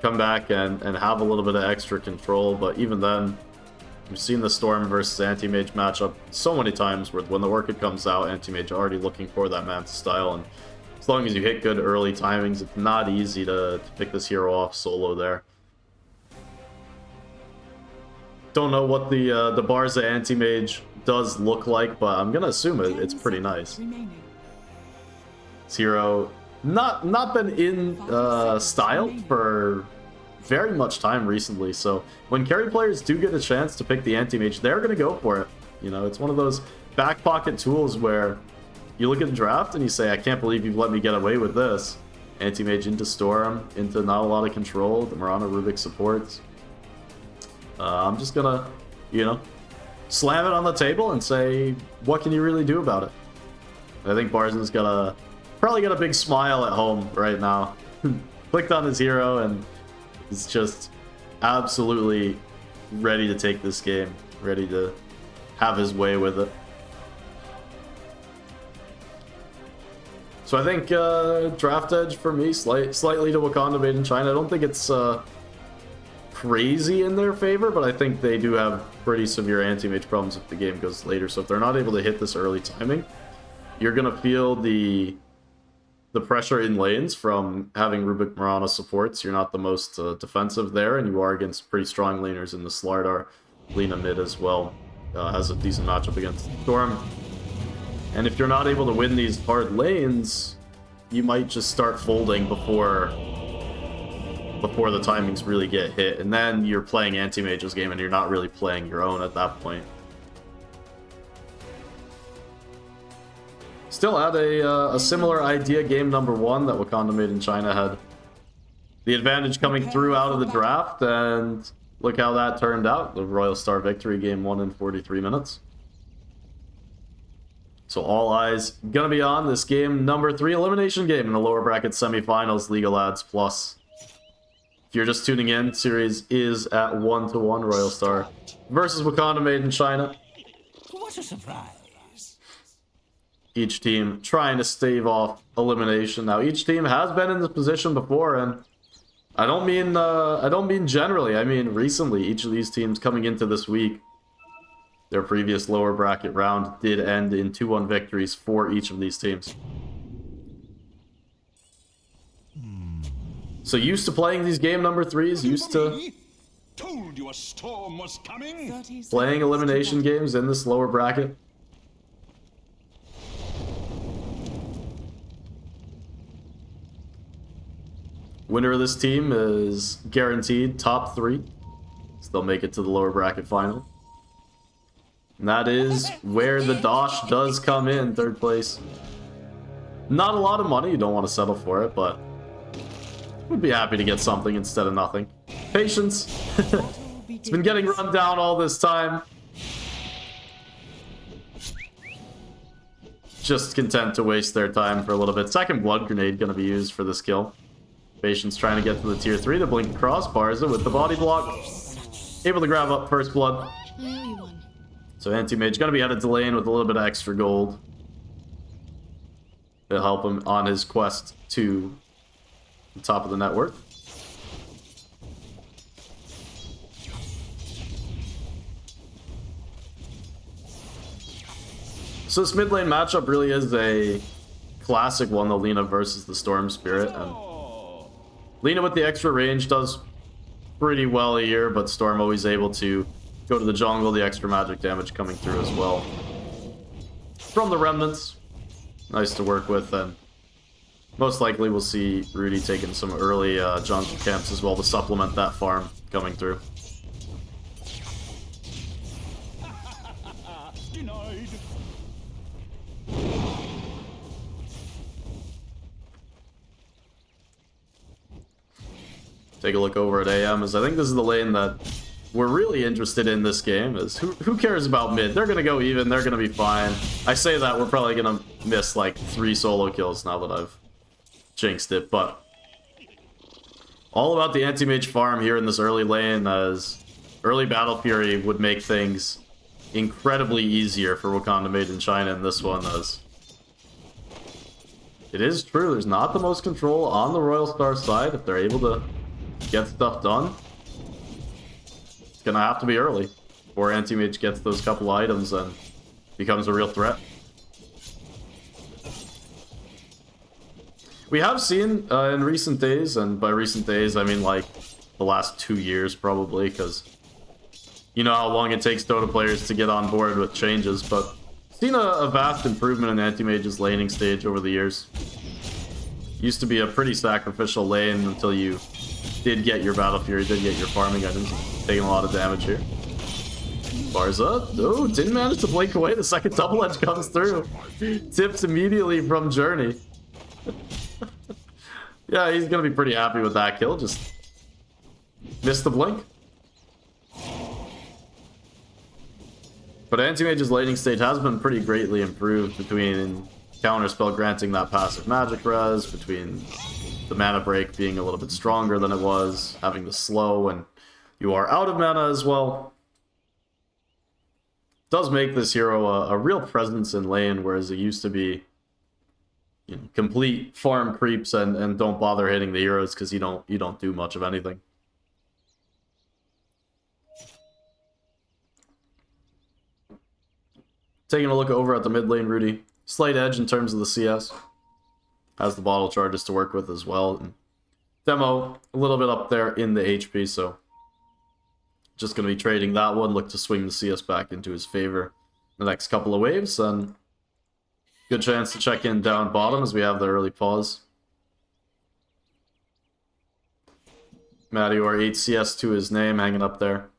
come back and have a little bit of extra control, but even then, we've seen the Storm versus Anti-Mage matchup so many times where when the Orchid comes out, Anti-Mage already looking for that Manta style, and as long as you hit good early timings, it's not easy to pick this hero off solo there. Don't know what the Barza Anti-Mage does look like, but I'm gonna assume it's pretty nice. This hero not been in style for very much time recently, so when carry players do get a chance to pick the Anti-Mage, they're gonna go for it. You know, it's one of those back pocket tools where you look at the draft and you say, I can't believe you've let me get away with this. Anti-Mage into Storm, into not a lot of control, the Mirana Rubik supports. I'm just gonna, you know, slam it on the table and say, what can you really do about it? I think Barzen's probably got a big smile at home right now. Clicked on his hero and is just absolutely ready to take this game, ready to have his way with it. So I think draft edge for me, slightly to Wakanda made in China. I don't think it's crazy in their favor, but I think they do have pretty severe anti-mage problems if the game goes later. So if they're not able to hit this early timing, you're gonna feel the pressure in lanes from having Rubik Mirana supports. You're not the most defensive there, and you are against pretty strong laners in the Slardar. Lina mid as well has a decent matchup against Storm. And if you're not able to win these hard lanes, you might just start folding before the timings really get hit, and then you're playing Anti-Mage's game and you're not really playing your own at that point. Still had a similar idea game number 1 that Wakanda made in China had the advantage coming through out of the draft, and look how that turned out. The Royal Star victory, game 1 in 43 minutes. So all eyes gonna be on this game number 3 elimination game in the lower bracket semifinals, League of Lads Plus. If you're just tuning in, series is at 1-1, Royal Star versus Wakanda made in China. What a surprise. Each team trying to stave off elimination. Now, each team has been in this position before, and I don't mean generally, I mean recently. Each of these teams coming into this week, their previous lower bracket round did end in 2-1 victories for each of these teams. So used to playing these game number 3s, used to Told you a storm was coming. playing elimination games in this lower bracket. Winner of this team is guaranteed top 3. So they'll make it to the lower bracket final. And that is where the Dosh does come in, 3rd place. Not a lot of money, you don't want to settle for it, but would be happy to get something instead of nothing. Patience. It's been getting run down all this time. Just content to waste their time for a little bit. Second blood grenade going to be used for this kill. Patience trying to get to the tier 3. The blink crossbars it with the body block. Able to grab up first blood. So anti-mage going to be headed to lane with a little bit of extra gold. It'll help him on his quest to the top of the net worth. So this mid lane matchup really is a classic one, the Lina versus the Storm Spirit. And Lina with the extra range does pretty well here, but Storm always able to go to the jungle, the extra magic damage coming through as well. From the remnants, nice to work with, and most likely we'll see Rudy taking some early jungle camps as well to supplement that farm coming through. Denied. Take a look over at AM, as I think this is the lane that we're really interested in this game. Is who cares about mid? They're gonna go even, they're gonna be fine. I say that, we're probably gonna miss like 3 solo kills now that I've jinxed it, but all about the anti-mage farm here in this early lane, as early Battle Fury would make things incredibly easier for Wakanda Made in China in this one, as it is true, there's not the most control on the Royal Star side. If they're able to get stuff done, it's gonna have to be early before anti-mage gets those couple items and becomes a real threat. We have seen in recent days, and by recent days I mean like the last 2 years probably, because you know how long it takes Dota players to get on board with changes, but seen a vast improvement in anti-mage's laning stage over the years. Used to be a pretty sacrificial lane until you did get your Battle Fury, did get your farming items, taking a lot of damage here. Barza, oh, didn't manage to blink away. The second double edge comes through. Tips immediately from Journey. Yeah, he's gonna be pretty happy with that kill. Just missed the blink. But anti-mage's laning stage has been pretty greatly improved between counterspell granting that passive magic res, between the mana break being a little bit stronger than it was, having the slow when you are out of mana as well. Does make this hero a real presence in lane, whereas it used to be, you know, complete farm creeps and don't bother hitting the heroes because you don't do much of anything. Taking a look over at the mid lane, Rudy. Slight edge in terms of the CS. Has the bottle charges to work with as well. And Demo, a little bit up there in the HP, so just going to be trading that one. Look to swing the CS back into his favor the next couple of waves. And good chance to check in down bottom as we have the early pause. Mattior 8 CS to his name, hanging up there.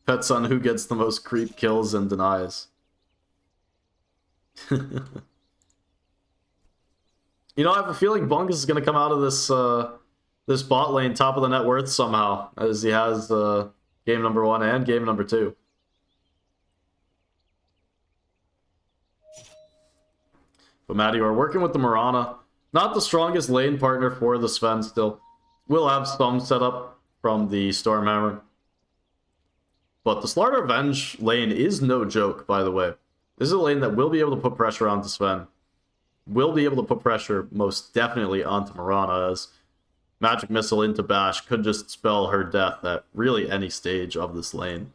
Pets on who gets the most creep kills and denies. You know, I have a feeling Bungus is going to come out of this this bot lane top of the net worth somehow, as he has game number 1 and game number 2. But Mattior working with the Mirana, not the strongest lane partner for the Sven still. Will have some setup from the Stormhammer. But the Slaughter Revenge lane is no joke, by the way. This is a lane that will be able to put pressure onto Sven. Will be able to put pressure most definitely onto Mirana, as Magic Missile into Bash could just spell her death at really any stage of this lane.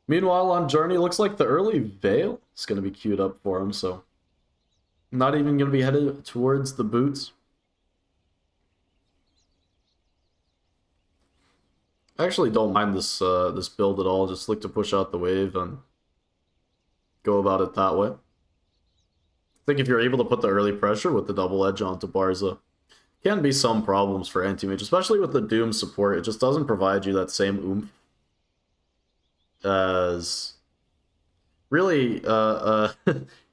Meanwhile, on Journey, looks like the early Veil is going to be queued up for him, so not even going to be headed towards the boots. I actually don't mind this this build at all. Just look to push out the wave and go about it that way. I think if you're able to put the early pressure with the double edge onto Barza, can be some problems for anti-mage, especially with the Doom support. It just doesn't provide you that same oomph as really a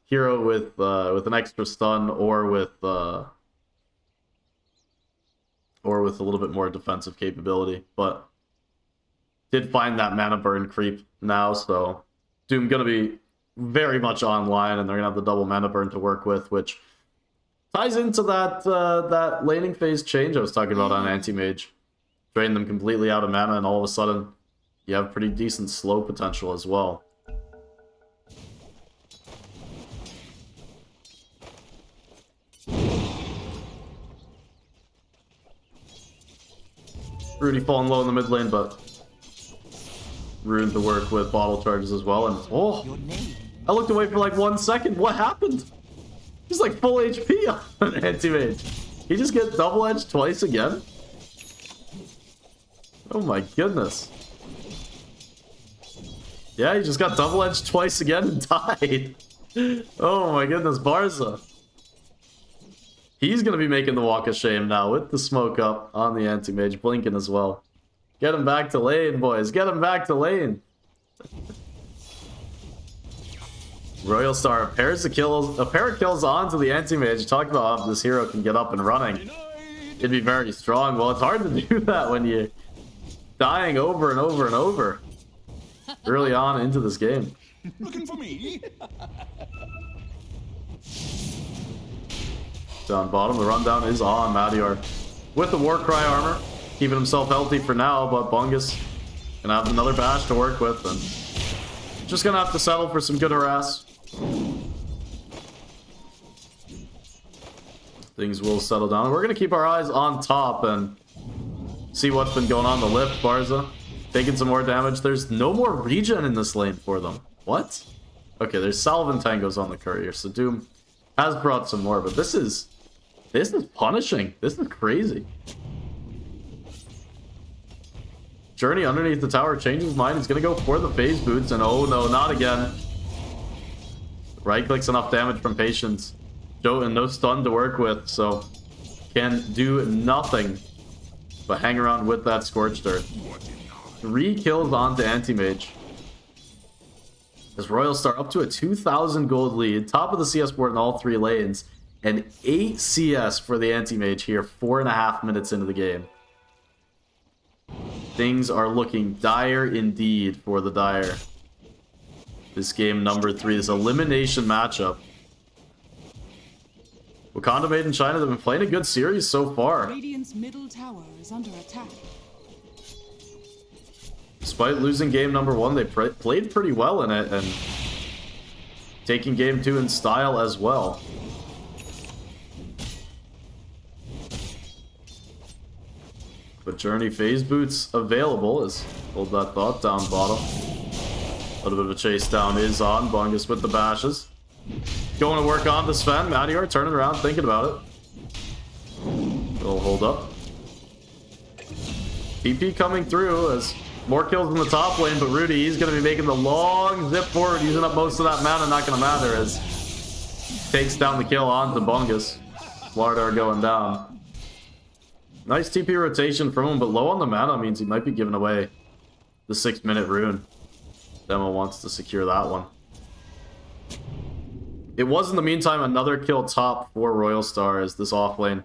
hero with an extra stun or with a little bit more defensive capability. But did find that mana burn creep now, so Doom gonna be very much online, and they're gonna have the double mana burn to work with, which ties into that that laning phase change I was talking about on anti-mage. Drain them completely out of mana, and all of a sudden you have pretty decent slow potential as well. Rudy falling low in the mid lane, but ruined the work with bottle charges as well. And oh, I looked away for like 1 second. What happened? He's like full HP on anti-mage. He just gets double edged twice again? Oh my goodness. Yeah, he just got double edged twice again and died. Oh my goodness, Barza. He's going to be making the walk of shame now with the smoke up on the anti-mage, blinking as well. Get him back to lane, boys. Get him back to lane. Royal Star, a pair of kills onto the anti-mage. Talk about how this hero can get up and running. It'd be very strong. Well, it's hard to do that when you're dying over and over and over early on into this game. Looking for me? Down bottom, the rundown is on Madior with the Warcry armor, keeping himself healthy for now, but Bungus gonna have another bash to work with, and just gonna have to settle for some good harass. Things will settle down. We're gonna keep our eyes on top and see what's been going on the lift. Barza taking some more damage. There's no more regen in this lane for them. What? Okay, there's Salve and Tangos on the courier, so Doom has brought some more, but this is punishing. This is crazy. Journey underneath the tower changes his mind. He's gonna go for the phase boots, and oh no, not again. Right clicks enough damage from Patience. Joe and no stun to work with, so can do nothing but hang around with that Scorched Earth. 3 kills onto Anti-Mage. As Royal Star up to a 2,000 gold lead, top of the CS board in all 3 lanes, and 8 CS for the Anti-Mage here, 4.5 minutes into the game. Things are looking dire indeed for the Dire. This game number 3, this elimination matchup. Wakanda Made in China, they've been playing a good series so far. Radiant's middle tower is under attack. Despite losing game number 1, they played pretty well in it, and taking game 2 in style as well. But Journey phase boots available, as hold that thought down bottom. A little bit of a chase down is on. Bungus with the bashes. Going to work on the Sven. Madior turning around, thinking about it. It'll hold up. PP coming through as more kills in the top lane, but Rudy, he's going to be making the long zip forward, using up most of that mana. Not going to matter as takes down the kill onto Bungus. Lardar going down. Nice TP rotation from him, but low on the mana means he might be giving away the 6-minute rune. Demo wants to secure that one. It was, in the meantime, another kill top for Royal Star as this offlane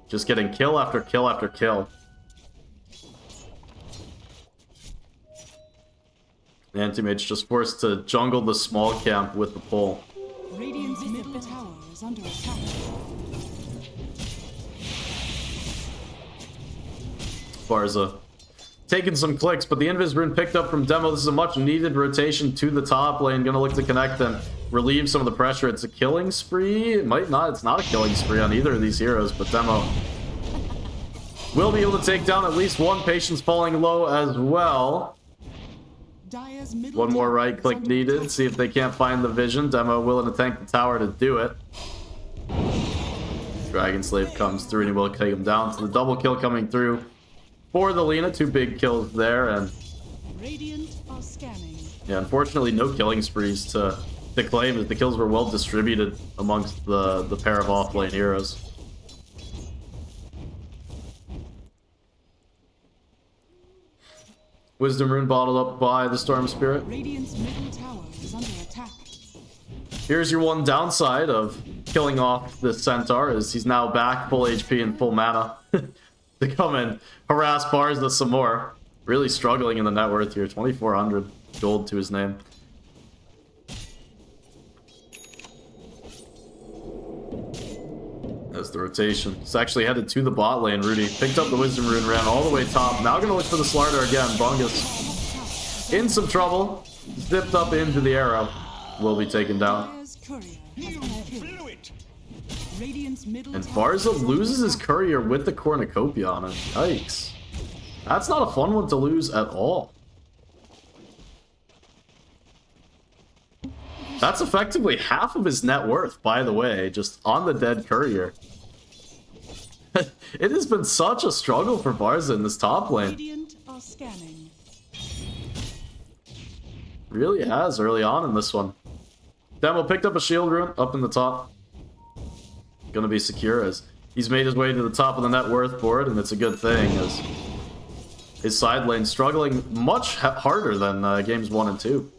just getting kill after kill after kill. The Anti-Mage just forced to jungle the small camp with the pull. Radiant's middle tower is under attack. Barza taking some clicks, but the Invis rune picked up from Demo. This is a much needed rotation to the top lane. Gonna look to connect and relieve some of the pressure. It's a killing spree. It might not. It's not a killing spree on either of these heroes, but Demo will be able to take down at least one. Patience falling low as well. Dire's middle One more tower right is click under needed. attack. See if they can't find the vision. Demo willing to tank the tower to do it. Dragon Slave comes through and he will take him down. So the double kill coming through for the Lina. 2 big kills there. And Radiant are scanning. yeah, unfortunately no killing sprees to claim as the kills were well distributed amongst the pair of offlane heroes. Wisdom Rune bottled up by the Storm Spirit. Radiant's middle tower is under attack. Here's your one downside of killing off the Centaur is he's now back full HP and full mana to come and harass Barza some more. Really struggling in the net worth here. 2,400 gold to his name. That's the rotation. It's actually headed to the bot lane. Rudy picked up the Wisdom Rune, ran all the way top. Now gonna look for the Slardar again. Bungus in some trouble. Zipped up into the arrow. Will be taken down. Dire's courier has You been killed. blew it. Radiant's middle And tower Barza is under loses his attack. courier with the cornucopia on him. Yikes. That's not a fun one to lose at all. That's effectively half of his net worth, by the way, just on the dead courier. It has been such a struggle for Barza in this top lane. Radiant are scanning. Really has early on in this one. Demo picked up a shield rune up in the top. Gonna be secure as he's made his way to the top of the net worth board, and it's a good thing as his side lane struggling much harder than games 1 and 2.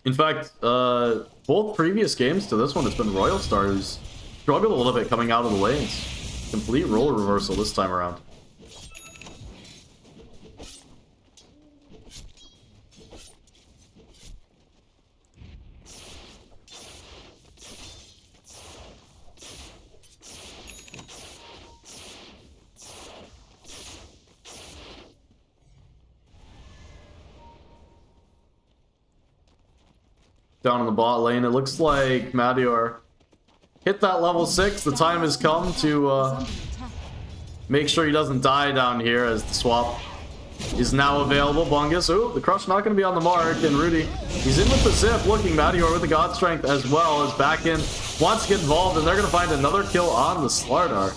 In fact, both previous games to this one, it's been Royal Star who's struggled a little bit coming out of the lanes. Complete role reversal this time around. Down in the bot lane, it looks like Madior hit that level 6. The time has come to Under attack. make sure he doesn't die down here as the swap is now available. Bungus, ooh, the crush not going to be on the mark, and Rudy, he's in with the zip, looking Madior with the God Strength as well as back in, wants to get involved, and they're going to find another kill on the Slardar.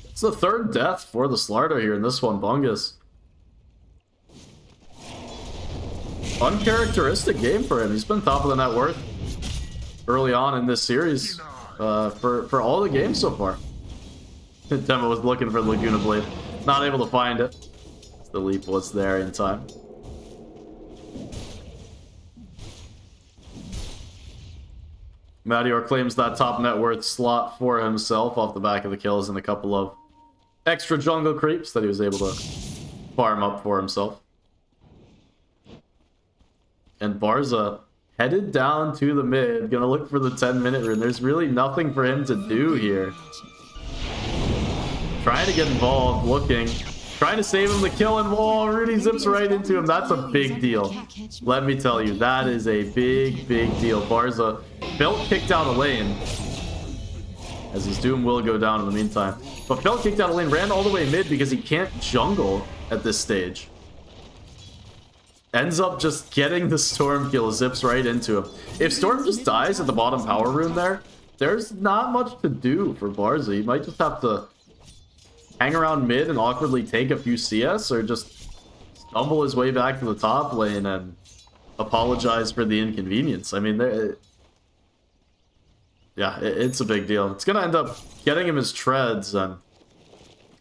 It's the 3rd death for the Slardar here in this one, Bungus. Uncharacteristic game for him. He's been top of the net worth early on in this series for all the games so far. Demo was looking for the Laguna Blade. Not able to find it. The leap was there in time. Madior claims that top net worth slot for himself off the back of the kills and a couple of extra jungle creeps that he was able to farm up for himself. And Barza headed down to the mid, gonna look for the 10-minute rune. There's really nothing for him to do here. Trying to get involved, looking, trying to save him the kill, and whoa, Rudy zips right into him. That's a big deal. Let me tell you, that is a big, big deal. Barza felt kicked out of lane, as his Doom will go down in the meantime. But felt kicked out of lane, ran all the way mid because he can't jungle at this stage. Ends up just getting the Storm kill, zips right into him. If Storm just dies at the bottom power rune there, there's not much to do for Barza. He might just have to hang around mid and awkwardly take a few CS, or just stumble his way back to the top lane and apologize for the inconvenience. I mean, yeah, it's a big deal. It's gonna end up getting him his treads, and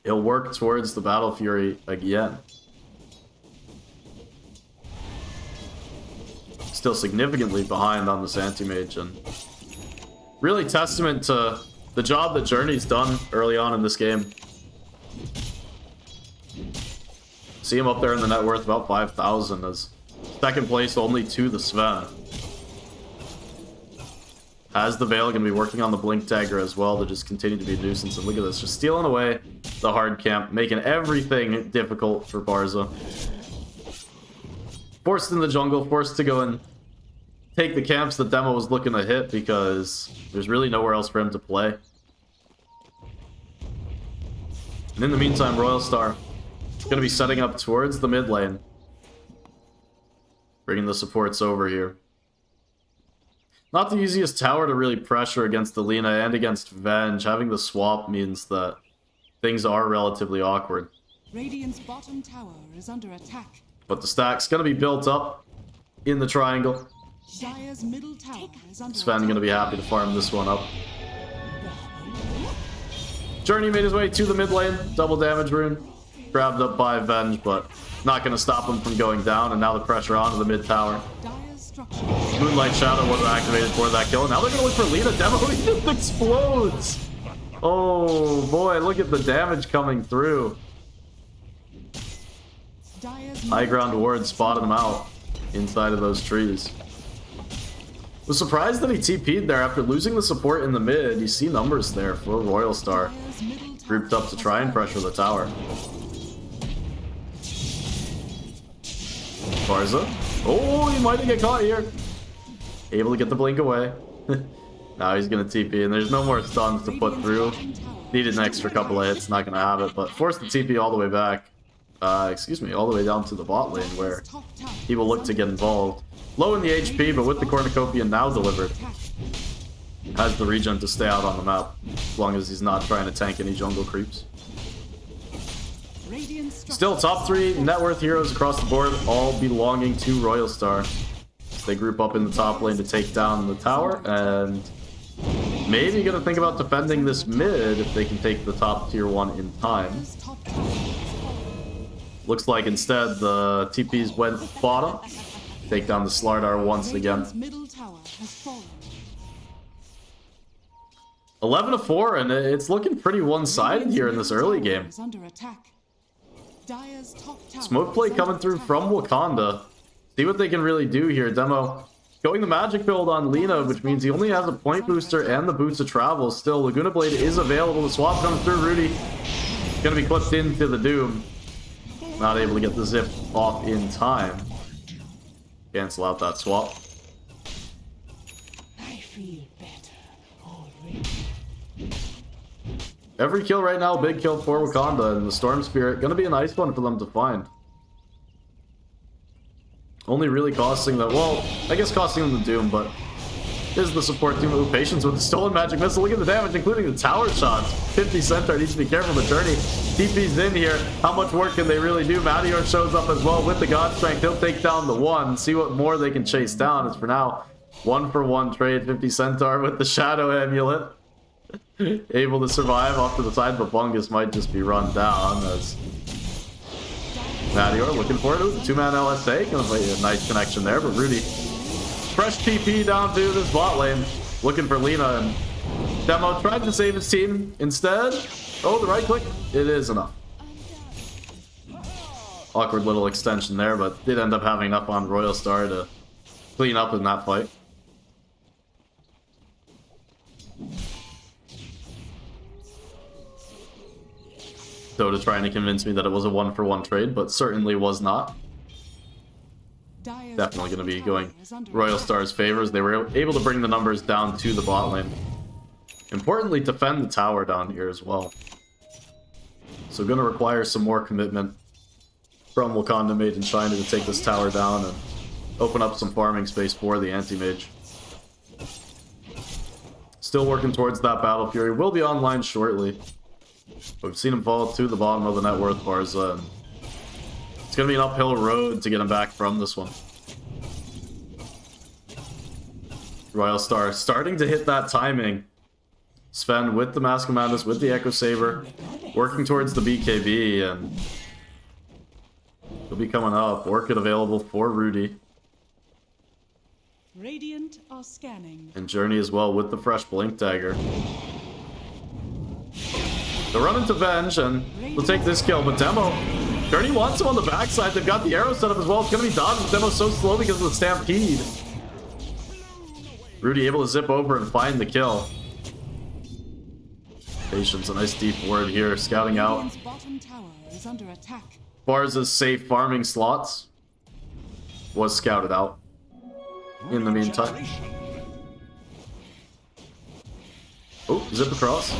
he'll work towards the Battle Fury again. Still significantly behind on this anti-mage, and really testament to the job that Journey's done early on in this game. See him up there in the net worth about 5,000 as second place only to the Sven. Has the Veil gonna be working on the Blink Dagger as well to just continue to be a nuisance, and look at this, just stealing away the hard camp, making everything difficult for Barza. Forced in the jungle, forced to go and take the camps that Demo was looking to hit because there's really nowhere else for him to play. And in the meantime, Royal Star Gonna be setting up towards the mid lane. Bringing the supports over here. Not the easiest tower to really pressure against the Lina and against Venge. Having the swap means that things are relatively awkward. Radiant's bottom tower is under attack. But the stack's gonna be built up in the triangle. Dire's middle tower is under Sven attack. gonna be happy to farm this one up. Journey made his way to the mid lane. Double damage rune. Grabbed up by Venge, but not gonna stop him from going down. And now the pressure onto the mid tower. Dire's structure. Moonlight Shadow wasn't activated for that kill. Now they're gonna look for Lina. Demo, he just explodes. Oh boy, look at the damage coming through. Dire's High ground ward spotted him out inside of those trees. Was surprised that he TP'd there after losing the support in the mid. You see numbers there for Royal Star. Dire's middle tower Grouped up to has try and fallen. pressure the tower. Barza. Oh, he might get caught here. Able to get the blink away. Now he's gonna TP, and there's no more stuns to put through. Needed an extra couple of hits, not gonna have it, but forced the TP all the way back. Excuse me, all the way down to the bot lane where Top tower he will look to get involved. Low in the HP, but with the Cornucopia now delivered, has the regen to stay out on the map, as long as he's not trying to tank any jungle creeps. Radiant structure. Still, top 3 net worth heroes across the board, all belonging to Royal Star. They group up in the top lane to take down the tower, and maybe gonna think about defending this mid if they can take the top tier 1 in time. Dire's top tower has fallen. Looks like instead the TPs went bottom. Take down the Slardar once again. Radiant's middle tower has fallen. 11-4, and it's looking pretty one-sided here in this early game. Is under attack. Dire's top tower Smoke play is under coming through attack. from Wakanda. See what they can really do here. Demo going the magic build on Lina, which means he only has a point booster and the boots of travel. Still, Laguna Blade is available. The swap coming through. Rudy gonna be clipped into the Doom. Not able to get the zip off in time. Cancel out that swap. I feel better already. Every kill right now, big kill for Wakanda, and the Storm Spirit gonna be a nice one for them to find. Only really costing them, well, I guess costing them the Doom, but is the support team with patience with the stolen magic missile. Look at the damage, including the tower shots. 50 Centaur needs to be careful. The Journey TP's in here. How much work can they really do? Meteor shows up as well with the God Strength. He'll take down the 1. See what more they can chase down. As for now, 1-for-1 trade. 50 Centaur with the Shadow Amulet. Able to survive off to the side, but Bungus might just be run down as Meteor looking for it. Ooh, the 2-man LSA. Gonna play a nice connection there, but Rudy fresh TP down to this bot lane, looking for Lina, and Demo tried to save his team instead. Oh, the right click. It is enough. Awkward little extension there, but did end up having enough on Royal Star to clean up in that fight. Dota trying to convince me that it was a 1-for-1 trade, but certainly was not. Dire's Definitely going to be bottom going tower is under Royal attack. Star's favors. They were able to bring the numbers down to the bot lane. Importantly, defend the tower down here as well. So going to require some more commitment from Wakanda Mage and Chyna to take this tower down and open up some farming space for the anti-mage. Still working towards that Battle Fury. Will be online shortly. We've seen him fall to the bottom of the net worth Barza, and it's going to be an uphill road to get him back from this one. Royal Star starting to hit that timing. Sven with the Mask of Madness, with the Echo Saber, working towards the BKB, and he'll be coming up. Orchid available for Rudy. Radiant are scanning. And Journey as well with the fresh Blink Dagger. They'll run into Venge, and they'll take this kill, but Demo, Journey wants him on the backside. They've got the arrow set up as well. It's going to be dodged. Demo's so slow because of the Stampede. Rudy able to zip over and find the kill. Patience, a nice deep ward here, scouting out Radiant's bottom tower is under attack. Barza's safe farming slots. Was scouted out in the meantime. Oh, zip across.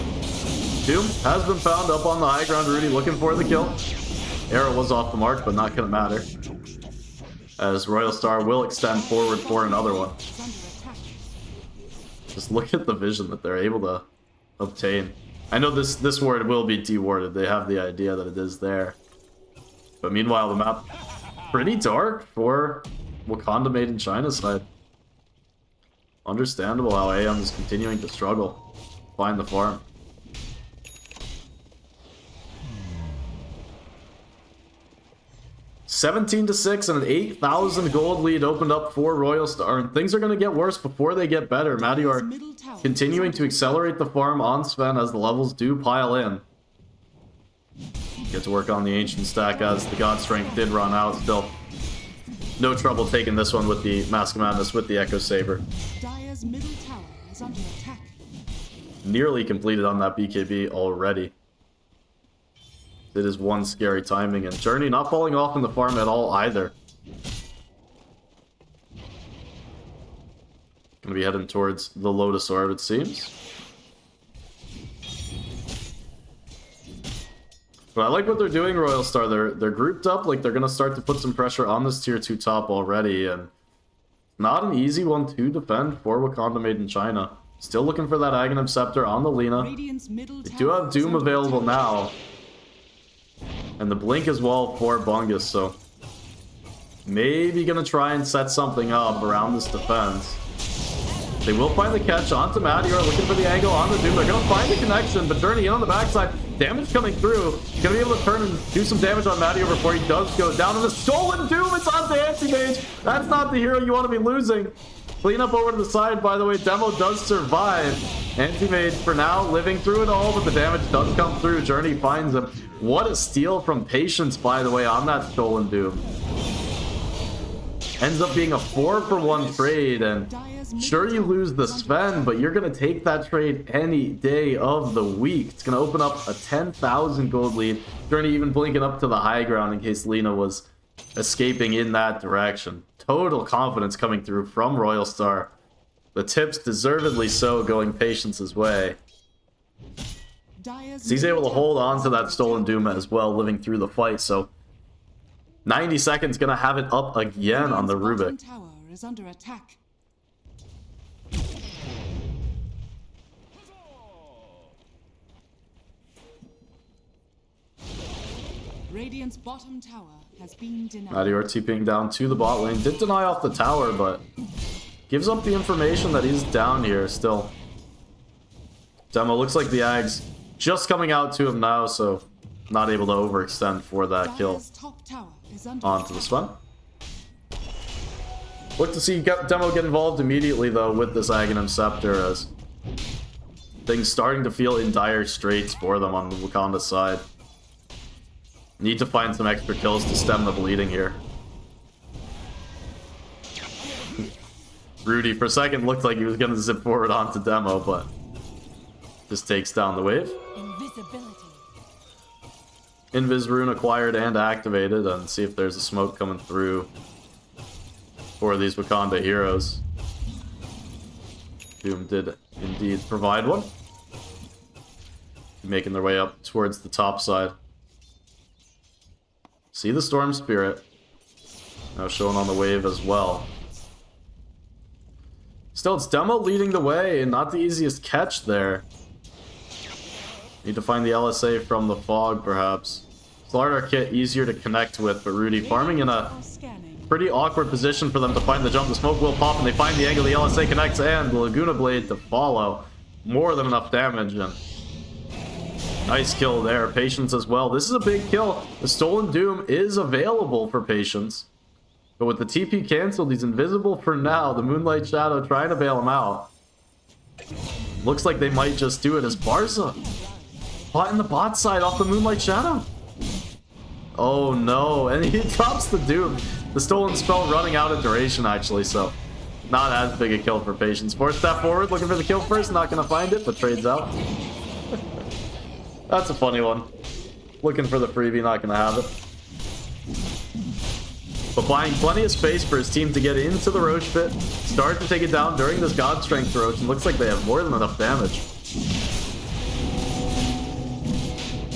Doom has been found up on the high ground. Rudy looking for the kill. Arrow was off the mark, but not gonna matter, as Royal Star will extend forward for another one. Just look at the vision that they're able to obtain. I know this ward will be dewarded. They have the idea that it is there. But meanwhile, the map pretty dark for Wakanda made in China's side. Understandable how AM is continuing to struggle. Find the farm. $17-6 and an 8,000 gold lead opened up for Royal Star, and things are going to get worse before they get better. Madior continuing to accelerate the farm on Sven as the levels do pile in. Get to work on the Ancient stack as the God Strength did run out. Still, no trouble taking this one with the Mask of Madness with the Echo Saber. Dire's middle tower is under attack. Nearly completed on that BKB already. It is one scary timing, and Journey not falling off in the farm at all either. Gonna be heading towards the Lotus Orb, it seems. But I like what they're doing, Royal Star. They're grouped up, like they're gonna start to put some pressure on this tier 2 top already, and not an easy one to defend for Wakanda made in China. Still looking for that Aghanim Scepter on the Lina. They do have Doom available now. And the Blink as well for Bungus, so maybe gonna try and set something up around this defense. They will find the catch onto Madior, looking for the angle on the Doom. They're gonna find the connection, but Journey in on the backside. Damage coming through. Gonna be able to turn and do some damage on Madior before he does go down. And the stolen Doom, it's on the Anti-Mage. That's not the hero you want to be losing. Clean up over to the side, by the way. Demo does survive. Anti-Mage for now, living through it all, but the damage does come through. Journey finds him. What a steal from Patience, by the way, on that stolen Doom. Ends up being a 4-for-1 trade, and sure you lose the Sven, but you're going to take that trade any day of the week. It's going to open up a 10,000 gold lead. Journey even blinking up to the high ground in case Lina was escaping in that direction. Total confidence coming through from Royal Star. The tips deservedly so going Patience's way. So he's able to hold on to that stolen Doom as well, living through the fight. So 90 seconds gonna have it up again on the Rubik. Tower is under attack. Radiant's bottom tower has been denied. Madior TPing down to the bot lane. Did deny off the tower, but gives up the information that he's down here still. Demo looks like the Ags just coming out to him now, so not able to overextend for that kill onto the Sven. Look to see Demo get involved immediately, though, with this Aghanim Scepter, as things starting to feel in dire straits for them on the Wakanda side. Need to find some extra kills to stem the bleeding here. Rudy, for a second, looked like he was going to zip forward onto Demo, but just takes down the wave. Invis rune acquired and activated, and see if there's a smoke coming through for these Wakanda heroes. Doom did indeed provide one. Making their way up towards the top side. See the Storm Spirit. Now showing on the wave as well. Still, it's Demo leading the way, and not the easiest catch there. Need to find the LSA from the fog, perhaps. Slardar Kit easier to connect with, but Rudy farming in a pretty awkward position for them to find the jump. The smoke will pop, and they find the angle. The LSA connects, and the Laguna Blade to follow. More than enough damage, and nice kill there. Patience as well. This is a big kill. The Stolen Doom is available for Patience, but with the TP canceled, he's invisible for now. The Moonlight Shadow trying to bail him out. Looks like they might just do it as Barza caught in the bot side off the Moonlight Shadow. Oh no, and he drops the Doom. The Stolen Spell running out of duration, actually, so not as big a kill for Patience. 4 step forward, looking for the kill first, not gonna find it, but trades out. That's a funny one. Looking for the freebie, not gonna have it. But buying plenty of space for his team to get into the Roche pit, start to take it down during this God Strength Roche, and looks like they have more than enough damage.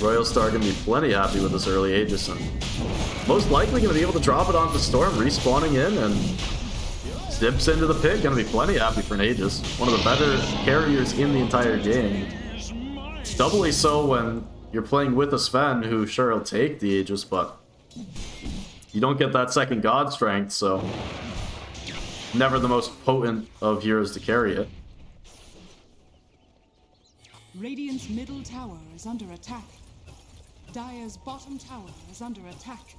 Royal Star gonna be plenty happy with this early Aegis, and most likely gonna be able to drop it onto Storm, respawning in, and zips into the pit. Gonna be plenty happy for an Aegis. One of the better carriers in the entire game. Doubly so when you're playing with a Sven, who sure will take the Aegis, but you don't get that second God Strength, so never the most potent of heroes to carry it. Radiant's middle tower is under attack. Dire's bottom tower is under attack.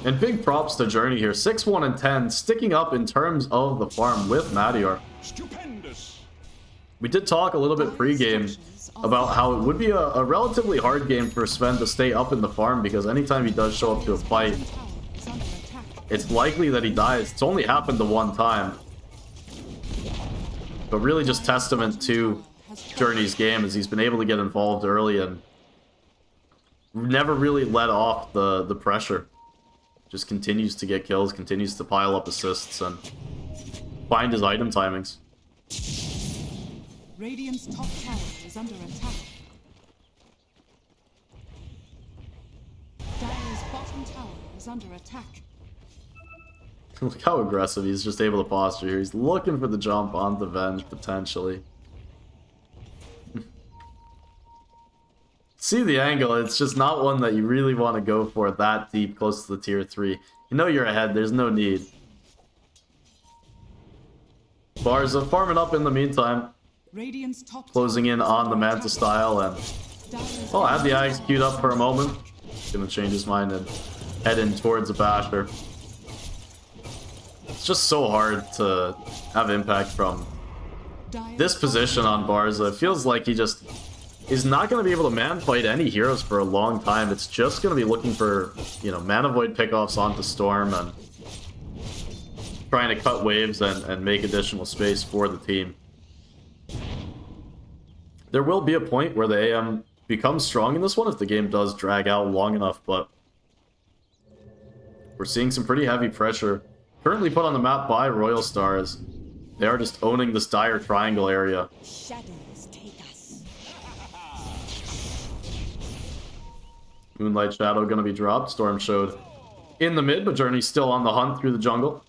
And big props to Journey here. 6-1 and 10, sticking up in terms of the farm with Madior. Stupendous. We did talk a little bit pre-game about how it would be a relatively hard game for Sven to stay up in the farm, because anytime he does show up to a fight, it's likely that he dies. It's only happened the one time. But really just testament to Journey's game, as he's been able to get involved early and never really let off the pressure. Just continues to get kills, continues to pile up assists, and find his item timings. Radiant's top tower is under attack. Dire's bottom tower is under attack. Look how aggressive he's just able to posture here. He's looking for the jump on the Venge, potentially. See the angle, it's just not one that you really want to go for that deep, close to the tier 3. You know you're ahead, there's no need. Barza farming up in the meantime. Radiant's top Closing in tower is on the under Manta attack. style, and Dire's well, I had the bottom Axe tower queued is up for a under moment. attack. Gonna change his mind and head in towards the Basher. It's just so hard to have impact from Dire's this position on Barza. It feels like he just is not going to be able to man fight any heroes for a long time. It's just going to be looking for, you know, Mana Void pickoffs onto Storm and trying to cut waves and make additional space for the team. There will be a point where the AM becomes strong in this one if the game does drag out long enough, but we're seeing some pretty heavy pressure currently put on the map by Royal Stars. They are just owning this dire triangle area. Shadows take us. Moonlight Shadow gonna be dropped. Storm showed in the mid, but Journey's still on the hunt through the jungle.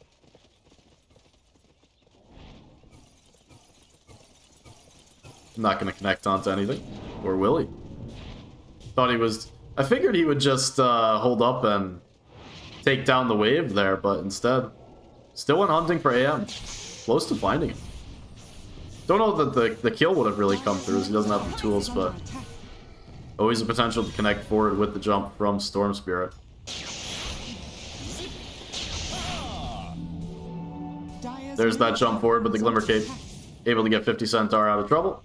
Not gonna connect onto anything. Or will he? Thought he was... I figured he would just hold up and take down the wave there, but instead, still went hunting for AM. Close to finding him. Don't know that the kill would have really come through, as he doesn't have the tools, but always a potential to connect forward with the jump from Storm Spirit. There's that jump forward with the Glimmer Cape. Able to get 50 Centaur out of trouble.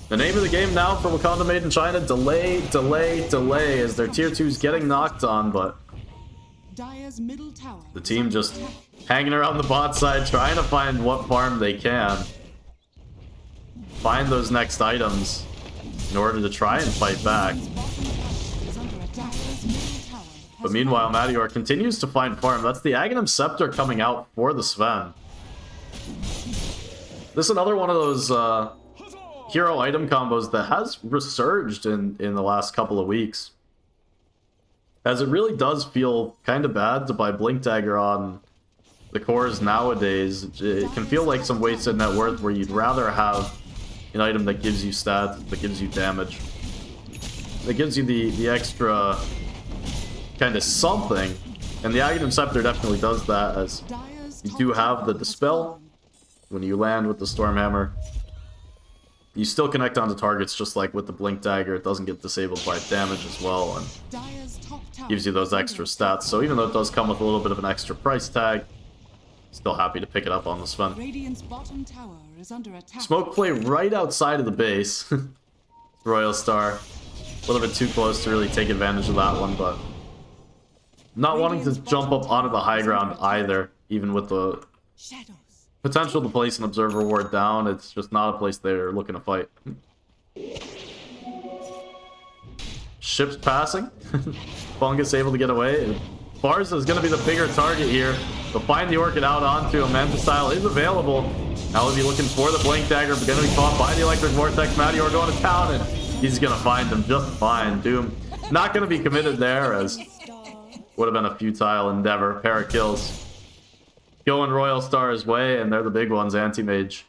The name of the game now for Wakanda Made in China, delay, delay, delay, as their tier 2's getting knocked on, but Dire's middle tower the is team under just attack. hanging around the bot side, trying to find what farm they can. Find those next items in order to try and fight back. Bottom tower is under attack. Dire's middle tower has But meanwhile, Madior continues to find farm. That's the Aghanim Scepter coming out for the Sven. This is another one of those hero item combos that has resurged in the last couple of weeks. As it really does feel kind of bad to buy Blink Dagger on the cores nowadays. It can feel like some wasted net worth where you'd rather have an item that gives you stats, that gives you damage, that gives you the extra kind of something. And the Aghanim Scepter definitely does that, as Dire's you top do have tower the has Dispel. fallen. When you land with the Stormhammer, you still connect onto targets just like with the Blink Dagger. It doesn't get disabled by damage as well, and Dire's top tower gives you those is under extra attack. stats. So even though it does come with a little bit of an extra price tag, still happy to pick it up on the Sven. Radiant's bottom tower is under attack. Smoke play right outside of the base. Royal Star. A little bit too close to really take advantage of that one, but not wanting to jump up onto the high ground either, even with the Shadows. potential to place an Observer Ward down. It's just not a place they're looking to fight. Ships passing. Fungus able to get away. Barza is going to be the bigger target here. They'll find the Orchid out onto him. Manta Style is available. Now we'll be looking for the Blink Dagger, but going to be caught by the Electric Vortex. Madior going to town, and He's gonna find him just fine. Doom not gonna be committed there, as would have been a futile endeavor. Pair of kills going Royal Star's way, and they're the big ones. Anti-Mage.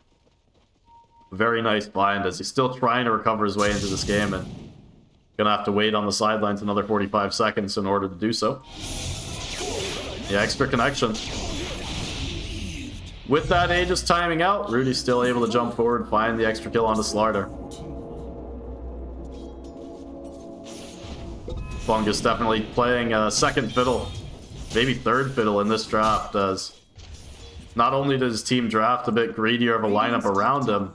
Very nice bind, as he's still trying to recover his way into this game, and gonna have to wait on the sidelines another 45 seconds in order to do so. The extra connection. With that Aegis timing out, Rudy's still able to jump forward, find the extra kill onto Slardar. Fungus definitely playing second fiddle, maybe third fiddle in this draft, as not only does his team draft a bit greedier of a lineup around him,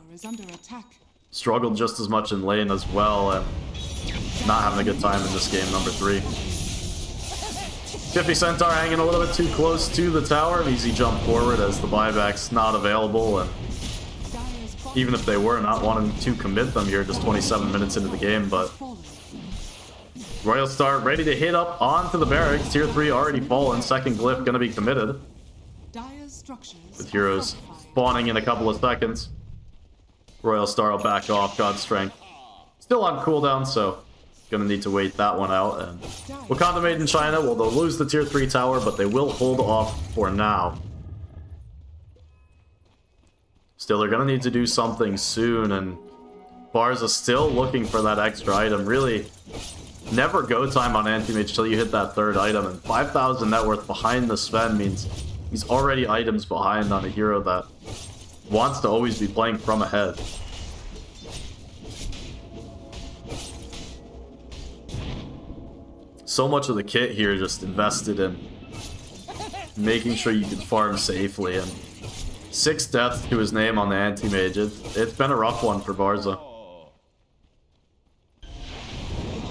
struggled just as much in lane as well, and not having a good time in this game, number 3. 50 Centaur hanging a little bit too close to the tower. An easy jump forward as the buyback's not available, and even if they were, not wanting to commit them here just 27 minutes into the game. But Royal Star ready to hit up onto the barracks. Tier 3 already fallen. Second glyph gonna be committed, with heroes spawning in a couple of seconds. Royal Star will back off. God's Strength still on cooldown, so gonna need to wait that one out. And Wakanda Made in China, well, they'll lose the tier 3 tower, but they will hold off for now. Still, they're gonna need to do something soon, and Barza still looking for that extra item. Really, never go time on Anti-Mage till you hit that third item, and 5,000 net worth behind the Sven means he's already items behind on a hero that wants to always be playing from ahead. So much of the kit here just invested in making sure you can farm safely, and 6 deaths to his name on the Anti-Mage. It's been a rough one for Barza.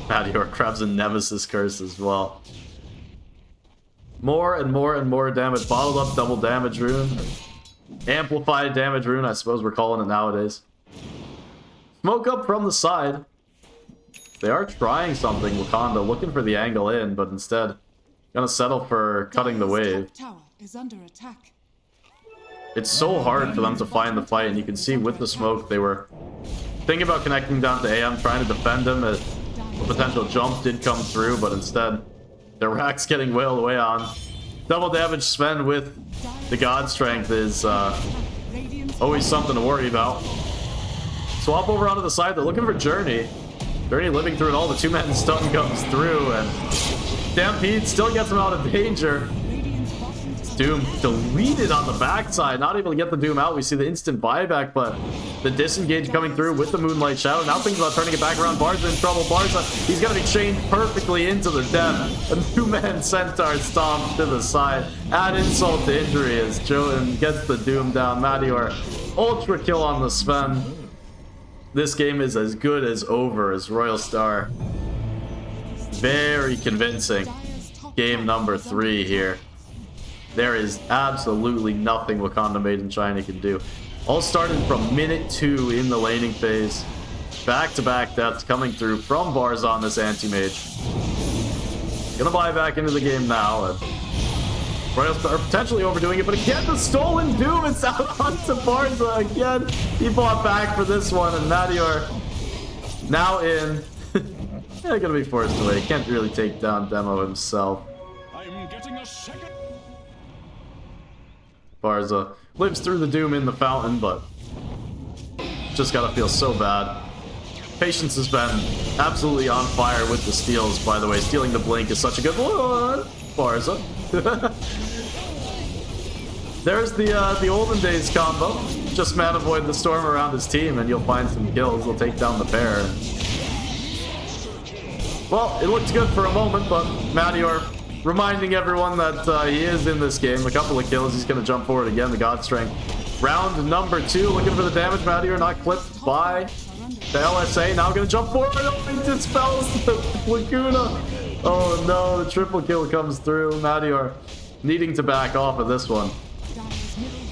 Madior grabs a Nemesis curse as well. More and more and more damage. Bottled up double damage rune. Amplified damage rune, I suppose we're calling it nowadays. Smoke up from the side. They are trying something, Wakanda, looking for the angle in, but instead gonna settle for cutting the wave. It's so hard for them to find the fight, and you can see with the smoke they were thinking about connecting down to AM, trying to defend him as a potential jump did come through, but instead their rack's getting wailed away on. Double damage Sven with the God Strength is always something to worry about. Swap over onto the side, they're looking for Journey. Journey living through it all, the 2-man stun comes through, and Stampede still gets him out of danger. Doom deleted on the backside, not able to get the Doom out. We see the instant buyback, but the disengage coming through with the Moonlight Shadow. Now thinking about turning it back around. Barza in trouble. Barza, he's going to be chained perfectly into the death. A 2-man Centaur stomps to the side. Add insult to injury as Joan gets the Doom down. Madior, ultra kill on the Sven. This game is as good as over as Royal Star. Very convincing. Game number 3 here. There is absolutely nothing Wakanda Made in China can do. All started from minute 2 in the laning phase. Back-to-back deaths coming through from Barza on this Anti-Mage. Gonna buy back into the game now. And Royal Star potentially overdoing it, but again, the stolen Doom is out onto Barza again. He fought back for this one, and Madior now in. They're gonna be forced away. Can't really take down Demo himself. I'm getting a second. Barza lives through the Doom in the fountain, but just gotta feel so bad. Patience has been absolutely on fire with the steals, by the way. Stealing the Blink is such a good one. Barza. There's the olden days combo. Just man avoid the storm around his team and you'll find some kills. They'll take down the pair. Well, it looked good for a moment, but Madior reminding everyone that he is in this game. A couple of kills, he's going to jump forward again. The God Strength. Round number 2, looking for the damage. Madior not clipped by the LSA. Now going to jump forward. Oh, he dispels the Laguna. Oh no, the triple kill comes through. Madior needing to back off of this one,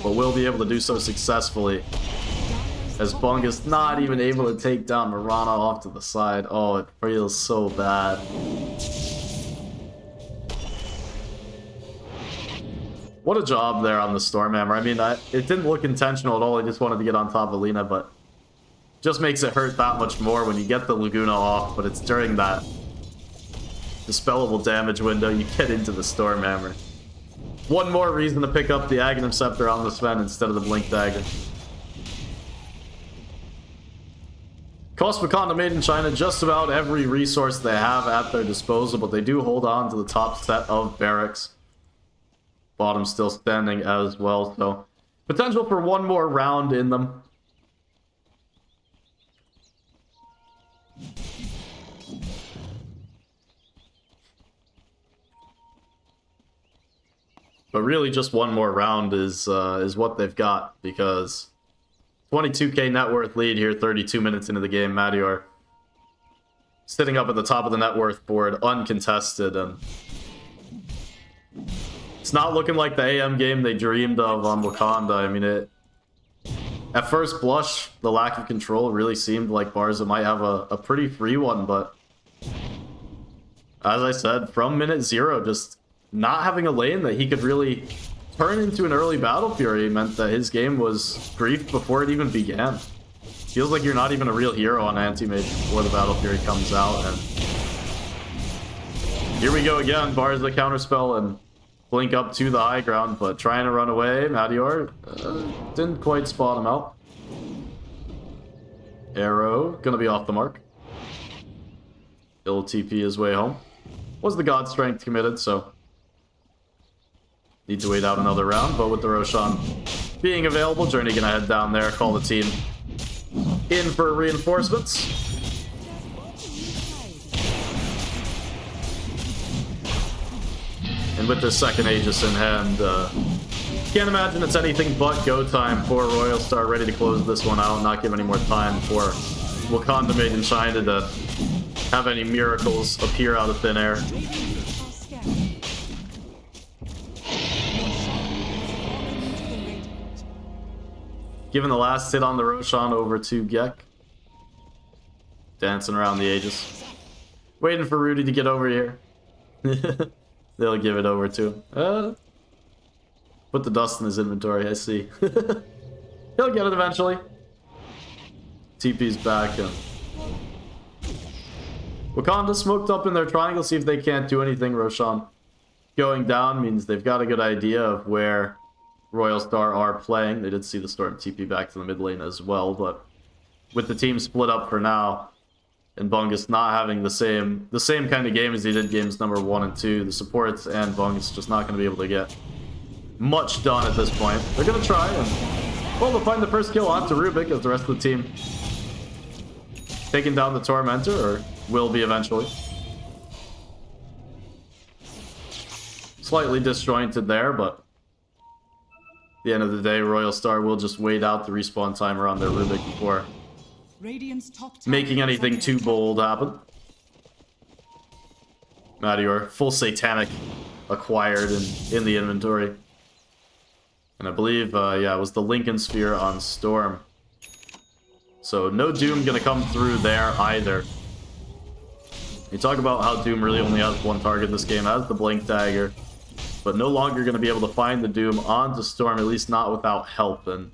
but will be able to do so successfully, as Bungus not even able to take down Mirana off to the side. Oh, it feels so bad. What a job there on the Stormhammer. I mean, it didn't look intentional at all. He just wanted to get on top of Lina, but Just makes it hurt that much more when you get the Laguna off, but it's during that dispellable damage window you get into the Stormhammer. One more reason to pick up the Aghanim Scepter on the Sven instead of the Blink Dagger. Cost Wakanda made in China just about every resource they have at their disposal, but they do hold on to the top set of barracks. Bottom still standing as well, so potential for one more round in them. But really just one more round is what they've got, because 22k net worth lead here 32 minutes into the game. Madior sitting up at the top of the net worth board uncontested, and it's not looking like the AM game they dreamed of on Wakanda. I mean, at first blush, the lack of control really seemed like Barza might have a pretty free one, but as I said, from minute 0, just not having a lane that he could really turn into an early Battle Fury meant that his game was griefed before it even began. Feels like you're not even a real hero on Anti-Mage before the Battle Fury comes out, and here we go again. Barza counterspell and blink up to the high ground, but trying to run away. Madior didn't quite spot him out. Arrow gonna be off the mark. He'll TP his way home. Was the God Strength committed, so need to wait out another round, but with the Roshan being available, Journey gonna head down there, call the team in for reinforcements. And with this second Aegis in hand, can't imagine it's anything but go time for Royal Star, ready to close this one out, not give any more time for Wakanda made in China to have any miracles appear out of thin air. Giving the last hit on the Roshan over to Gek. Dancing around the Aegis. Waiting for Rudy to get over here. They'll give it over to him. Put the dust in his inventory, I see. He'll get it eventually. TP's back. Wakanda smoked up in their triangle, see if they can't do anything. Roshan going down means they've got a good idea of where Royal Star are playing. They did see the Storm TP back to the mid lane as well, but with the team split up for now, and Bungus not having the same kind of game as he did games number 1 and 2, the supports and Bungus just not going to be able to get much done at this point. They're going to try, and well, they'll find the first kill onto Rubik as the rest of the team taking down the Tormentor, or will be eventually. Slightly disjointed there, but at the end of the day, Royal Star will just wait out the respawn timer on their Rubik before making anything too bold happen. Madior, full Satanic acquired in the inventory. And I believe, yeah, it was the Lincoln Sphere on Storm. So no Doom gonna come through there either. You talk about how Doom really only has one target this game, as the Blink Dagger, but no longer gonna be able to find the Doom onto Storm, at least not without help. And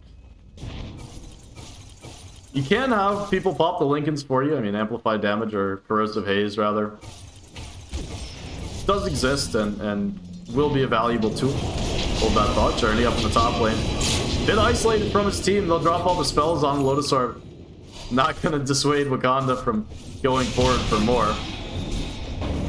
you can have people pop the Lincolns for you. I mean, Amplified Damage, or Corrosive Haze, rather, does exist and will be a valuable tool. Hold that thought. Journey up in the top lane. Bit isolated from his team. They'll drop all the spells on Lotus Orb. Not going to dissuade Wakanda from going forward for more.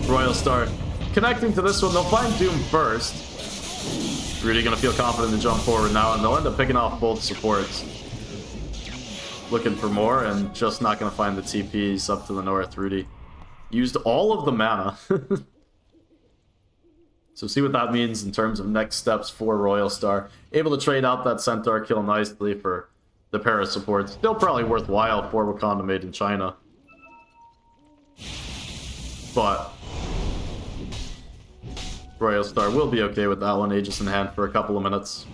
Royal Star connecting to this one. They'll find Doom first. Rudy going to feel confident to jump forward now, and they'll end up picking off both supports. Looking for more, and just not going to find the TPs up to the north. Rudy used all of the mana. So see what that means in terms of next steps for Royal Star. Able to trade out that Centaur kill nicely for the para support. Still probably worthwhile for Wakanda made in China. But Royal Star will be okay with that one. Aegis in hand for a couple of minutes.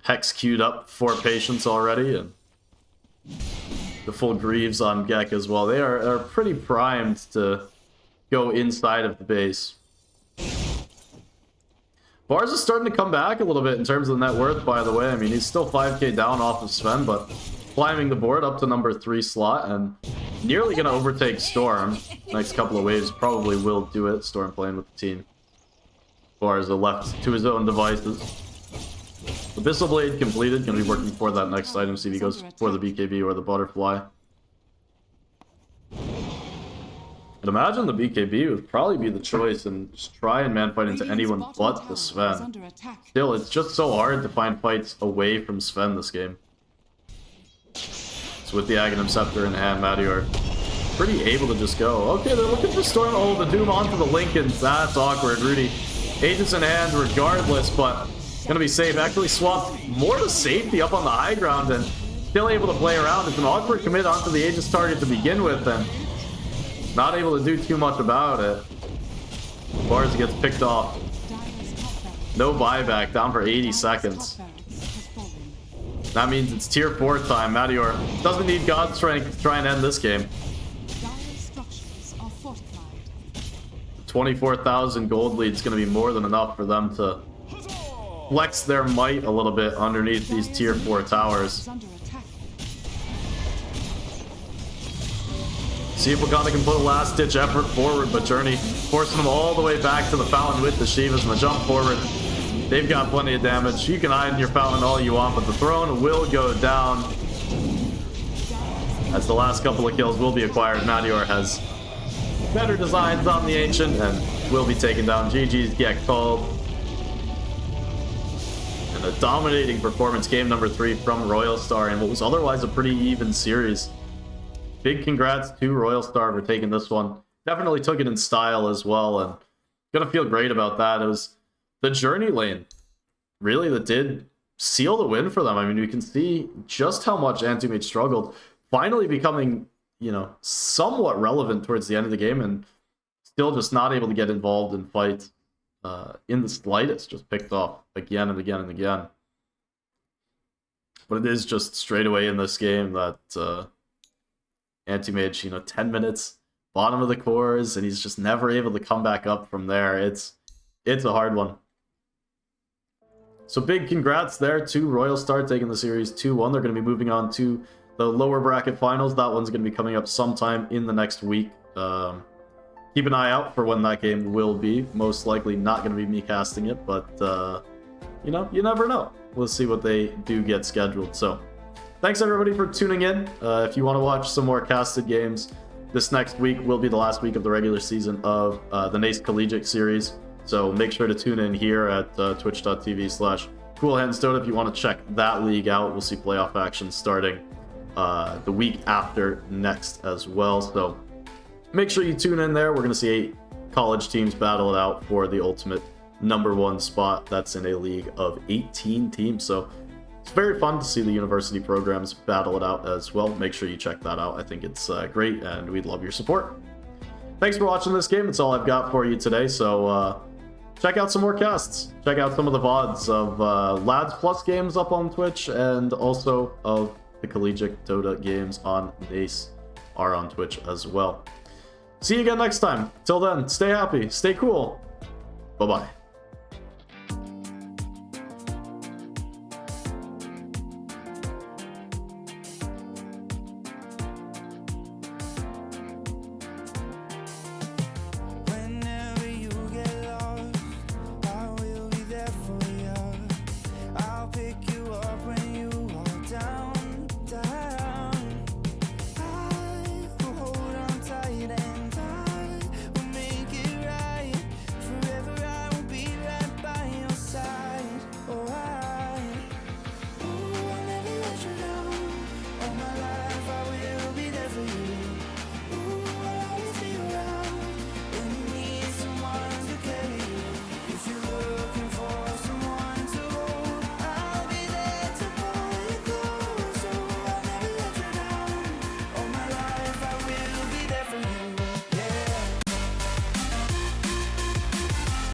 Hex queued up for Patience already, and the full Greaves on Gek as well. They are pretty primed to go inside of the base. Bars is starting to come back a little bit in terms of the net worth, by the way. I mean, he's still 5k down off of Sven, but climbing the board up to number 3 slot and nearly going to overtake Storm. Next couple of waves probably will do it. Storm playing with the team. Bars are left to his own devices. Abyssal Blade completed. Going to be working for that next item. See if he goes for the BKB or the Butterfly. I'd imagine the BKB would probably be the choice and just try and man fight into anyone but the Sven. Still, it's just so hard to find fights away from Sven this game. So with the Aghanim Scepter in hand, Madior pretty able to just go. Okay, they're looking for Storm. Oh, the Doom onto the Lincolns. That's awkward. Rudy, Aegis in hand regardless, but gonna be safe. Actually swapped more to safety up on the high ground and still able to play around. It's an awkward commit onto the Aegis target to begin with and not able to do too much about it. Bars gets picked off. No buyback, down for 80 seconds. That means it's tier 4 time. Madior doesn't need God Strength to try and end this game. 24,000 gold lead is going to be more than enough for them to flex their might a little bit underneath these tier 4 towers. See if Wakanda can put a last-ditch effort forward, but Journey forcing them all the way back to the fountain with the Shivas and the jump forward. They've got plenty of damage. You can hide in your fountain all you want, but the throne will go down. As the last couple of kills will be acquired, Madior has better designs on the Ancient and will be taken down. GG's get called. And a dominating performance, game number 3 from Royal Star in what was otherwise a pretty even series. Big congrats to Royal Star for taking this one. Definitely took it in style as well, and gonna feel great about that. It was the Journey lane, really, that did seal the win for them. I mean, you can see just how much Anti-Mage struggled, finally becoming, you know, somewhat relevant towards the end of the game, and still just not able to get involved in fights in the slightest, just picked off again and again and again. But it is just straight away in this game that Anti-Mage, you know, 10 minutes, bottom of the cores, and he's just never able to come back up from there. It's a hard one. So big congrats there to Royal Star taking the series 2-1. They're going to be moving on to the lower bracket finals. That one's going to be coming up sometime in the next week. Keep an eye out for when that game will be. Most likely not going to be me casting it, but you know, you never know. We'll see what they do get scheduled. So thanks everybody for tuning in. If you want to watch some more casted games, this next week will be the last week of the regular season of the NACE Collegiate Series. So make sure to tune in here at twitch.tv/CoolHandsDota if you want to check that league out. We'll see playoff action starting the week after next as well. So make sure you tune in there. We're going to see 8 college teams battle it out for the ultimate #1 spot. That's in a league of 18 teams. So it's very fun to see the university programs battle it out as well. Make sure you check that out. I think it's great, and we'd love your support. Thanks for watching this game. That's all I've got for you today. So check out some more casts. Check out some of the VODs of Lads Plus games up on Twitch, and also of the Collegiate Dota games on NACE are on Twitch as well. See you again next time. Till then, stay happy, stay cool. Bye-bye.